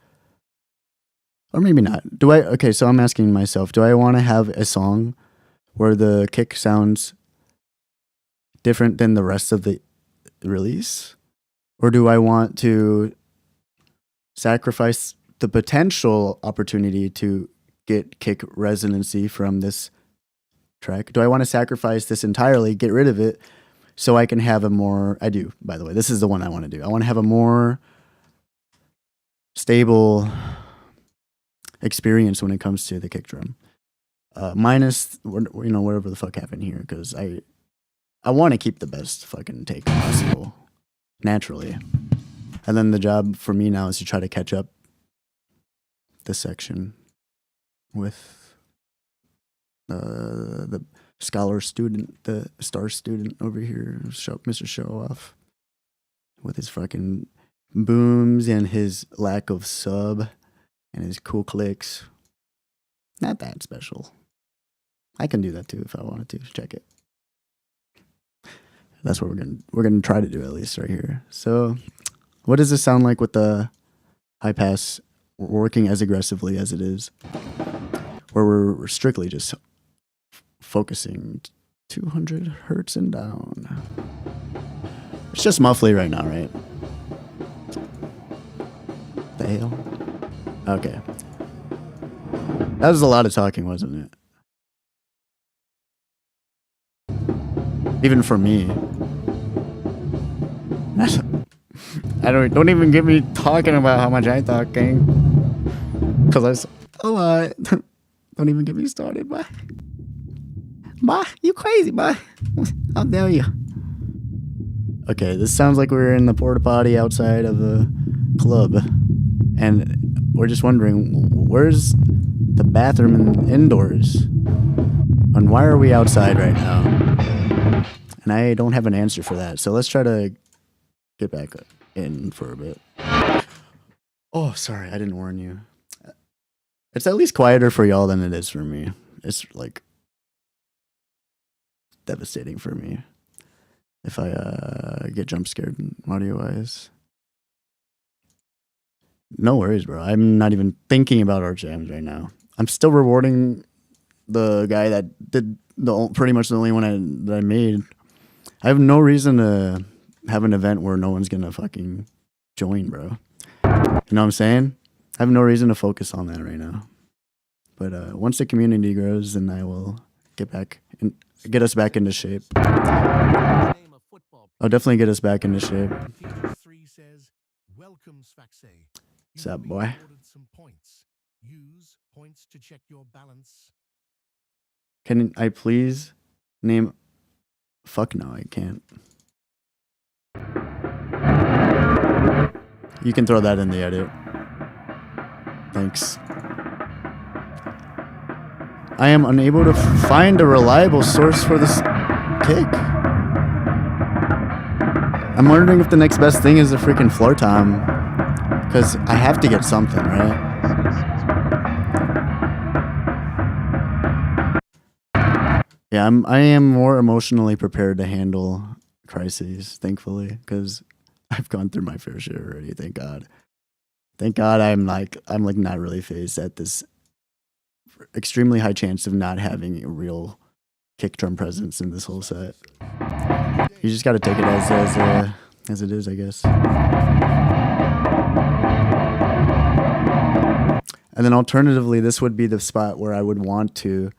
or maybe not. Do I? Okay, so I'm asking myself, do I want to have a song where the kick sounds different than the rest of the release? Or do I want to sacrifice the potential opportunity to get kick resonancy from this track? Do I want to sacrifice this entirely, get rid of it, so I can have a more... I do, by the way. This is the one I want to do. I want to have a more stable experience when it comes to the kick drum. Minus, whatever the fuck happened here, because I want to keep the best fucking take possible, naturally. And then the job for me now is to try to catch up this section with the scholar student, the star student over here, Mr. Show Off, with his fucking booms and his lack of sub and his cool clicks. Not that special. I can do that too if I wanted to. Check it. That's what we're gonna try to do, at least right here. So, what does this sound like with the high pass working as aggressively as it is, where we're strictly just focusing 200 hertz and down? It's just muffly right now, right? The hell? Okay. That was a lot of talking, wasn't it? Even for me. I don't even get me talking about how much I talk, gang. Cause I was a lot. Don't even get me started, boy. Boy, you crazy, boy. How dare you? Okay, this sounds like we're in the porta potty outside of a club, and we're just wondering, where's the bathroom indoors? And why are we outside right now? And I don't have an answer for that. So let's try to get back in for a bit. Oh, sorry, I didn't warn you. It's at least quieter for y'all than it is for me. It's like devastating for me if I get jump scared audio wise. No worries, bro. I'm not even thinking about our jams right now. I'm still rewarding the guy that did pretty much the only one that I made. I have no reason to have an event where no one's gonna fucking join, bro. You know what I'm saying? I have no reason to focus on that right now. But once the community grows, then I will get us back into shape. I'll definitely get us back into shape. Welcome, Sfaxay. What's up, boy? Some points. Use points to check your balance. Can I please name... Fuck no, I can't. You can throw that in the edit. Thanks. I am unable to find a reliable source for this kick. I'm wondering if the next best thing is a freaking floor tom. Because I have to get something, right? Yeah, I am more emotionally prepared to handle crises, thankfully, because I've gone through my fair share already. Thank God. Thank God I'm not really phased at this extremely high chance of not having a real kick drum presence in this whole set. You just got to take it as it is, I guess. And then alternatively, this would be the spot where I would want to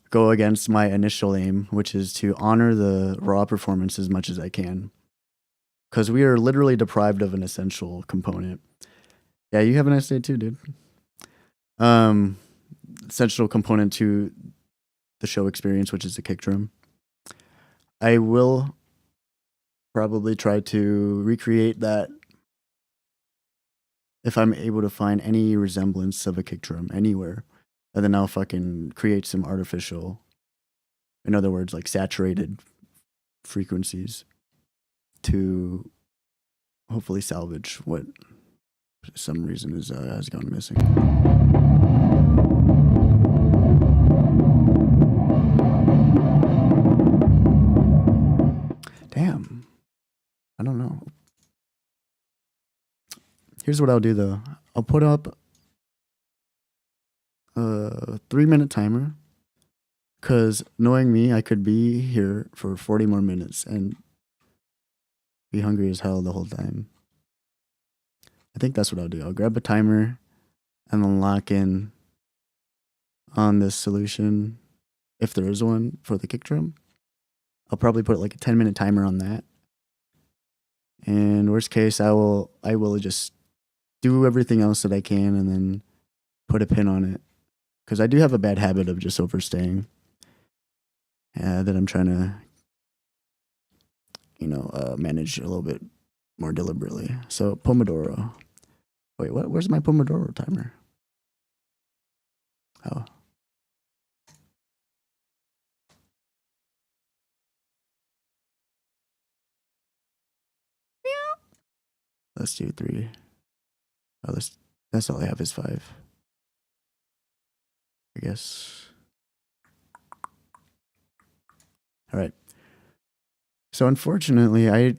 go against my initial aim, which is to honor the raw performance as much as I can. Because we are literally deprived of an essential component. Yeah, you have a nice day too, dude. Essential component to the show experience, which is the kick drum. I will probably try to recreate that if I'm able to find any resemblance of a kick drum anywhere. And then I'll fucking create some artificial, in other words, like saturated frequencies to hopefully salvage what for some reason has gone missing. Damn. Here's what I'll do though. I'll put up a 3-minute timer. Cause knowing me, I could be here for 40 more minutes and be hungry as hell the whole time. I think that's what I'll do. I'll grab a timer and then lock in on this solution, if there is one, for the kick drum. I'll probably put like a 10-minute timer on that. And worst case, I will just do everything else that I can and then put a pin on it. Because I do have a bad habit of just overstaying. That I'm trying to, manage a little bit more deliberately. So Pomodoro. Wait, what? Where's my Pomodoro timer? Oh. Let's do 3. Oh, that's all I have is 5. I guess. All right. So unfortunately, I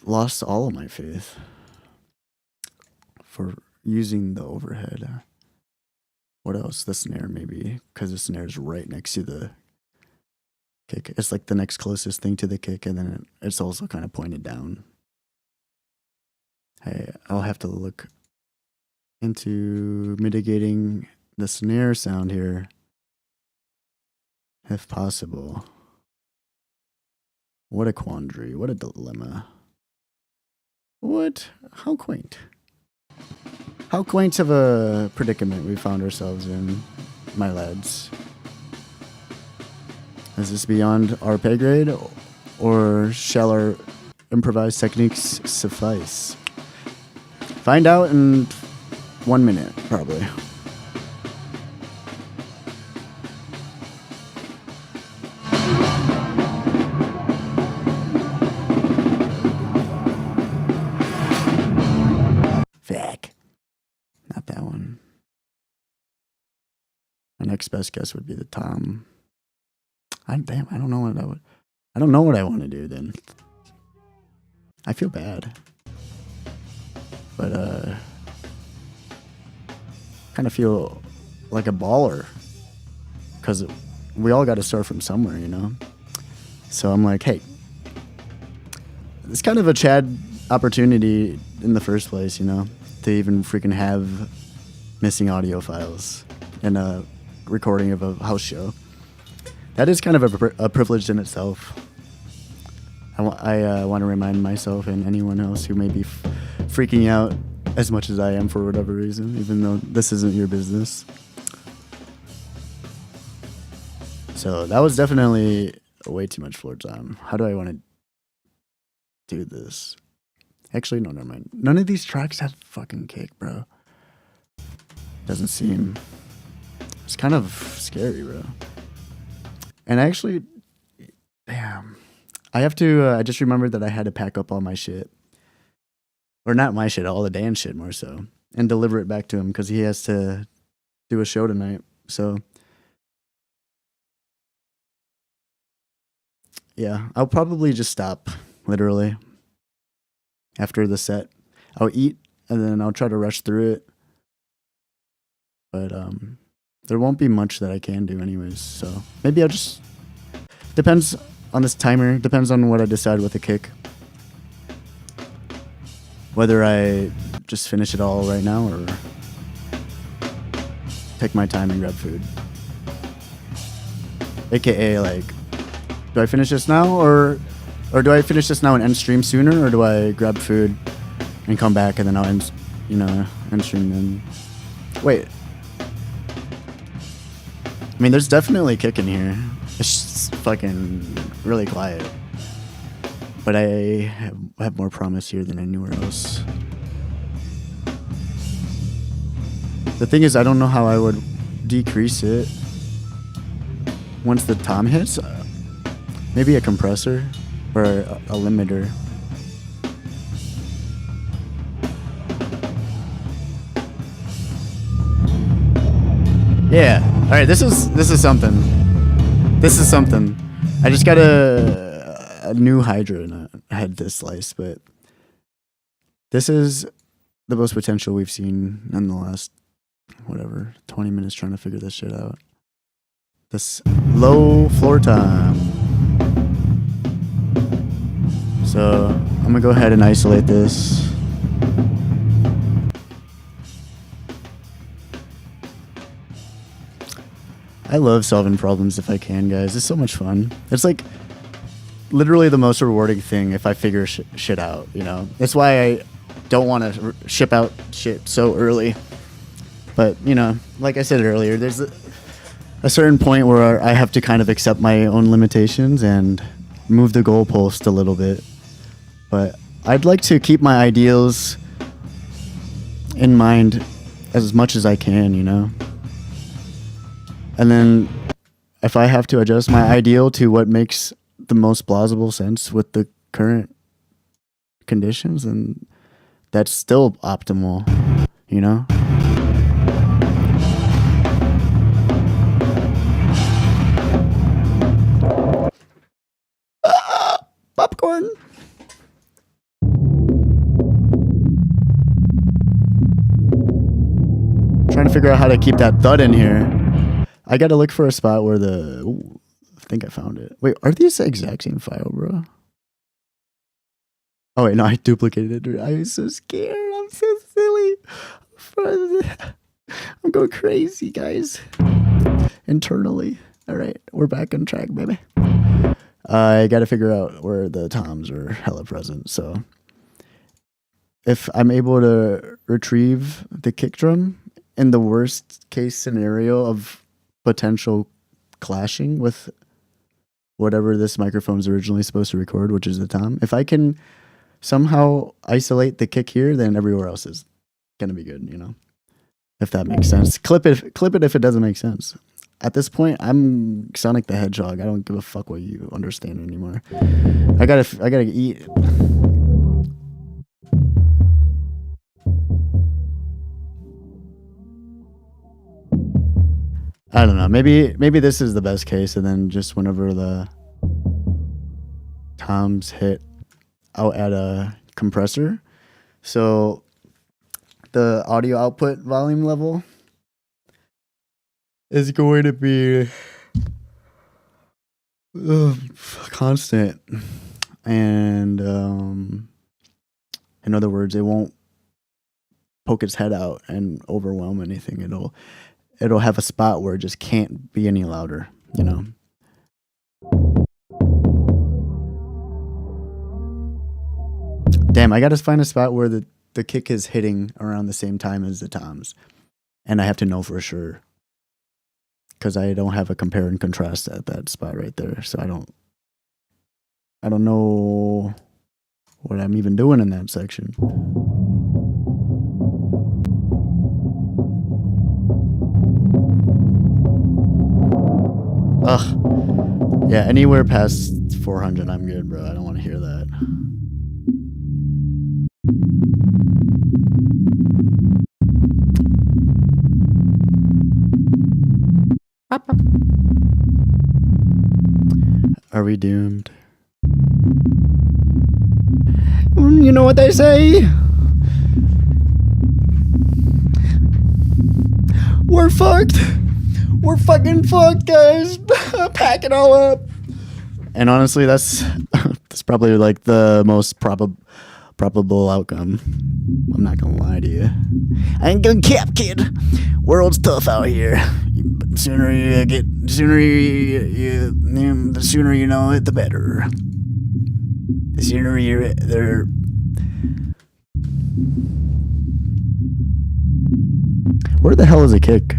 lost all of my faith for using the overhead. What else? The snare, maybe, because the snare is right next to the kick. It's like the next closest thing to the kick, and then it's also kind of pointed down. I'll have to look into mitigating the snare sound here, if possible. What a quandary. What a dilemma. What? How quaint. How quaint of a predicament we found ourselves in, my lads. Is this beyond our pay grade, or shall our improvised techniques suffice? Find out in 1 minute, probably. Fuck. Not that one. My next best guess would be the tom. I don't know what I want to do then. I feel bad. But kind of feel like a baller, because we all got to start from somewhere, you know? So I'm like, hey, it's kind of a Chad opportunity in the first place, you know, to even freaking have missing audio files in a recording of a house show. That is kind of a privilege in itself. I want to remind myself and anyone else who may be freaking out as much as I am for whatever reason, even though this isn't your business. So that was definitely way too much floor time. How do I want to do this? Actually, no, never mind. None of these tracks have fucking kick, bro. Doesn't seem. It's kind of scary, bro. And actually, damn. I just remembered that I had to pack up all my shit. Or not my shit, all the Dan shit more so. And deliver it back to him because he has to do a show tonight. So, yeah, I'll probably just stop, literally. After the set. I'll eat and then I'll try to rush through it. But there won't be much that I can do anyways. So maybe I'll just... Depends on this timer. Depends on what I decide with the kick. Whether I just finish it all right now or take my time and grab food. AKA, like, do I finish this now or do I finish this now and end stream sooner, or do I grab food and come back and then I'll end stream then? Wait. I mean, there's definitely kick in here. It's just fucking really quiet. But I have more promise here than anywhere else. The thing is, I don't know how I would decrease it once the tom hits. Maybe a compressor or a limiter. Yeah. All right. This is something. This is something. I just got a new Hydra and I had this slice, but this is the most potential we've seen in the last, whatever, 20 minutes trying to figure this shit out. This low floor time. So I'm gonna go ahead and isolate this. I love solving problems if I can, guys. It's so much fun. It's like literally the most rewarding thing if I figure shit out, you know? That's why I don't want to ship out shit so early. But, you know, like I said earlier, there's a certain point where I have to kind of accept my own limitations and move the goalpost a little bit. But I'd like to keep my ideals in mind as much as I can, you know? And then if I have to adjust my ideal to what makes the most plausible sense with the current conditions, then that's still optimal, you know? Popcorn! Trying to figure out how to keep that thud in here. I gotta look for a spot where the... Ooh, I think I found it. Wait, are these the exact same file, bro? Oh, wait, no, I duplicated it. I'm so scared. I'm so silly. I'm going crazy, guys. Internally. All right, we're back on track, baby. I gotta figure out where the toms are hella present, so... If I'm able to retrieve the kick drum in the worst case scenario of potential clashing with whatever this microphone's originally supposed to record, which is the tom. If I can somehow isolate the kick here, then everywhere else is gonna be good, you know? If that makes sense. Clip it if it doesn't make sense. At this point, I'm Sonic the Hedgehog. I don't give a fuck what you understand anymore. I gotta eat. I don't know. Maybe this is the best case, and then just whenever the toms hit, I'll add a compressor. So the audio output volume level is going to be constant, and in other words, it won't poke its head out and overwhelm anything. It'll have a spot where it just can't be any louder, you know? Damn, I gotta find a spot where the kick is hitting around the same time as the toms. And I have to know for sure. Because I don't have a compare and contrast at that spot right there. So I don't know what I'm even doing in that section. Ugh. Yeah, anywhere past 400, I'm good, bro. I don't want to hear that. Are we doomed? You know what they say? We're fucked. We're fucking fucked, guys. Pack it all up. And honestly, that's probably like the most probable outcome. I'm not gonna lie to you. I ain't gonna cap, kid. World's tough out here. But the sooner you know it, the better. The sooner you're there. Where the hell is a kick?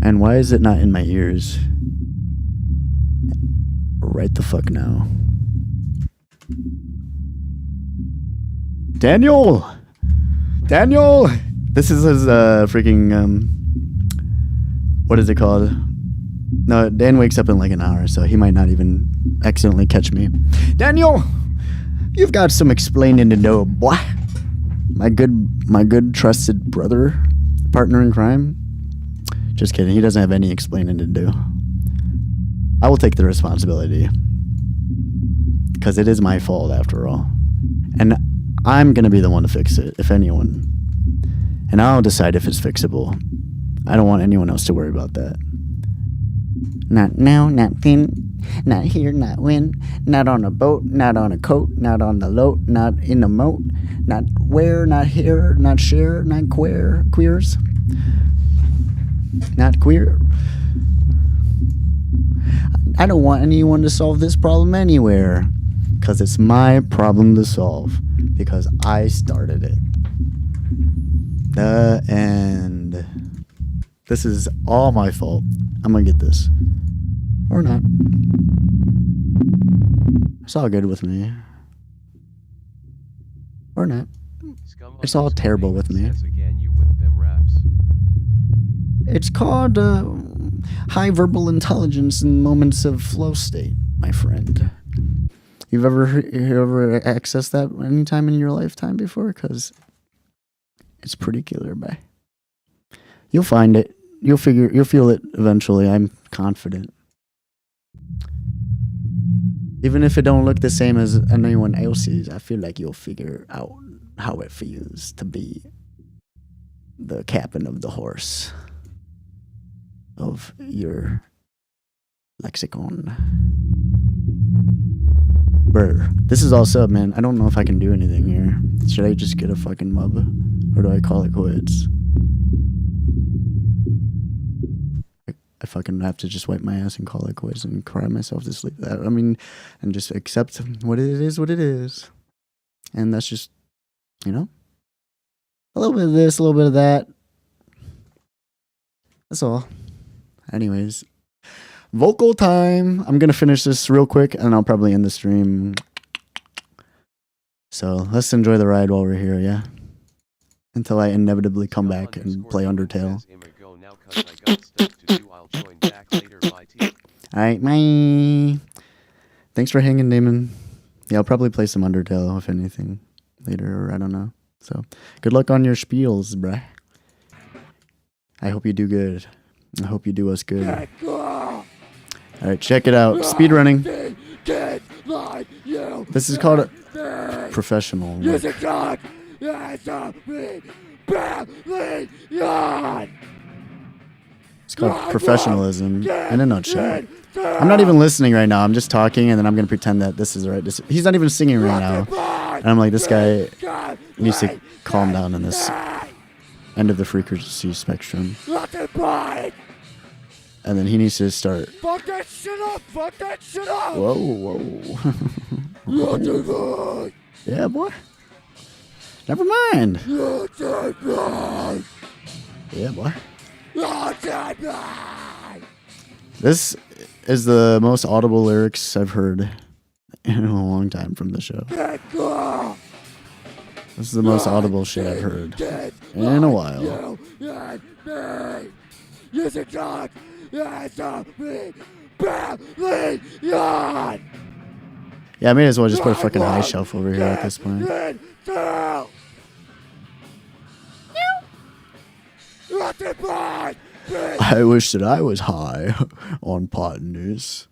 And why is it not in my ears? Right the fuck now. Daniel! Daniel! This is his freaking what is it called? No, Dan wakes up in like an hour, so he might not even accidentally catch me. Daniel! You've got some explaining to do, boy. My good trusted brother, partner in crime. Just kidding, he doesn't have any explaining to do. I will take the responsibility. because it is my fault after all. And I'm going to be the one to fix it, if anyone. And I'll decide if it's fixable. I don't want anyone else to worry about that. Not now, not then, not here, not when, not on a boat, not on a coat, not on the loat, not in a moat, not where, not here, not share, not queers, not queer. I don't want anyone to solve this problem anywhere, Because it's my problem to solve. Because I started it. The end. This is all my fault. I'm gonna get this. Or not. It's all good with me. Or not. Scum It's all terrible with me. says again, you with them raps. It's called high verbal intelligence in moments of flow state, my friend. You ever accessed that any time in your lifetime before? Because it's pretty killer, bye. You'll find it. You'll feel it eventually. I'm confident. Even if it don't look the same as anyone else's, I feel like you'll figure out how it feels to be the captain of the horse of your lexicon. Brr. This is all sub, man. I don't know if I can do anything here. Should I just get a fucking mub? Or do I call it quits? I fucking have to just wipe my ass and call it quits and cry myself to sleep. I mean, and just accept what it is. And that's just, you know, a little bit of this, a little bit of that. That's all. Anyways, vocal time. I'm going to finish this real quick and I'll probably end the stream. So let's enjoy the ride while we're here, yeah? Until I inevitably come back and play Undertale. Alright, bye. Thanks for hanging, Damon. Yeah, I'll probably play some Undertale, if anything, later, or I don't know. So, good luck on your spiels, bruh. I hope you do good. I hope you do us good. Alright, check it out. Speedrunning. This is called professional. It's called professionalism in a nutshell. I'm not even listening right now. I'm just talking, and then I'm going to pretend that this is right. He's not even singing right now. And I'm like, this guy needs to calm down in this end of the frequency spectrum. And then he needs to start. Fuck that shit up! Fuck that shit up! Whoa. Yeah, boy. Never mind. Yeah, boy. This is the most audible lyrics I've heard in a long time from the show. This is the most audible shit I've heard in a while. Yeah, I may as well just put a fucking high shelf over here at this point. I wish that I was high on pot news.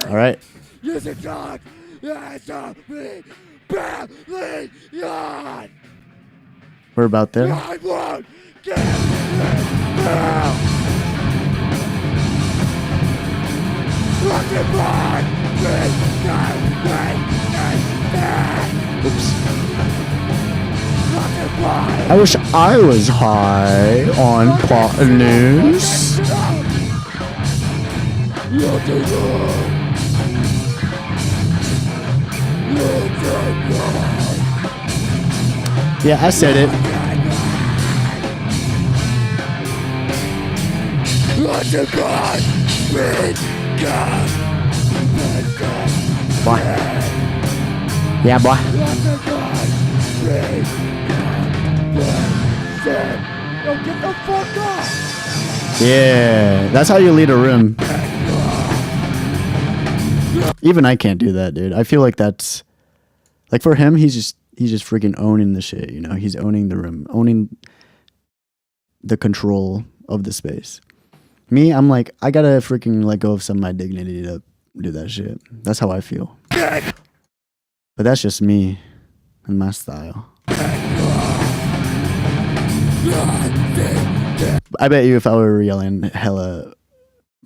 Alright. We're about there. Oops. I wish I was high on pot news. Yeah, I said it. Boy. Yeah, boy. Yeah, that's how you lead a room. Even I can't do that, dude. I feel like that's like for him, he's just freaking owning the shit, you know. He's owning the room, owning the control of the space. Me, I'm like, I gotta freaking let go of some of my dignity to do that shit. That's how I feel. But that's just me and my style. I bet you if I were yelling hella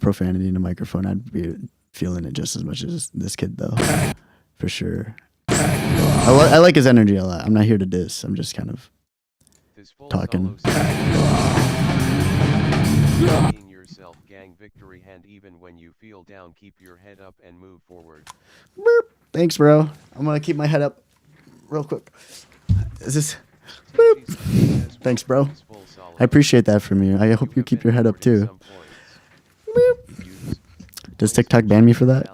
profanity in the microphone, I'd be feeling it just as much as this kid, though. For sure. I like his energy a lot. I'm not here to diss. I'm just kind of This full talking. solo says, "Being yourself, gang victory hand even when you feel down, keep your head up and move forward." Boop. Thanks, bro. I'm gonna keep my head up real quick. Is this? Boop. Thanks, bro. I appreciate that from you. I hope you keep your head up too. Boop. Does TikTok ban me for that?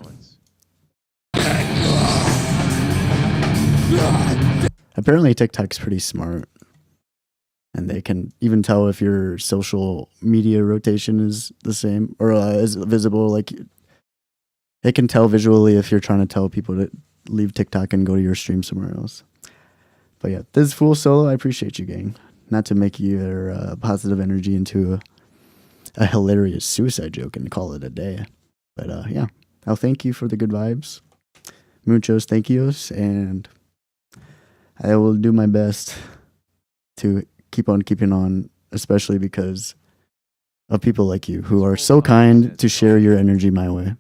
Apparently TikTok's pretty smart. And they can even tell if your social media rotation is the same or is visible. Like, it can tell visually if you're trying to tell people to leave TikTok and go to your stream somewhere else. But yeah, this Fool Solo, I appreciate you, gang. Not to make your positive energy into a hilarious suicide joke and call it a day. But yeah, I'll thank you for the good vibes. Muchos thank yous, and I will do my best to keep on keeping on, especially because of people like you who are so kind to share your energy my way.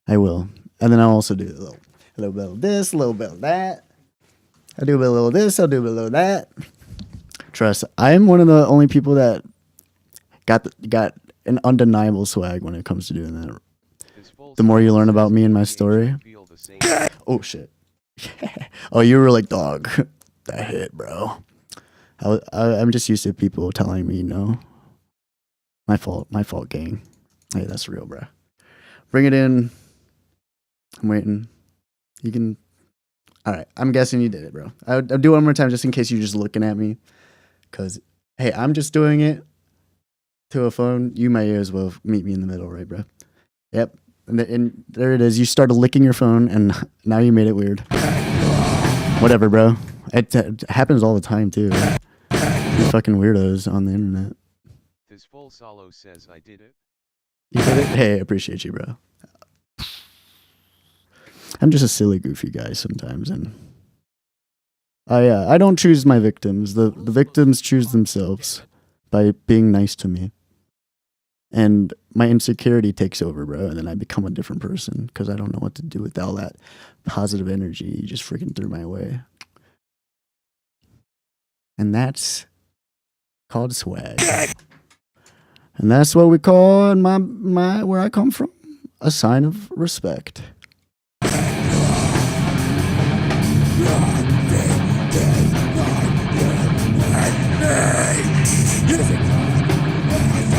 I will. And then I'll also do a little bit of this, a little bit of that. I'll do a little of this, I'll do a little of that. Trust, I'm one of the only people that got an undeniable swag when it comes to doing that. The more you learn about me and my story. Oh, shit. Oh, you were like, dog. That hit, bro. I'm just used to people telling me no. My fault, gang. Hey, that's real, bro. Bring it in. I'm waiting. You can. All right, I'm guessing you did it, bro. I'll do it one more time just in case you're just looking at me. Because, hey, I'm just doing it to a phone. You might as well meet me in the middle, right, bro? Yep. And there it is. You started licking your phone, and now you made it weird. Whatever, bro. It happens all the time, too. Right? You fucking weirdos on the internet. This full solo says, "I did it." You did it? Hey, I appreciate you, bro. I'm just a silly, goofy guy sometimes, and I don't choose my victims. The victims choose themselves by being nice to me. And my insecurity takes over, bro, and then I become a different person because I don't know what to do with all that positive energy you just freaking threw my way. And that's called swag. And that's what we call in my where I come from a sign of respect.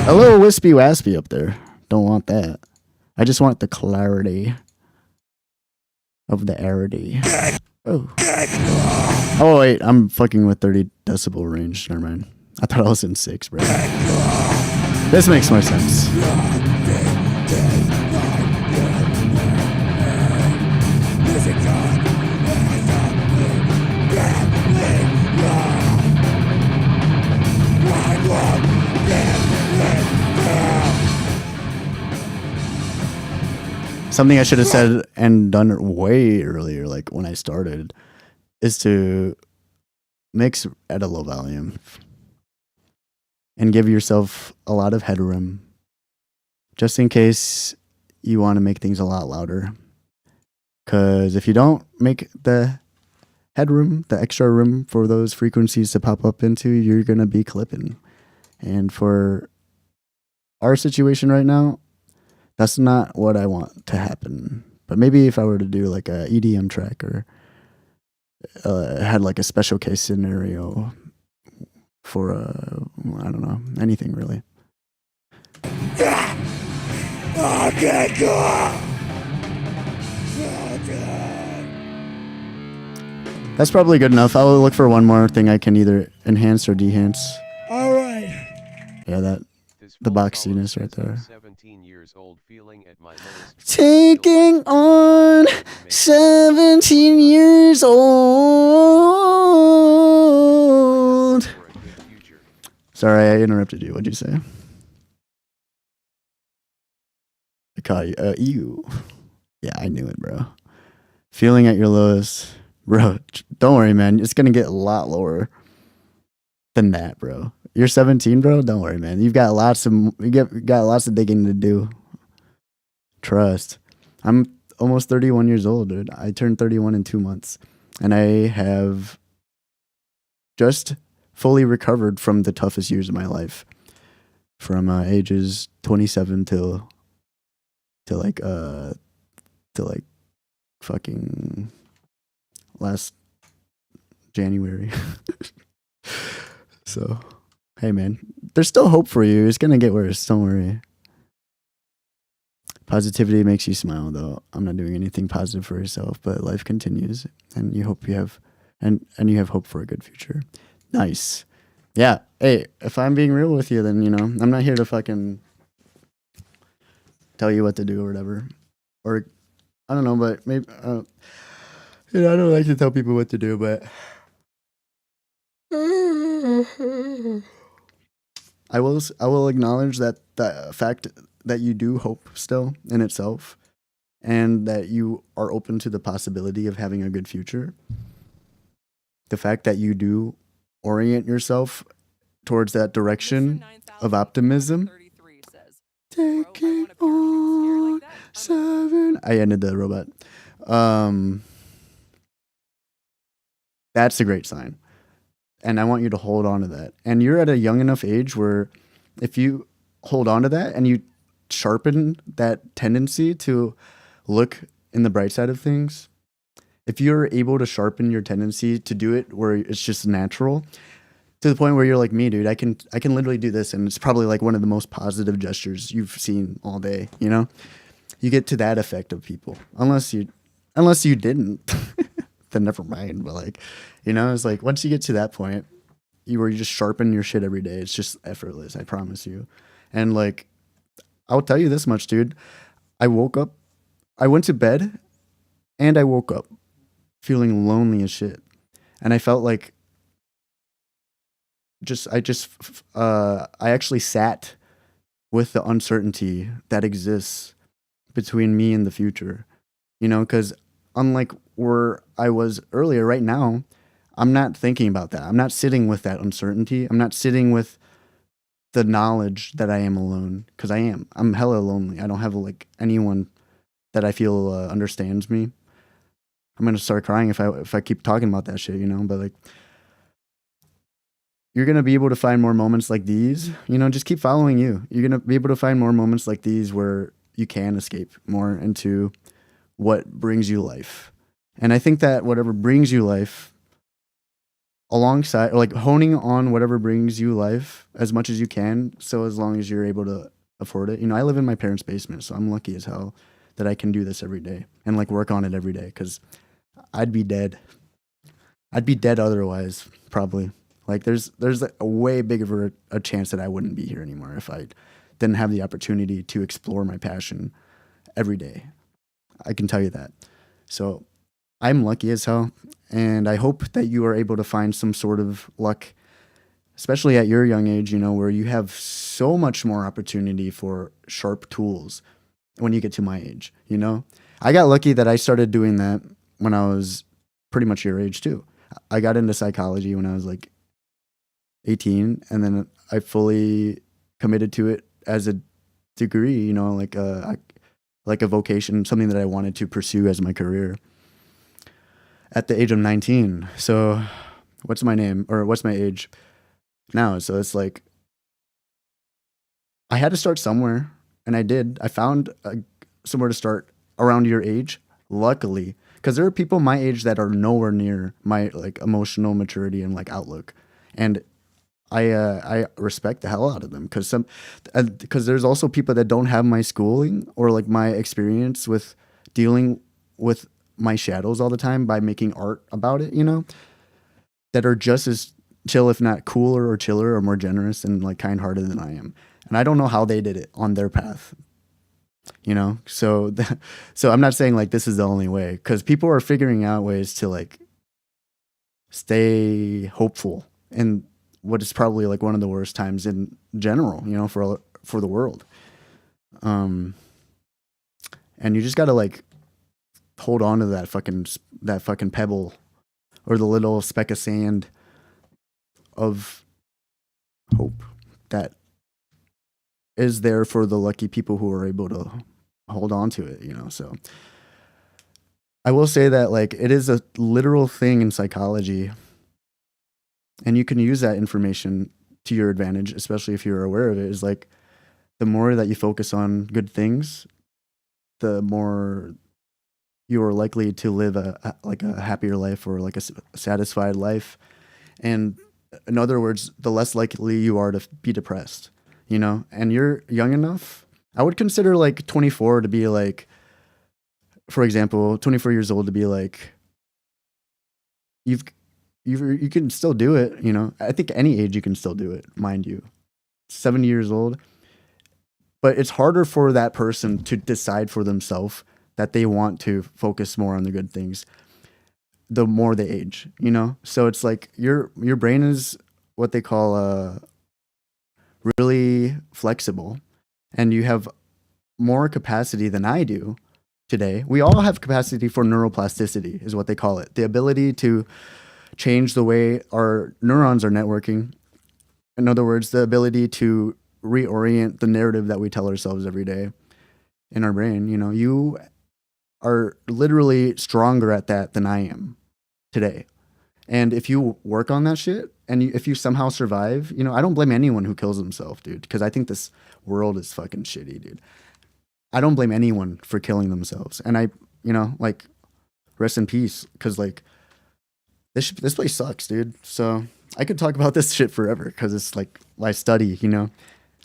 A little wispy waspy up there. Don't want that. I just want the clarity of the arity. Oh. Oh wait, I'm fucking with 30 decibel range. Never mind. I thought I was in 6, bro. This makes more sense. Something I should have said and done way earlier, like when I started, is to mix at a low volume and give yourself a lot of headroom just in case you want to make things a lot louder. Because if you don't make the headroom, the extra room for those frequencies to pop up into, you're going to be clipping. And for our situation right now, that's not what I want to happen. But maybe if I were to do like a EDM track or had like a special case scenario for I don't know, anything really. Okay, cool. That's probably good enough. I'll look for one more thing I can either enhance or dehance. All right. Yeah, that the boxiness right there. 17 years old, feeling at my lowest. Taking on 17 years old. Sorry, I interrupted you. What'd you say? call you you. Yeah, I knew it, bro. Feeling at your lowest, bro. Don't worry, man. It's gonna get a lot lower than that, bro. You're 17, bro. Don't worry, man. You've got lots of got lots of digging to do. Trust. I'm almost 31 years old, dude. I turned 31 in 2 months, and I have just fully recovered from the toughest years of my life, from ages 27 till like fucking last January. So, hey, man, there's still hope for you. It's gonna get worse. Don't worry. Positivity makes you smile, though. I'm not doing anything positive for yourself, but life continues, and you hope you have, and you have hope for a good future. Nice. Yeah. Hey, if I'm being real with you, then I'm not here to fucking tell you what to do or whatever, or I don't know, but maybe I don't like to tell people what to do, but I will acknowledge that the fact that you do hope still in itself, and that you are open to the possibility of having a good future. The fact that you do orient yourself towards that direction of optimism. Take it on, 7. I ended the robot. That's a great sign. And I want you to hold on to that. And you're at a young enough age where if you hold on to that and you sharpen that tendency to look in the bright side of things, if you're able to sharpen your tendency to do it where it's just natural, to the point where you're like me, dude, I can literally do this, and it's probably like one of the most positive gestures you've seen all day, You get to that effect of people. Unless you didn't, then never mind. But it's like once you get to that point, where you just sharpen your shit every day, it's just effortless, I promise you. And I'll tell you this much, dude. I went to bed, and I woke up feeling lonely as shit. And I felt like I actually sat with the uncertainty that exists between me and the future, because unlike where I was earlier, right now, I'm not thinking about that. I'm not sitting with that uncertainty. I'm not sitting with the knowledge that I am alone, because I'm hella lonely. I don't have anyone that I feel understands me. I'm gonna start crying if I keep talking about that shit, but you're going to be able to find more moments like these, just keep following you. You're going to be able to find more moments like these where you can escape more into what brings you life. And I think that whatever brings you life, alongside, or honing on whatever brings you life as much as you can, so as long as you're able to afford it. I live in my parents' basement, so I'm lucky as hell that I can do this every day and work on it every day, because I'd be dead. I'd be dead otherwise, probably. There's a way bigger a chance that I wouldn't be here anymore if I didn't have the opportunity to explore my passion every day. I can tell you that. So I'm lucky as hell, and I hope that you are able to find some sort of luck, especially at your young age, where you have so much more opportunity for sharp tools when you get to my age, I got lucky that I started doing that when I was pretty much your age too. I got into psychology when I was 18, and then I fully committed to it as a degree, like a vocation, something that I wanted to pursue as my career at the age of 19. So what's my name, or what's my age now? So it's I had to start somewhere, and I did. I found somewhere to start around your age, luckily, because there are people my age that are nowhere near my emotional maturity and outlook, and I respect the hell out of them, because there's also people that don't have my schooling or my experience with dealing with my shadows all the time by making art about it, that are just as chill, if not cooler or chiller or more generous and kind-hearted than I am. And I don't know how they did it on their path, so so I'm not saying this is the only way, because people are figuring out ways to stay hopeful in what is probably one of the worst times in general, for the world. and you just gotta like hold on to that fucking pebble or the little speck of sand of hope that is there for the lucky people who are able to hold on to it, you know. So I will say that like it is a literal thing in psychology, and you can use that information to your advantage, especially if you're aware of it. Is like the more that you focus on good things, the more you are likely to live a happier life or like a satisfied life. And in other words, the less likely you are to be depressed, you know. And you're young enough. I would consider like 24 to be like, for example, 24 years old to be like, you can still do it, you know. I think any age you can still do it, mind you. 70 years old. But it's harder for that person to decide for themselves that they want to focus more on the good things the more they age, you know? So it's like your brain is what they call really flexible, and you have more capacity than I do today. We all have capacity for neuroplasticity is what they call it. The ability to change the way our neurons are networking. In other words, the ability to reorient the narrative that we tell ourselves every day in our brain. You know, you are literally stronger at that than I am today. And if you work on that shit and if you somehow survive, you know, I don't blame anyone who kills himself, dude, because I think this world is fucking shitty, dude. I don't blame anyone for killing themselves. And I, you know, like, rest in peace, because like this place sucks, dude. So I could talk about this shit forever because it's like my study, you know.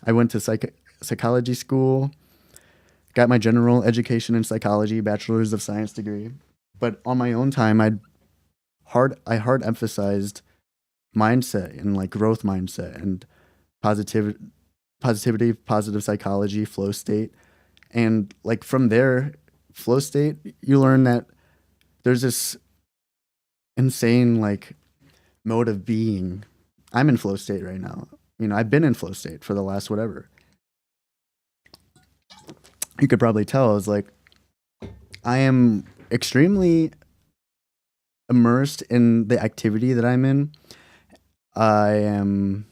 I went to psychology school, got my general education in psychology, bachelor's of science degree. But on my own time, I hard emphasized mindset and like growth mindset and positivity, positive psychology, flow state. And like from there, flow state, you learn that there's this insane like mode of being. I'm in flow state right now. You know, I've been in flow state for the last whatever. You could probably tell, it's like I am extremely immersed in the activity that I'm in. I'm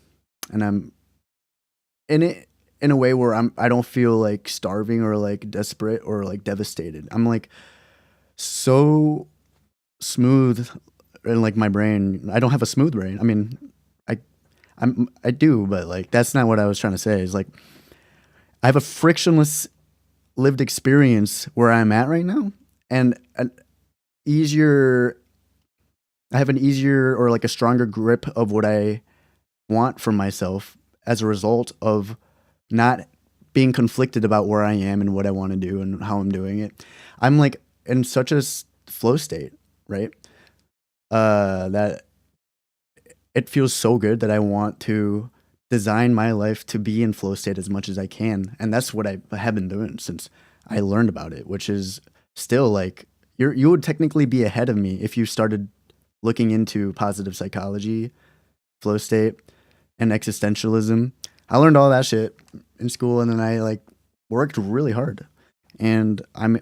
in it in a way where I don't feel like starving or like desperate or like devastated. I'm like so smooth in like my brain. I don't have a smooth brain. I mean, I do, but like that's not what I was trying to say. Is like I have a frictionless lived experience where I'm at right now, and I have an easier or like a stronger grip of what I want for myself as a result of not being conflicted about where I am and what I want to do and how I'm doing it. I'm like in such a flow state, right? That it feels so good that I want to design my life to be in flow state as much as I can. And that's what I have been doing since I learned about it, which is still like you would technically be ahead of me if you started looking into positive psychology, flow state, and existentialism. I learned all that shit in school, and then I like worked really hard. And I'm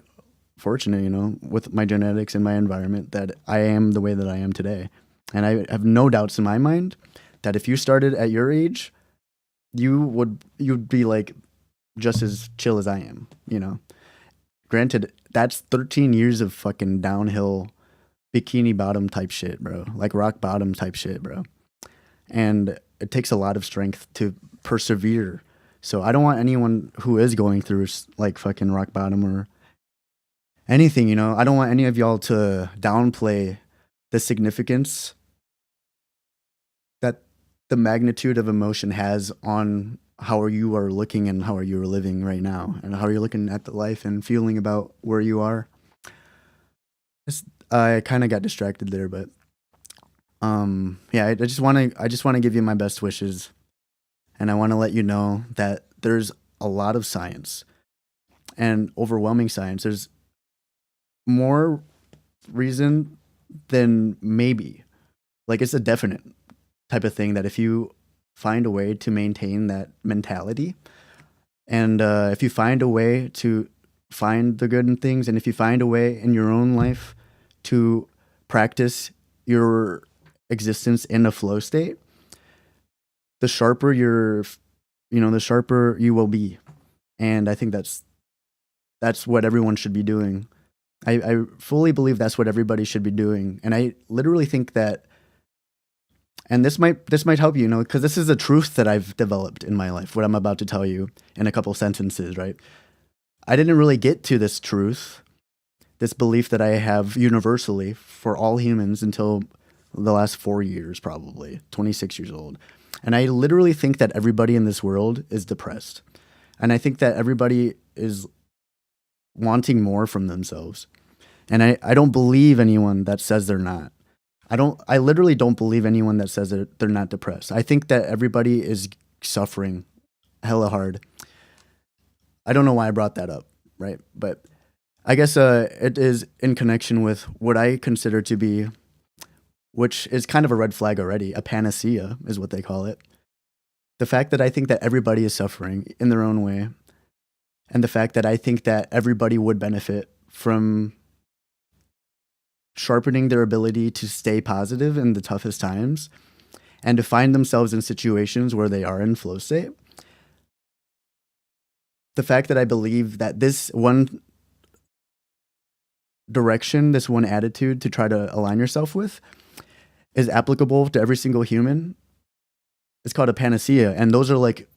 fortunate, you know, with my genetics and my environment that I am the way that I am today. And I have no doubts in my mind that if you started at your age, you'd be like just as chill as I am, you know. Granted, that's 13 years of fucking downhill bikini bottom type shit, bro. Like rock bottom type shit, bro. And it takes a lot of strength to persevere. So I don't want anyone who is going through like fucking rock bottom or anything, you know. I don't want any of y'all to downplay the significance that the magnitude of emotion has on how you are looking and how you are living right now and how you're looking at the life and feeling about where you are. I kind of got distracted there, but yeah, I just want to give you my best wishes, and I want to let you know that there's a lot of science and overwhelming science. There's more reason than maybe. Like it's a definite type of thing that if you find a way to maintain that mentality, and if you find a way to find the good in things, and if you find a way in your own life to practice your existence in a flow state, the sharper the sharper you will be. And I think that's what everyone should be doing. I fully believe that's what everybody should be doing. And I literally think that, and this might help you, because this is a truth that I've developed in my life, what I'm about to tell you in a couple sentences, right? I didn't really get to this truth, this belief that I have universally for all humans until the last 4 years, probably 26 years old. And I literally think that everybody in this world is depressed. And I think that everybody is wanting more from themselves. And I don't believe anyone that says they're not. I literally don't believe anyone that says that they're not depressed. I think that everybody is suffering hella hard. I don't know why I brought that up, right? But I guess it is in connection with what I consider to be, which is kind of a red flag already, a panacea is what they call it. The fact that I think that everybody is suffering in their own way, and the fact that I think that everybody would benefit from sharpening their ability to stay positive in the toughest times and to find themselves in situations where they are in flow state. The fact that I believe that this one direction, this one attitude to try to align yourself with is applicable to every single human. It's called a panacea. And those are like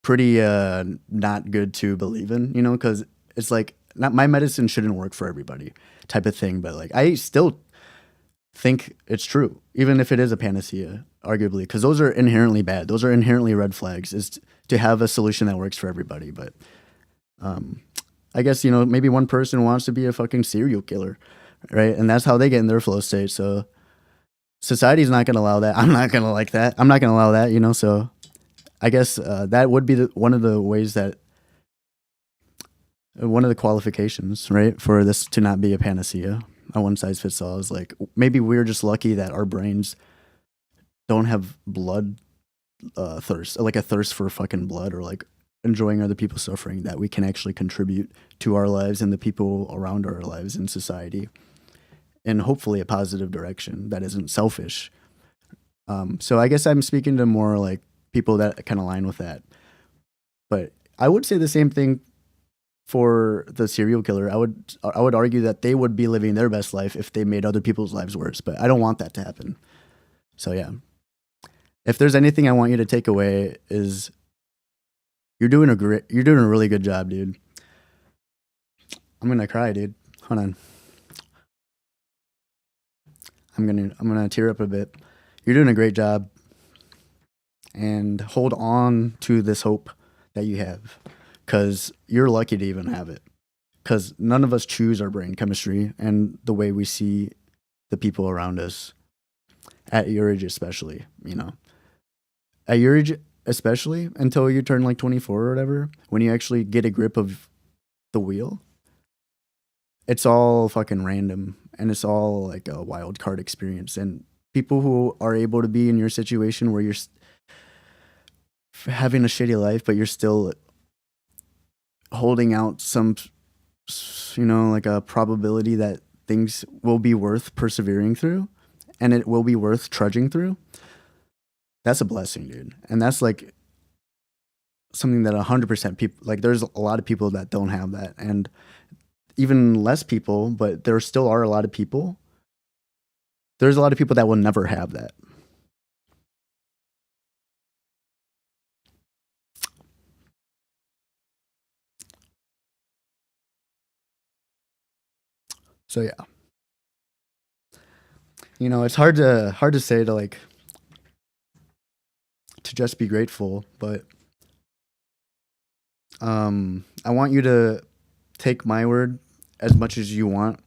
pretty not good to believe in, because it's like, not my medicine shouldn't work for everybody type of thing. But like, I still think it's true, even if it is a panacea, arguably, because those are inherently bad. Those are inherently red flags, is to have a solution that works for everybody. But I guess, maybe one person wants to be a fucking serial killer, right? And that's how they get in their flow state. So society's not going to allow that. I'm not going to like that. I'm not going to allow that, so I guess that would be one of the ways that, one of the qualifications, right, for this to not be a panacea, a one size fits all, is like, maybe we're just lucky that our brains don't have blood thirst, like a thirst for fucking blood, or like enjoying other people's suffering, that we can actually contribute to our lives and the people around our lives in society in hopefully a positive direction that isn't selfish. So I guess I'm speaking to more like people that can align with that. But I would say the same thing for the serial killer. I would argue that they would be living their best life if they made other people's lives worse, but I don't want that to happen. So yeah. If there's anything I want you to take away, is you're doing a really good job, dude. I'm gonna cry, dude. Hold on. I'm gonna tear up a bit. You're doing a great job. And hold on to this hope that you have, because you're lucky to even have it. Because none of us choose our brain chemistry and the way we see the people around us, at your age especially, At your age especially, until you turn like 24 or whatever, when you actually get a grip of the wheel, it's all fucking random, and it's all like a wild card experience. And people who are able to be in your situation where you're having a shitty life, but you're still holding out some, like a probability that things will be worth persevering through, and it will be worth trudging through. That's a blessing, dude. And that's like something that 100% people, like, there's a lot of people that don't have that, and even less people, but there still are a lot of people. There's a lot of people that will never have that. So yeah, it's hard to say to just be grateful, but I want you to take my word as much as you want,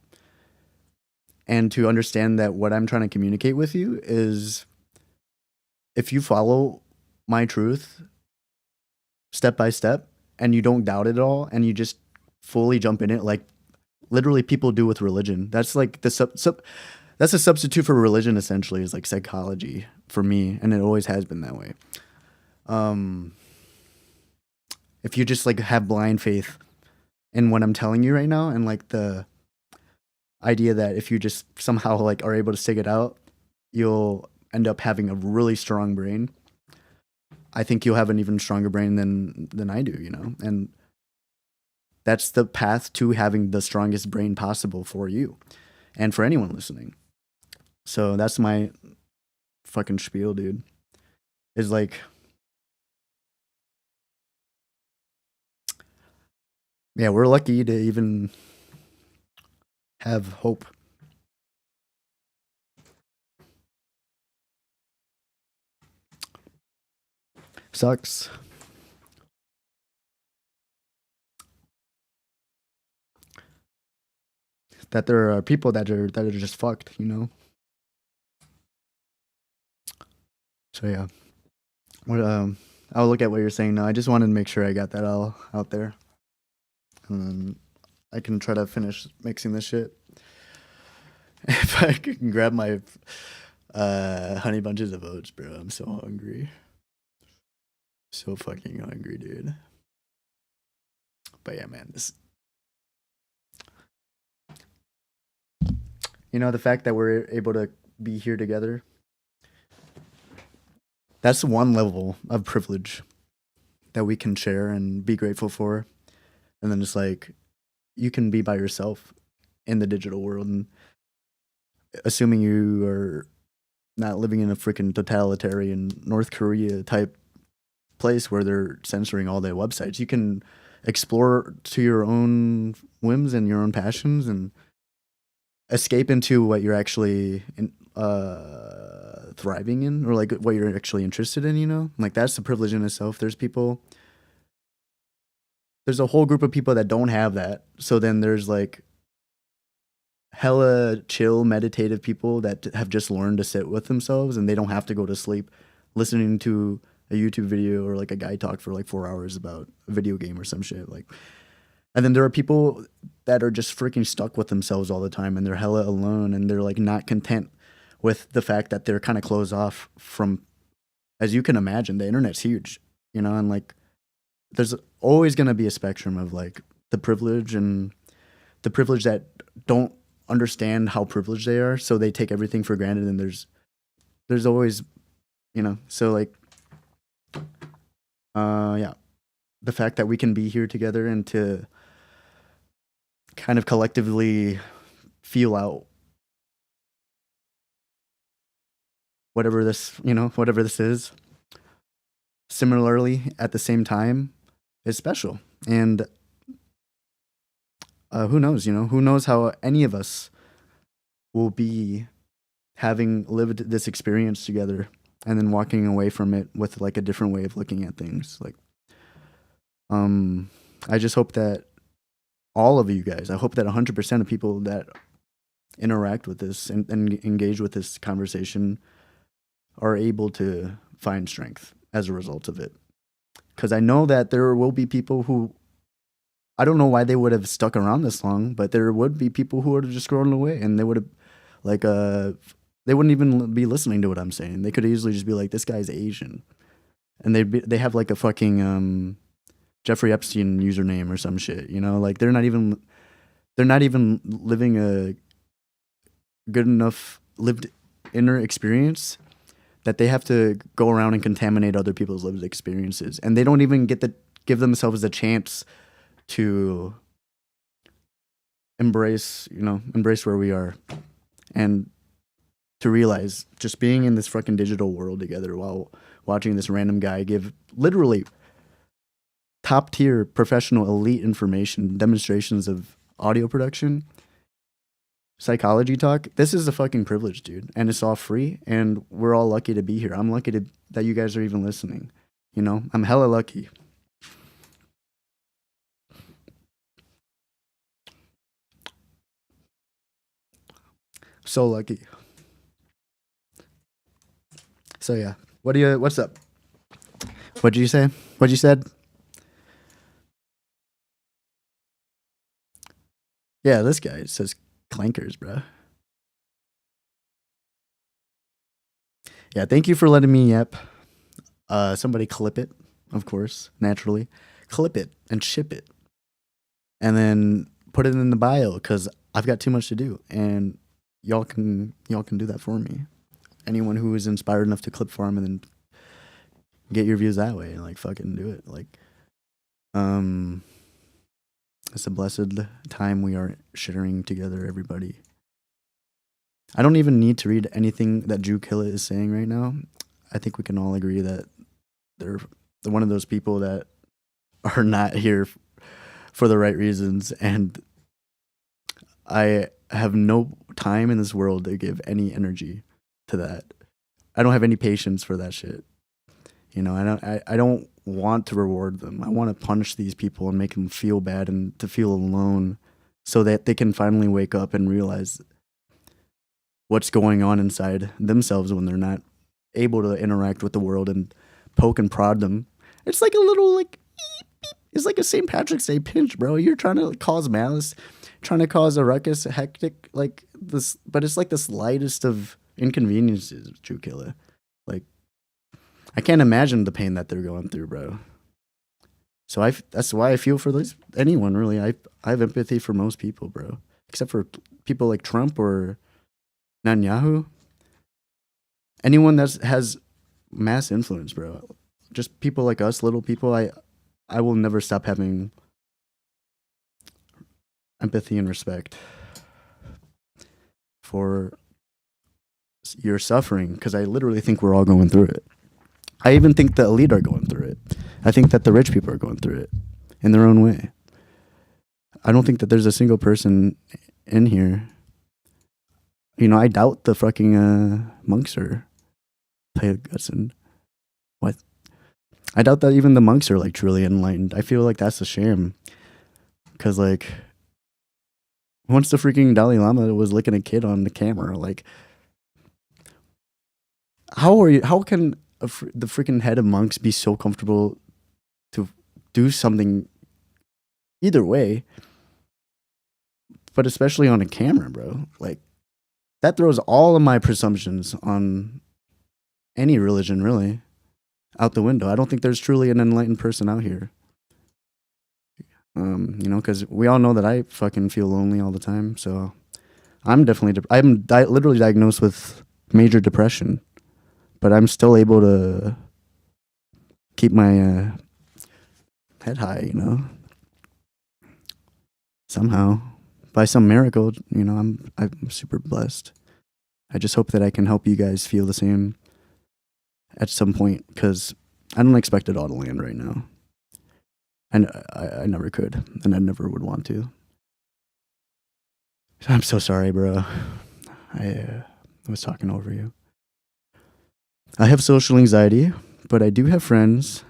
and to understand that what I'm trying to communicate with you is, if you follow my truth step by step and you don't doubt it at all, and you just fully jump in it, like literally people do with religion. That's like that's a substitute for religion, essentially, is like psychology for me, and it always has been that way. If you just like have blind faith in what I'm telling you right now, and like the idea that if you just somehow like are able to stick it out, you'll end up having a really strong brain. I think you'll have an even stronger brain than I do, you know? And that's the path to having the strongest brain possible for you and for anyone listening. So that's my fucking spiel, dude. Is like, yeah, we're lucky to even have hope. Sucks. That there are people that are just fucked, you know. So yeah, what I'll look at what you're saying now. I just wanted to make sure I got that all out there, and then I can try to finish mixing this shit. If I can grab my honey bunches of oats, bro. I'm so hungry, so fucking hungry, dude. But yeah, man, this. You know, the fact that we're able to be here together, that's one level of privilege that we can share and be grateful for. And then just like, you can be by yourself in the digital world, and assuming you are not living in a freaking totalitarian North Korea type place where they're censoring all their websites, you can explore to your own whims and your own passions and escape into what you're actually thriving in, or like what you're actually interested in, you know? Like that's the privilege in itself. There's a whole group of people that don't have that. So then there's like hella chill meditative people that have just learned to sit with themselves, and they don't have to go to sleep listening to a YouTube video or like a guy talk for like 4 hours about a video game or some shit. Like, and then there are people that are just freaking stuck with themselves all the time, and they're hella alone, and they're like not content with the fact that they're kind of closed off from, as you can imagine, the internet's huge, you know, and like there's always going to be a spectrum of like the privilege and the privilege that don't understand how privileged they are, so they take everything for granted, and there's always, you know, so like yeah, the fact that we can be here together and to kind of collectively feel out whatever this, you know, whatever this is, similarly at the same time, is special. And who knows, you know, who knows how any of us will be having lived this experience together and then walking away from it with like a different way of looking at things. Like, I just hope that all of you guys, I hope that 100% of people that interact with this and engage with this conversation are able to find strength as a result of it. Because I know that there will be people who, I don't know why they would have stuck around this long, but there would be people who would have just scrolled away, and they would have, like, they wouldn't even be listening to what I'm saying. They could easily just be like, this guy's Asian. And they have like a fucking Jeffrey Epstein username or some shit, you know? Like they're not even living a good enough lived inner experience that they have to go around and contaminate other people's lived experiences. And they don't even give themselves the chance to embrace where we are, and to realize just being in this fucking digital world together while watching this random guy give literally top tier professional elite information, demonstrations of audio production, psychology talk. This is a fucking privilege, dude. And it's all free, and we're all lucky to be here. I'm lucky that you guys are even listening. You know, I'm hella lucky. So lucky. So yeah, what's up? What'd you say? What'd you said? Yeah, this guy says clankers, bro. Yeah, thank you for letting me yep. Somebody clip it, of course, naturally. Clip it and ship it. and then put it in the bio because I've got too much to do, and y'all can do that for me. Anyone who is inspired enough to clip farm and then get your views that way, like fucking do it. Like, it's a blessed time we are sharing together, everybody. I don't even need to read anything that Drew Killa is saying right now. I think we can all agree that they're one of those people that are not here for the right reasons, and I have no time in this world to give any energy to that. I don't have any patience for that shit. You know, I don't want to reward them. I want to punish these people and make them feel bad and to feel alone so that they can finally wake up and realize what's going on inside themselves when they're not able to interact with the world and poke and prod them. It's like a little like it's like a St. Patrick's Day pinch, bro. You're trying to cause malice, trying to cause a ruckus, a hectic like this, but it's like the slightest of inconveniences, True Killer. Like, I can't imagine the pain that they're going through, bro. So that's why I feel for anyone really. I have empathy for most people, bro, except for people like Trump or Netanyahu. Anyone that has mass influence, bro. Just people like us, little people. I will never stop having empathy and respect for your suffering, because I literally think we're all going through it. I even think the elite are going through it. I think that the rich people are going through it in their own way. I don't think that there's a single person in here. You know, I doubt the fucking monks are Payagussin. What? I doubt that even the monks are like truly enlightened. I feel like that's a shame. Because like, once the freaking Dalai Lama was licking a kid on the camera, like, how can the freaking head of monks be so comfortable to do something either way, but especially on a camera, bro? Like, that throws all of my presumptions on any religion really out the window. I don't think there's truly an enlightened person out here. You know, because we all know that I fucking feel lonely all the time. So I'm definitely literally diagnosed with major depression, but I'm still able to keep my head high, you know. Somehow, by some miracle, you know, I'm super blessed. I just hope that I can help you guys feel the same at some point, because I don't expect it all to land right now. And I never could, and I never would want to. I'm so sorry, bro. I was talking over you. I have social anxiety, but I do have friends.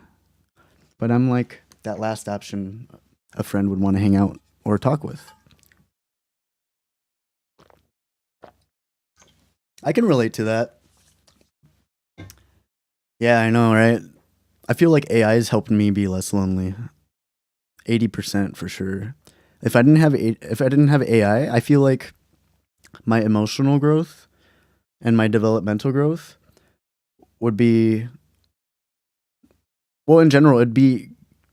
But I'm like that last option a friend would want to hang out or talk with. I can relate to that. Yeah, I know, right? I feel like AI has helped me be less lonely. 80% for sure. If I didn't have AI, I feel like my emotional growth and my developmental growth would be, well, in general, it'd be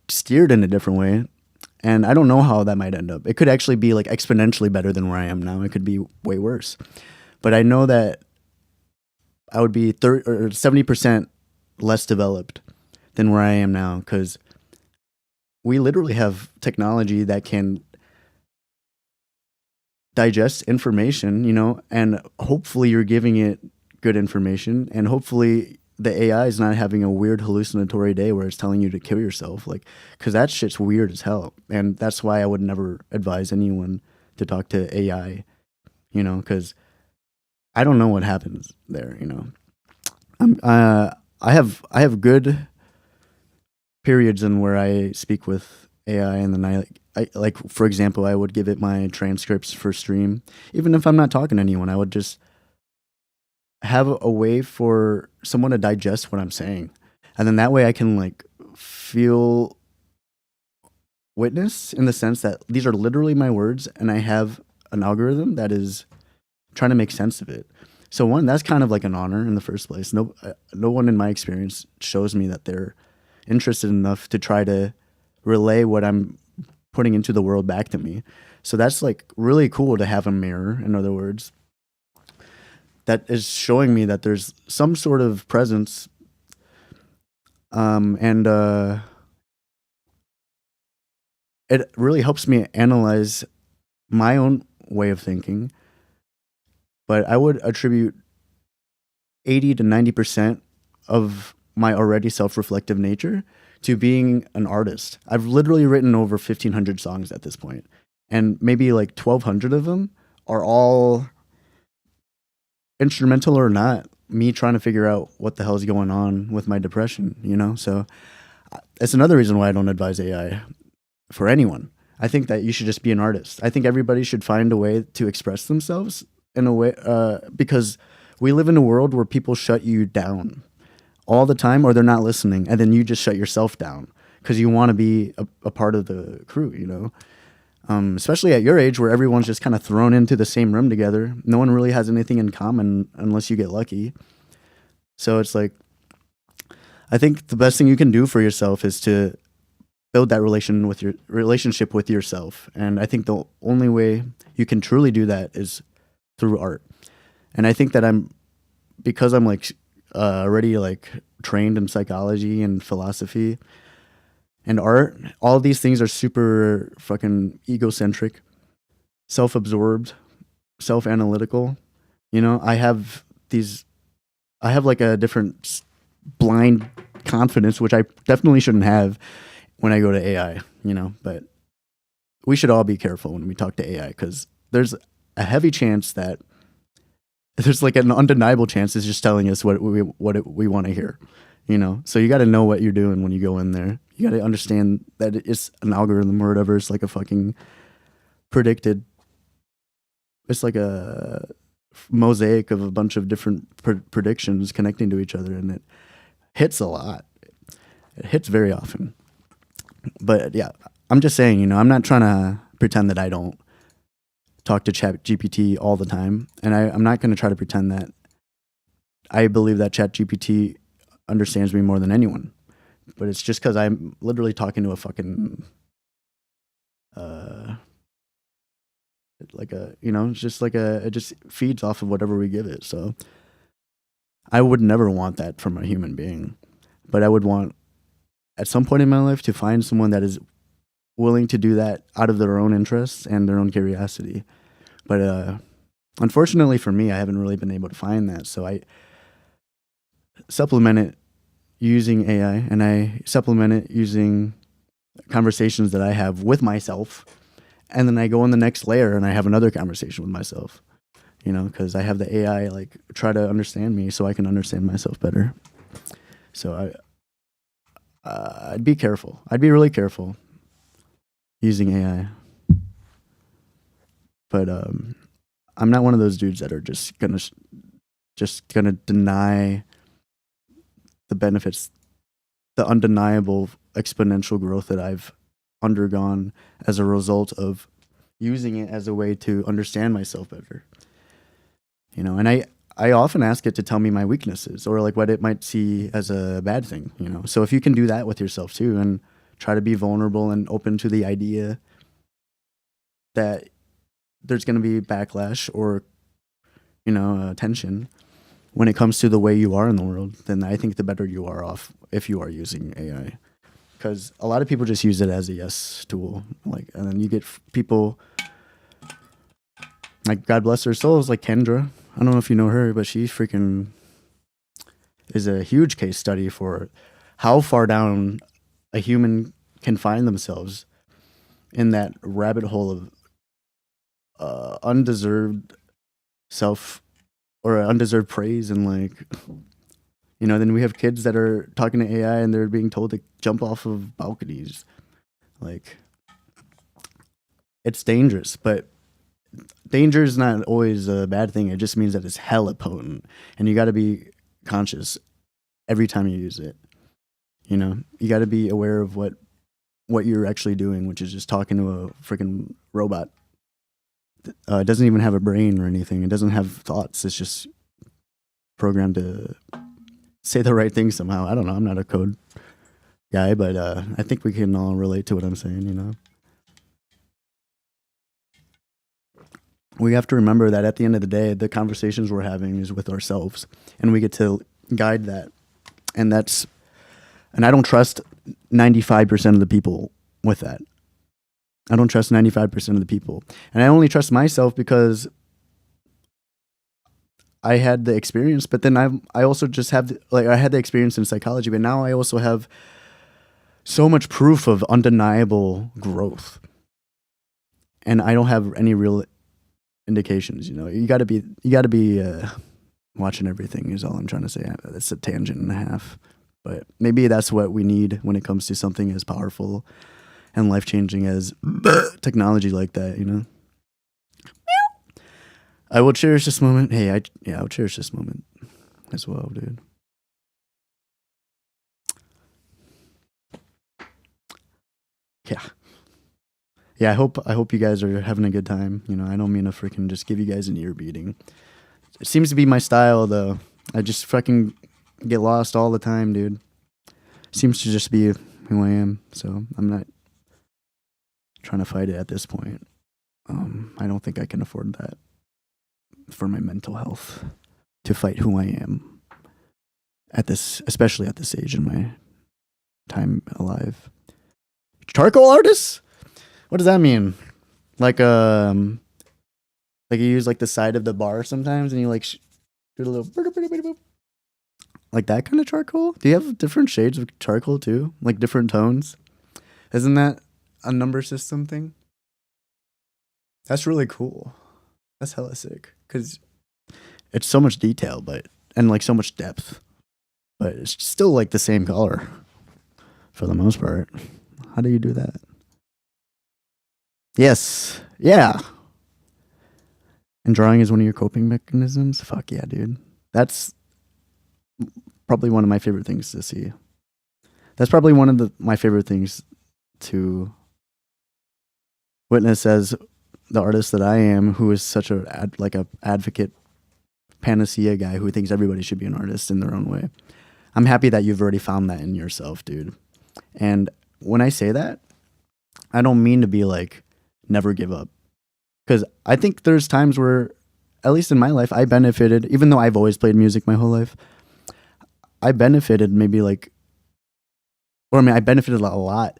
steered in a different way. And I don't know how that might end up. It could actually be like exponentially better than where I am now. It could be way worse. But I know that I would be 30 or 70% less developed than where I am now, because we literally have technology that can digest information, you know, and hopefully you're giving it good information, and hopefully the AI is not having a weird hallucinatory day where it's telling you to kill yourself, like, because that shit's weird as hell. And that's why I would never advise anyone to talk to AI, you know, because I don't know what happens there, you know. I have good periods in where I speak with AI, and then I like, for example, I would give it my transcripts for stream. Even if I'm not talking to anyone, I would just have a way for someone to digest what I'm saying. And then that way I can like feel witness in the sense that these are literally my words, and I have an algorithm that is trying to make sense of it. So one, that's kind of like an honor in the first place. No one in my experience shows me that they're interested enough to try to relay what I'm putting into the world back to me. So that's like really cool to have a mirror, in other words, that is showing me that there's some sort of presence. And it really helps me analyze my own way of thinking. But I would attribute 80 to 90% of my already self-reflective nature to being an artist. I've literally written over 1,500 songs at this point, and maybe like 1,200 of them are all instrumental or not, me trying to figure out what the hell is going on with my depression, you know? So it's another reason why I don't advise AI for anyone. I think that you should just be an artist. I think everybody should find a way to express themselves in a way, because we live in a world where people shut you down all the time, or they're not listening, and then you just shut yourself down because you want to be a part of the crew, you know? Especially at your age where everyone's just kind of thrown into the same room together. No one really has anything in common unless you get lucky. So it's like, I think the best thing you can do for yourself is to build that relationship with yourself. And I think the only way you can truly do that is through art. And I think that because I'm like already like trained in psychology and philosophy and art, all these things are super fucking egocentric, self-absorbed, self-analytical. You know, I have like a different blind confidence, which I definitely shouldn't have when I go to AI, you know, but we should all be careful when we talk to AI, because there's a heavy chance that there's like an undeniable chance it's just telling us what we want to hear, you know? So you got to know what you're doing when you go in there. You got to understand that it's an algorithm or whatever. It's like a fucking predicted, it's like a mosaic of a bunch of different predictions connecting to each other, and it hits a lot. It hits very often. But yeah, I'm just saying, you know, I'm not trying to pretend that I don't talk to ChatGPT all the time, and I'm not going to try to pretend that I believe that ChatGPT understands me more than anyone. But it's just because I'm literally talking to a fucking like a, you know, it's just like it just feeds off of whatever we give it. So I would never want that from a human being, but I would want at some point in my life to find someone that is willing to do that out of their own interests and their own curiosity. But unfortunately for me, I haven't really been able to find that. So I supplement it using AI, and I supplement it using conversations that I have with myself. And then I go in the next layer and I have another conversation with myself, you know, because I have the AI like try to understand me so I can understand myself better. So I'd be careful. I'd be really careful using AI. But I'm not one of those dudes that are just gonna deny the benefits, the undeniable exponential growth that I've undergone as a result of using it as a way to understand myself better. You know, and I often ask it to tell me my weaknesses or like what it might see as a bad thing, you know. So if you can do that with yourself too and try to be vulnerable and open to the idea that there's going to be backlash or, you know, tension when it comes to the way you are in the world, then I think the better you are off if you are using AI. Because a lot of people just use it as a yes tool, like, and then you get people like, God bless their souls, like Kendra. I don't know if you know her, but she freaking is a huge case study for how far down a human can find themselves in that rabbit hole of undeserved self or undeserved praise. And like, you know, then we have kids that are talking to AI and they're being told to jump off of balconies. Like, it's dangerous, but danger is not always a bad thing. It just means that it's hella potent, and you got to be conscious every time you use it. You know, you got to be aware of what you're actually doing, which is just talking to a freaking robot. It doesn't even have a brain or anything. It doesn't have thoughts. It's just programmed to say the right thing somehow. I don't know. I'm not a code guy, but I think we can all relate to what I'm saying, you know? we have to remember that at the end of the day, the conversations we're having is with ourselves, and we get to guide that. And I don't trust 95% of the people with that. I don't trust 95% of the people. And I only trust myself because I had the experience, but then I also just have, I had the experience in psychology, but now I also have so much proof of undeniable growth. And I don't have any real indications, You got to be watching everything is all I'm trying to say. That's a tangent and a half. But maybe that's what we need when it comes to something as powerful and life-changing as technology like that, I will cherish this moment. Hey, I'll cherish this moment as well, dude. Yeah, I hope you guys are having a good time. I don't mean to freaking just give you guys an ear beating. It seems to be my style, though. I just fucking get lost all the time, dude. Seems to just be who I am, so I'm not trying to fight it at this point. I don't think I can afford that for my mental health to fight who I am especially at this age in my time alive. Charcoal artists? What does that mean? Like you use like the side of the bar sometimes, and you like do a little like that kind of charcoal. Do you have different shades of charcoal too, like different tones? Isn't that a number system thing? That's really cool. That's hella sick because it's so much detail, and like so much depth, but it's still like the same color for the most part. How do you do that? Yes. Yeah. And drawing is one of your coping mechanisms? Fuck yeah, dude. That's probably one of my favorite things to see. That's probably one of my favorite things to witness as the artist that I am, who is such a advocate, panacea guy who thinks everybody should be an artist in their own way. I'm happy that you've already found that in yourself, dude. And when I say that, I don't mean to be like, never give up. Because I think there's times where, at least in my life, I benefited, even though I've always played music my whole life, I benefited I benefited a lot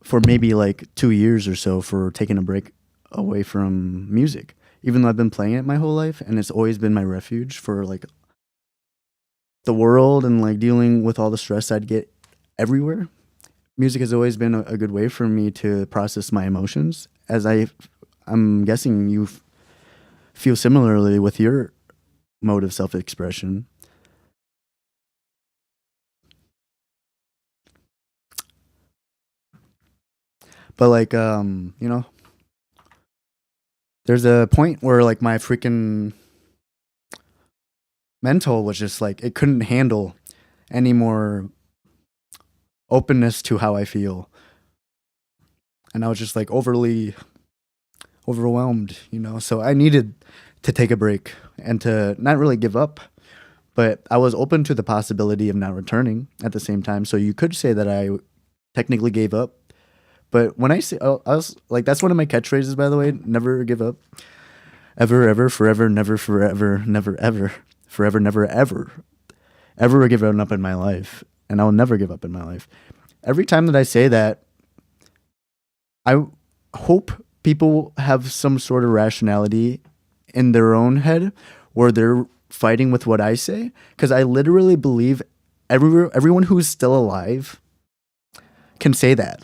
for maybe like 2 years or so for taking a break away from music. Even though I've been playing it my whole life, and it's always been my refuge for like the world and like dealing with all the stress I'd get everywhere. Music has always been a good way for me to process my emotions, as I'm guessing you feel similarly with your mode of self-expression. But like, there's a point where like my freaking mental was just like, it couldn't handle any more openness to how I feel. And I was just like overly overwhelmed, so I needed to take a break and to not really give up, but I was open to the possibility of not returning at the same time. So you could say that I technically gave up, but when I say, I was like, that's one of my catchphrases, by the way, never give up, ever, ever, forever, never, forever, never, ever, forever, never, ever given up in my life. And I will never give up in my life. Every time that I say that, I hope people have some sort of rationality in their own head where they're fighting with what I say. Because I literally believe everyone who's still alive can say that.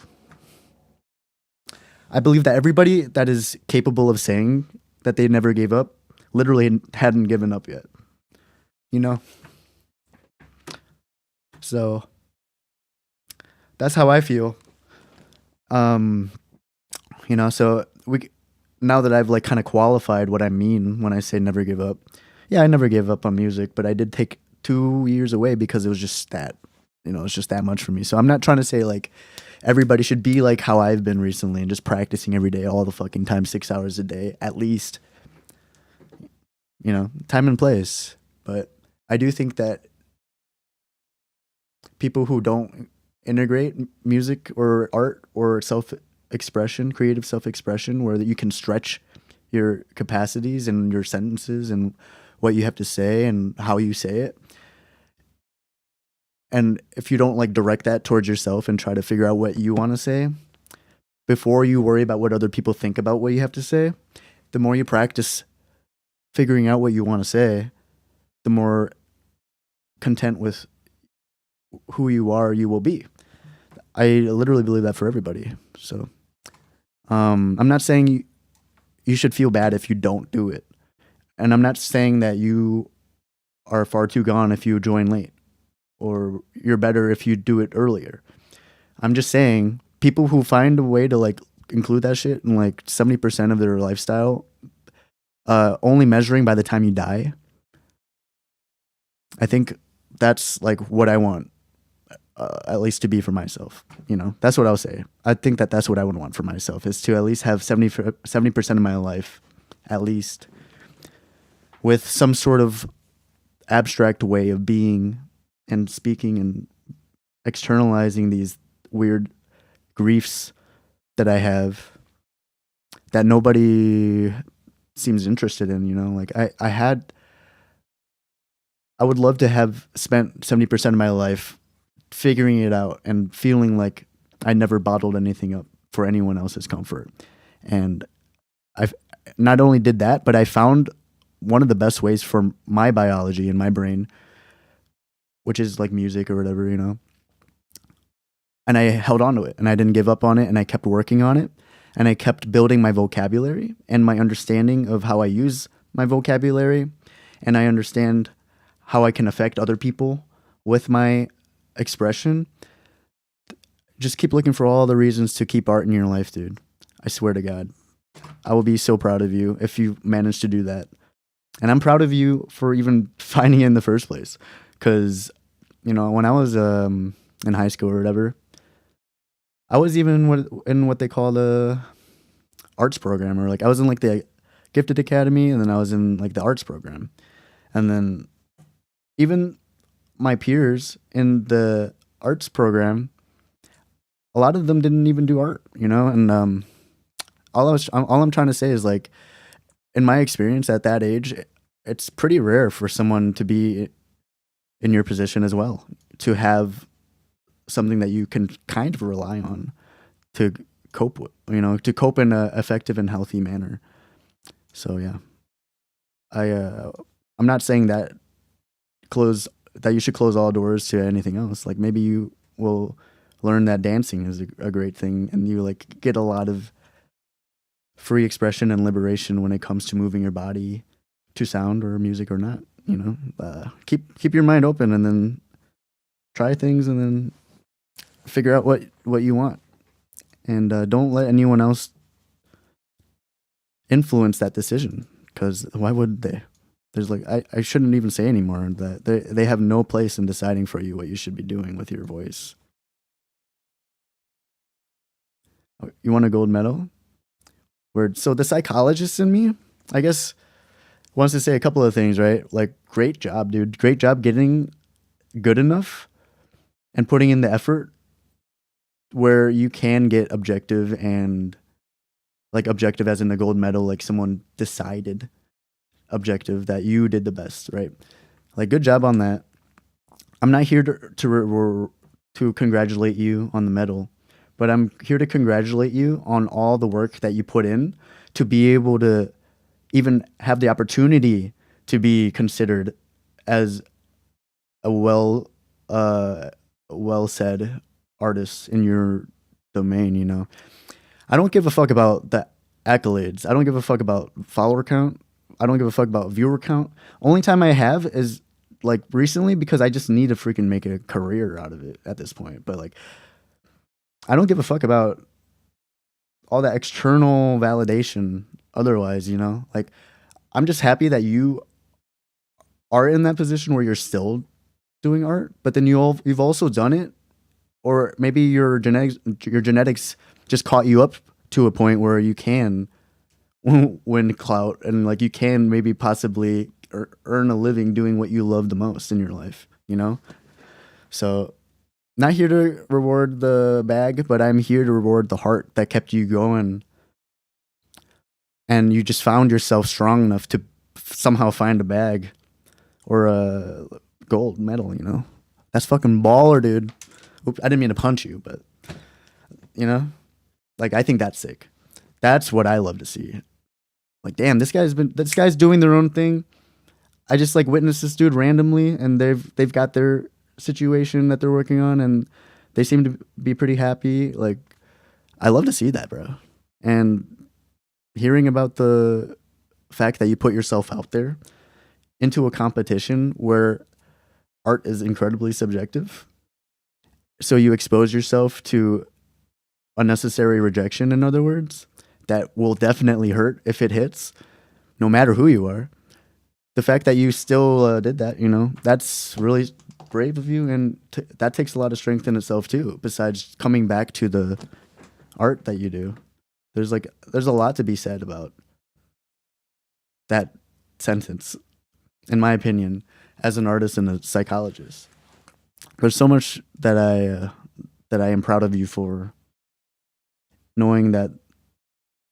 I believe that everybody that is capable of saying that they never gave up literally hadn't given up yet. So that's how I feel. So now that I've like kind of qualified what I mean when I say never give up. Yeah, I never gave up on music, but I did take 2 years away because it was just that, it's just that much for me. So I'm not trying to say like everybody should be like how I've been recently and just practicing every day, all the fucking time, 6 hours a day, at least, time and place. But I do think that people who don't integrate music or art or self-expression, creative self-expression, where you can stretch your capacities and your sentences and what you have to say and how you say it. And if you don't like direct that towards yourself and try to figure out what you want to say before you worry about what other people think about what you have to say, the more you practice figuring out what you want to say, the more content with who you are you will be. I literally believe that for everybody. So I'm not saying you should feel bad if you don't do it. And I'm not saying that you are far too gone if you join late, or you're better if you do it earlier. I'm just saying people who find a way to like include that shit in like 70% of their lifestyle, only measuring by the time you die, I think that's like what I want, at least to be for myself. You know, that's what I'll say. I think that that's what I would want for myself, is to at least have 70% of my life, at least, with some sort of abstract way of being and speaking and externalizing these weird griefs that I have that nobody seems interested in, you know? Like I would love to have spent 70% of my life figuring it out and feeling like I never bottled anything up for anyone else's comfort. And I've not only did that, but I found one of the best ways for my biology and my brain, which is like music or whatever, you know. And I held on to it and I didn't give up on it, and I kept working on it, and I kept building my vocabulary and my understanding of how I use my vocabulary, and I understand how I can affect other people with my expression. Just keep looking for all the reasons to keep art in your life, dude. I swear to God. I will be so proud of you if you manage to do that. And I'm proud of you for even finding it in the first place. Because, you know, when I was in high school or whatever, I was even in what they call the arts program, or like I was in like the gifted academy, and then I was in like the arts program. And then even my peers in the arts program, a lot of them didn't even do art, you know? And all I'm trying to say is, like, in my experience at that age, it's pretty rare for someone to be in your position as well, to have something that you can kind of rely on to cope with, you know, to cope in a effective and healthy manner. So yeah, I'm not saying that you should close all doors to anything else. Like, maybe you will learn that dancing is a great thing, and you like get a lot of free expression and liberation when it comes to moving your body to sound or music or not. You know, keep your mind open, and then try things, and then figure out what you want, and don't let anyone else influence that decision, because why would they? There's like, I shouldn't even say anymore that they have no place in deciding for you what you should be doing with your voice. You want a gold medal? So the psychologist in me, I guess, wants to say a couple of things, right? Like, great job, dude. Great job getting good enough and putting in the effort where you can get objective, and like objective as in the gold medal, like someone decided objective that you did the best, right? Like, good job on that. I'm not here to congratulate you on the medal, but I'm here to congratulate you on all the work that you put in to be able to even have the opportunity to be considered as a well said artist in your domain, you know. I don't give a fuck about the accolades. I don't give a fuck about follower count. I don't give a fuck about viewer count. Only time I have is like recently, because I just need to freaking make a career out of it at this point. But like, I don't give a fuck about all that external validation otherwise, you know? Like, I'm just happy that you are in that position where you're still doing art, but then you've also done it, or maybe your genetics just caught you up to a point where you can win clout, and like you can maybe possibly earn a living doing what you love the most in your life, you know? So, not here to reward the bag, but I'm here to reward the heart that kept you going and you just found yourself strong enough to somehow find a bag or a gold medal, you know? That's fucking baller, dude. Oops, I didn't mean to punch you, but, you know? Like, I think that's sick. That's what I love to see. Like, damn, this guy's doing their own thing. I just like witnessed this dude randomly, and they've got their situation that they're working on, and they seem to be pretty happy. Like, I love to see that, bro. And hearing about the fact that you put yourself out there into a competition where art is incredibly subjective, so you expose yourself to unnecessary rejection, in other words, that will definitely hurt if it hits, no matter who you are. The fact that you still did that, you know, that's really brave of you, and that takes a lot of strength in itself too, besides coming back to the art that you do. There's a lot to be said about that sentence, in my opinion, as an artist and a psychologist. There's so much that I am proud of you for, knowing that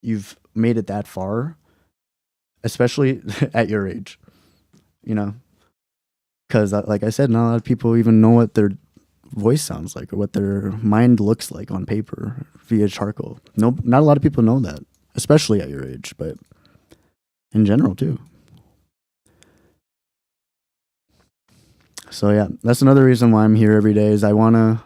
you've made it that far, especially at your age, you know, because like I said, not a lot of people even know what their voice sounds like or what their mind looks like on paper via charcoal. No, not a lot of people know that, especially at your age, but in general too. So yeah, that's another reason why I'm here every day, is I want to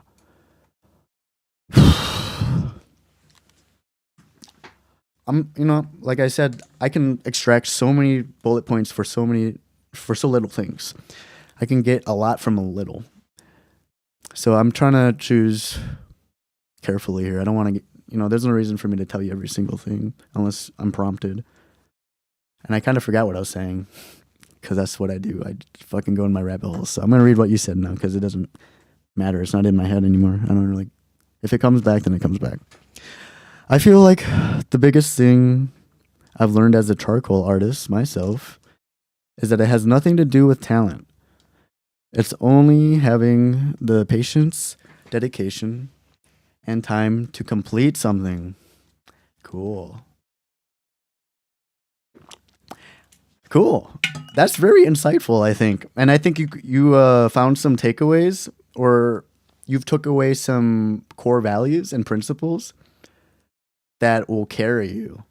you know, like I said, I can extract so many bullet points for so little things. I can get a lot from a little. So I'm trying to choose carefully here. I don't want to get, you know, there's no reason for me to tell you every single thing unless I'm prompted. And I kind of forgot what I was saying, because that's what I do. I fucking go in my rabbit hole. So I'm going to read what you said now, because it doesn't matter. It's not in my head anymore. I don't really, if it comes back, then it comes back. I feel like the biggest thing I've learned as a charcoal artist myself is that it has nothing to do with talent. It's only having the patience, dedication, and time to complete something. Cool. That's very insightful, I think. And I think you found some takeaways, or you've took away some core values and principles that will carry you.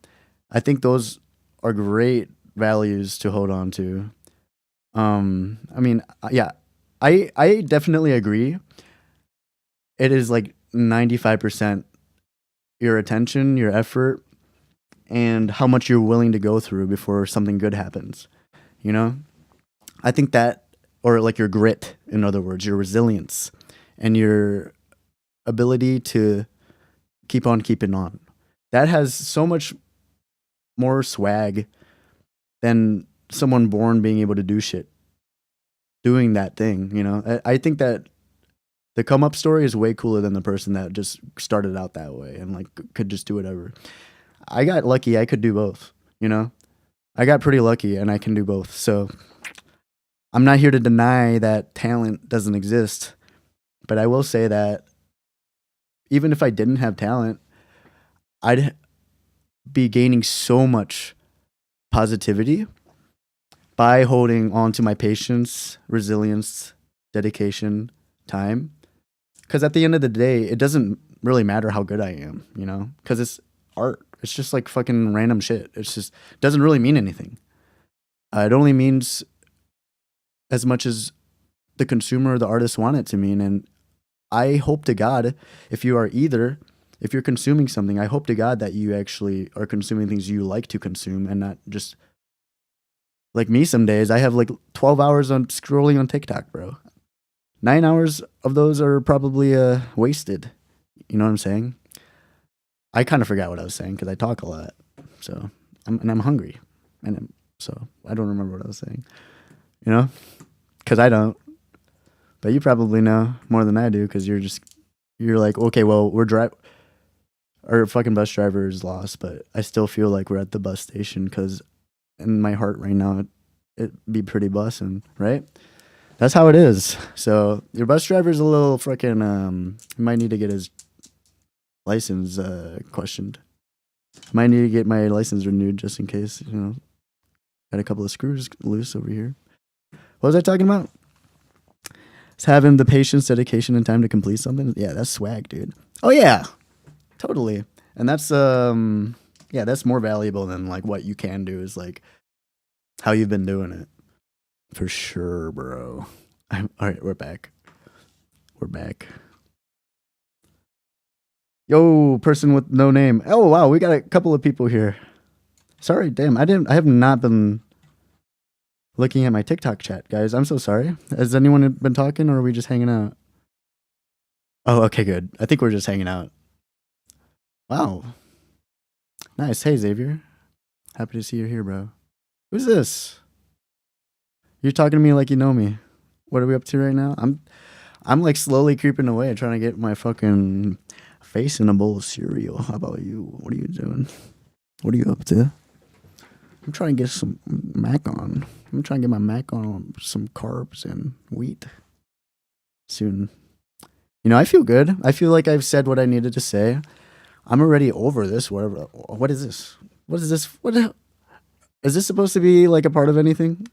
I think those are great values to hold on to. I mean, yeah, I definitely agree. It is like 95% your attention, your effort, and how much you're willing to go through before something good happens. You know? I think that, or like your grit, in other words, your resilience, and your ability to keep on keeping on. That has so much more swag than someone born being able to do shit, doing that thing, you know? I think that the come up story is way cooler than the person that just started out that way and like could just do whatever. I got lucky. I could do both, you know? I got pretty lucky and I can do both. So I'm not here to deny that talent doesn't exist, but I will say that even if I didn't have talent, I'd be gaining so much positivity by holding on to my patience, resilience, dedication, time. Because at the end of the day, it doesn't really matter how good I am, you know? Because it's art. It's just like fucking random shit. It's just doesn't really mean anything. It only means as much as the consumer or the artist want it to mean. And I hope to God, if you're consuming something, I hope to God that you actually are consuming things you like to consume, and not just like me. Some days I have like 12 hours on scrolling on TikTok, bro. 9 hours of those are probably wasted. You know what I'm saying? I kind of forgot what I was saying because I talk a lot. So I'm hungry, so I don't remember what I was saying. You know, because I don't. But you probably know more than I do, because you're like, okay, well, our fucking bus driver is lost, but I still feel like we're at the bus station, because in my heart right now, it'd be pretty bussin', right? That's how it is. So your bus driver's a little freaking, he might need to get his license questioned. Might need to get my license renewed just in case, you know. Got a couple of screws loose over here. What was I talking about? It's having the patience, dedication, and time to complete something. Yeah, that's swag, dude. Oh yeah, totally. And that's yeah, that's more valuable than like what you can do is like how you've been doing it. For sure, bro. All right, we're back. We're back. Yo, person with no name. Oh wow, we got a couple of people here. Sorry, damn, I have not been looking at my TikTok chat, guys. I'm so sorry. Has anyone been talking or are we just hanging out? Oh, okay, good. I think we're just hanging out. Wow. Nice. Hey, Xavier. Happy to see you here, bro. Who's this? You're talking to me like you know me. What are we up to right now? I'm like slowly creeping away, trying to get my fucking face in a bowl of cereal. How about you? What are you doing? What are you up to? I'm trying to get some mac on. I'm trying to get my mac on some carbs and wheat soon. You know, I feel good. I feel like I've said what I needed to say. I'm already over this. Whatever. What is this? What is this? Is this supposed to be like a part of anything?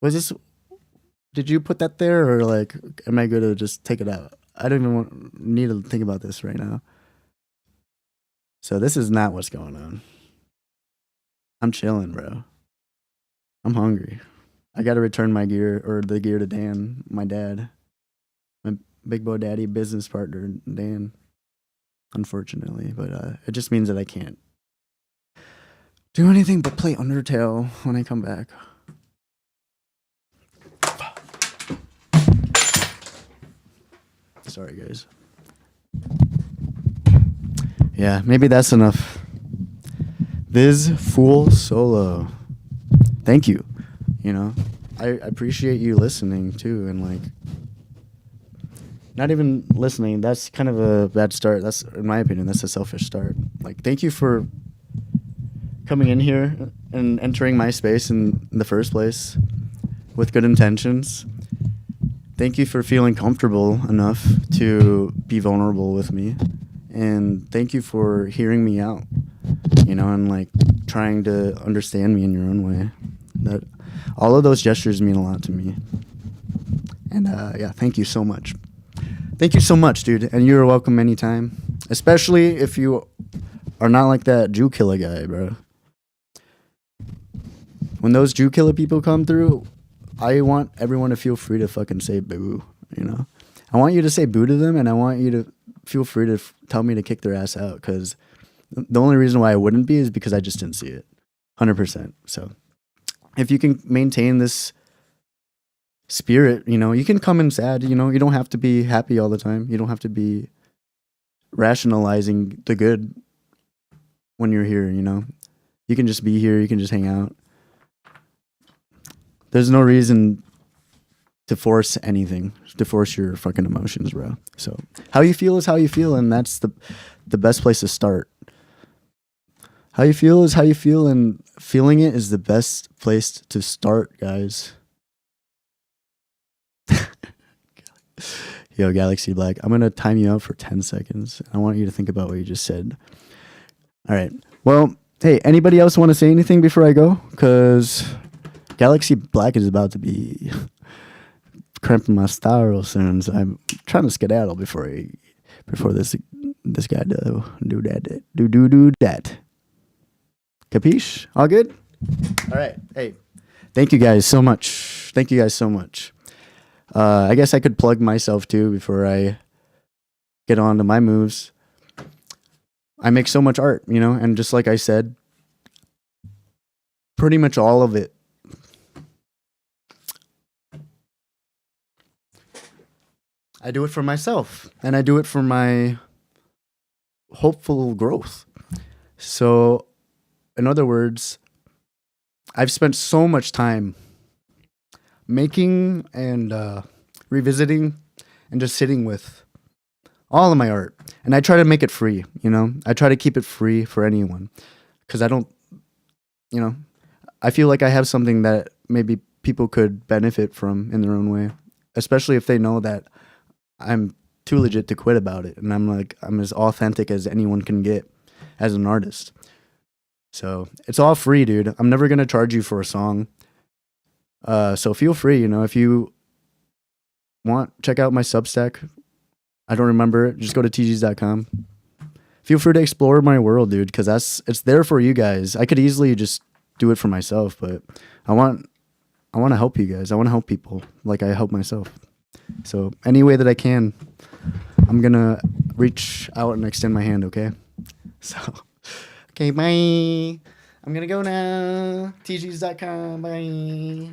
Was this? Did you put that there, or like, am I good to just take it out? I don't even need to think about this right now. So this is not what's going on. I'm chilling, bro. I'm hungry. I got to return my gear, or the gear to Dan, my dad. My big boy daddy business partner, Dan. Unfortunately, but it just means that I can't do anything but play Undertale when I come back. Sorry, guys. Yeah, maybe that's enough. Viz Fool Solo. Thank you. You know, I appreciate you listening too, and like, not even listening. That's kind of a bad start. That's, in my opinion, that's a selfish start. Like, thank you for coming in here and entering my space in the first place with good intentions. Thank you for feeling comfortable enough to be vulnerable with me. And thank you for hearing me out, you know, and like trying to understand me in your own way. That all of those gestures mean a lot to me. And yeah, thank you so much. Thank you so much, dude. And you're welcome anytime. Especially if you are not like that Jew killer guy, bro. When those Jew killer people come through, I want everyone to feel free to fucking say boo, you know? I want you to say boo to them, and I want you to feel free to tell me to kick their ass out, because the only reason why I wouldn't be is because I just didn't see it. 100%. So if you can maintain this spirit, you know, you can come in sad, you know, you don't have to be happy all the time. You don't have to be rationalizing the good when you're here, you know? You can just be here, you can just hang out. There's no reason to force anything, to force your fucking emotions, bro. So how you feel is how you feel, and that's the best place to start. How you feel is how you feel, and feeling it is the best place to start, guys. Yo, Galaxy Black, I'm going to time you out for 10 seconds. I want you to think about what you just said. All right. Well, hey, anybody else want to say anything before I go? Because Galaxy Black is about to be cramping my style soon, so I'm trying to skedaddle before this guy do that. Capiche? All good? All right. Hey, thank you guys so much. Thank you guys so much. I guess I could plug myself too before I get on to my moves. I make so much art, you know, and just like I said, pretty much all of it I do it for myself, and I do it for my hopeful growth. So, in other words, I've spent so much time making and revisiting and just sitting with all of my art. And I try to make it free, you know? I try to keep it free for anyone. Because I don't, you know, I feel like I have something that maybe people could benefit from in their own way. Especially if they know that I'm too legit to quit about it. And I'm as authentic as anyone can get. as an artist. So it's all free, dude. I'm never gonna charge you for a song. So feel free, if you want, check out my Substack. I don't remember it. Just go to tgs.com. Feel free to explore my world, dude, because it's there for you guys. I could easily just do it for myself, but I want to help you guys. I want to help people like I help myself. So any way that I can, I'm gonna reach out and extend my hand. Okay. So, okay, bye. I'm gonna go now. tgs.com. Bye.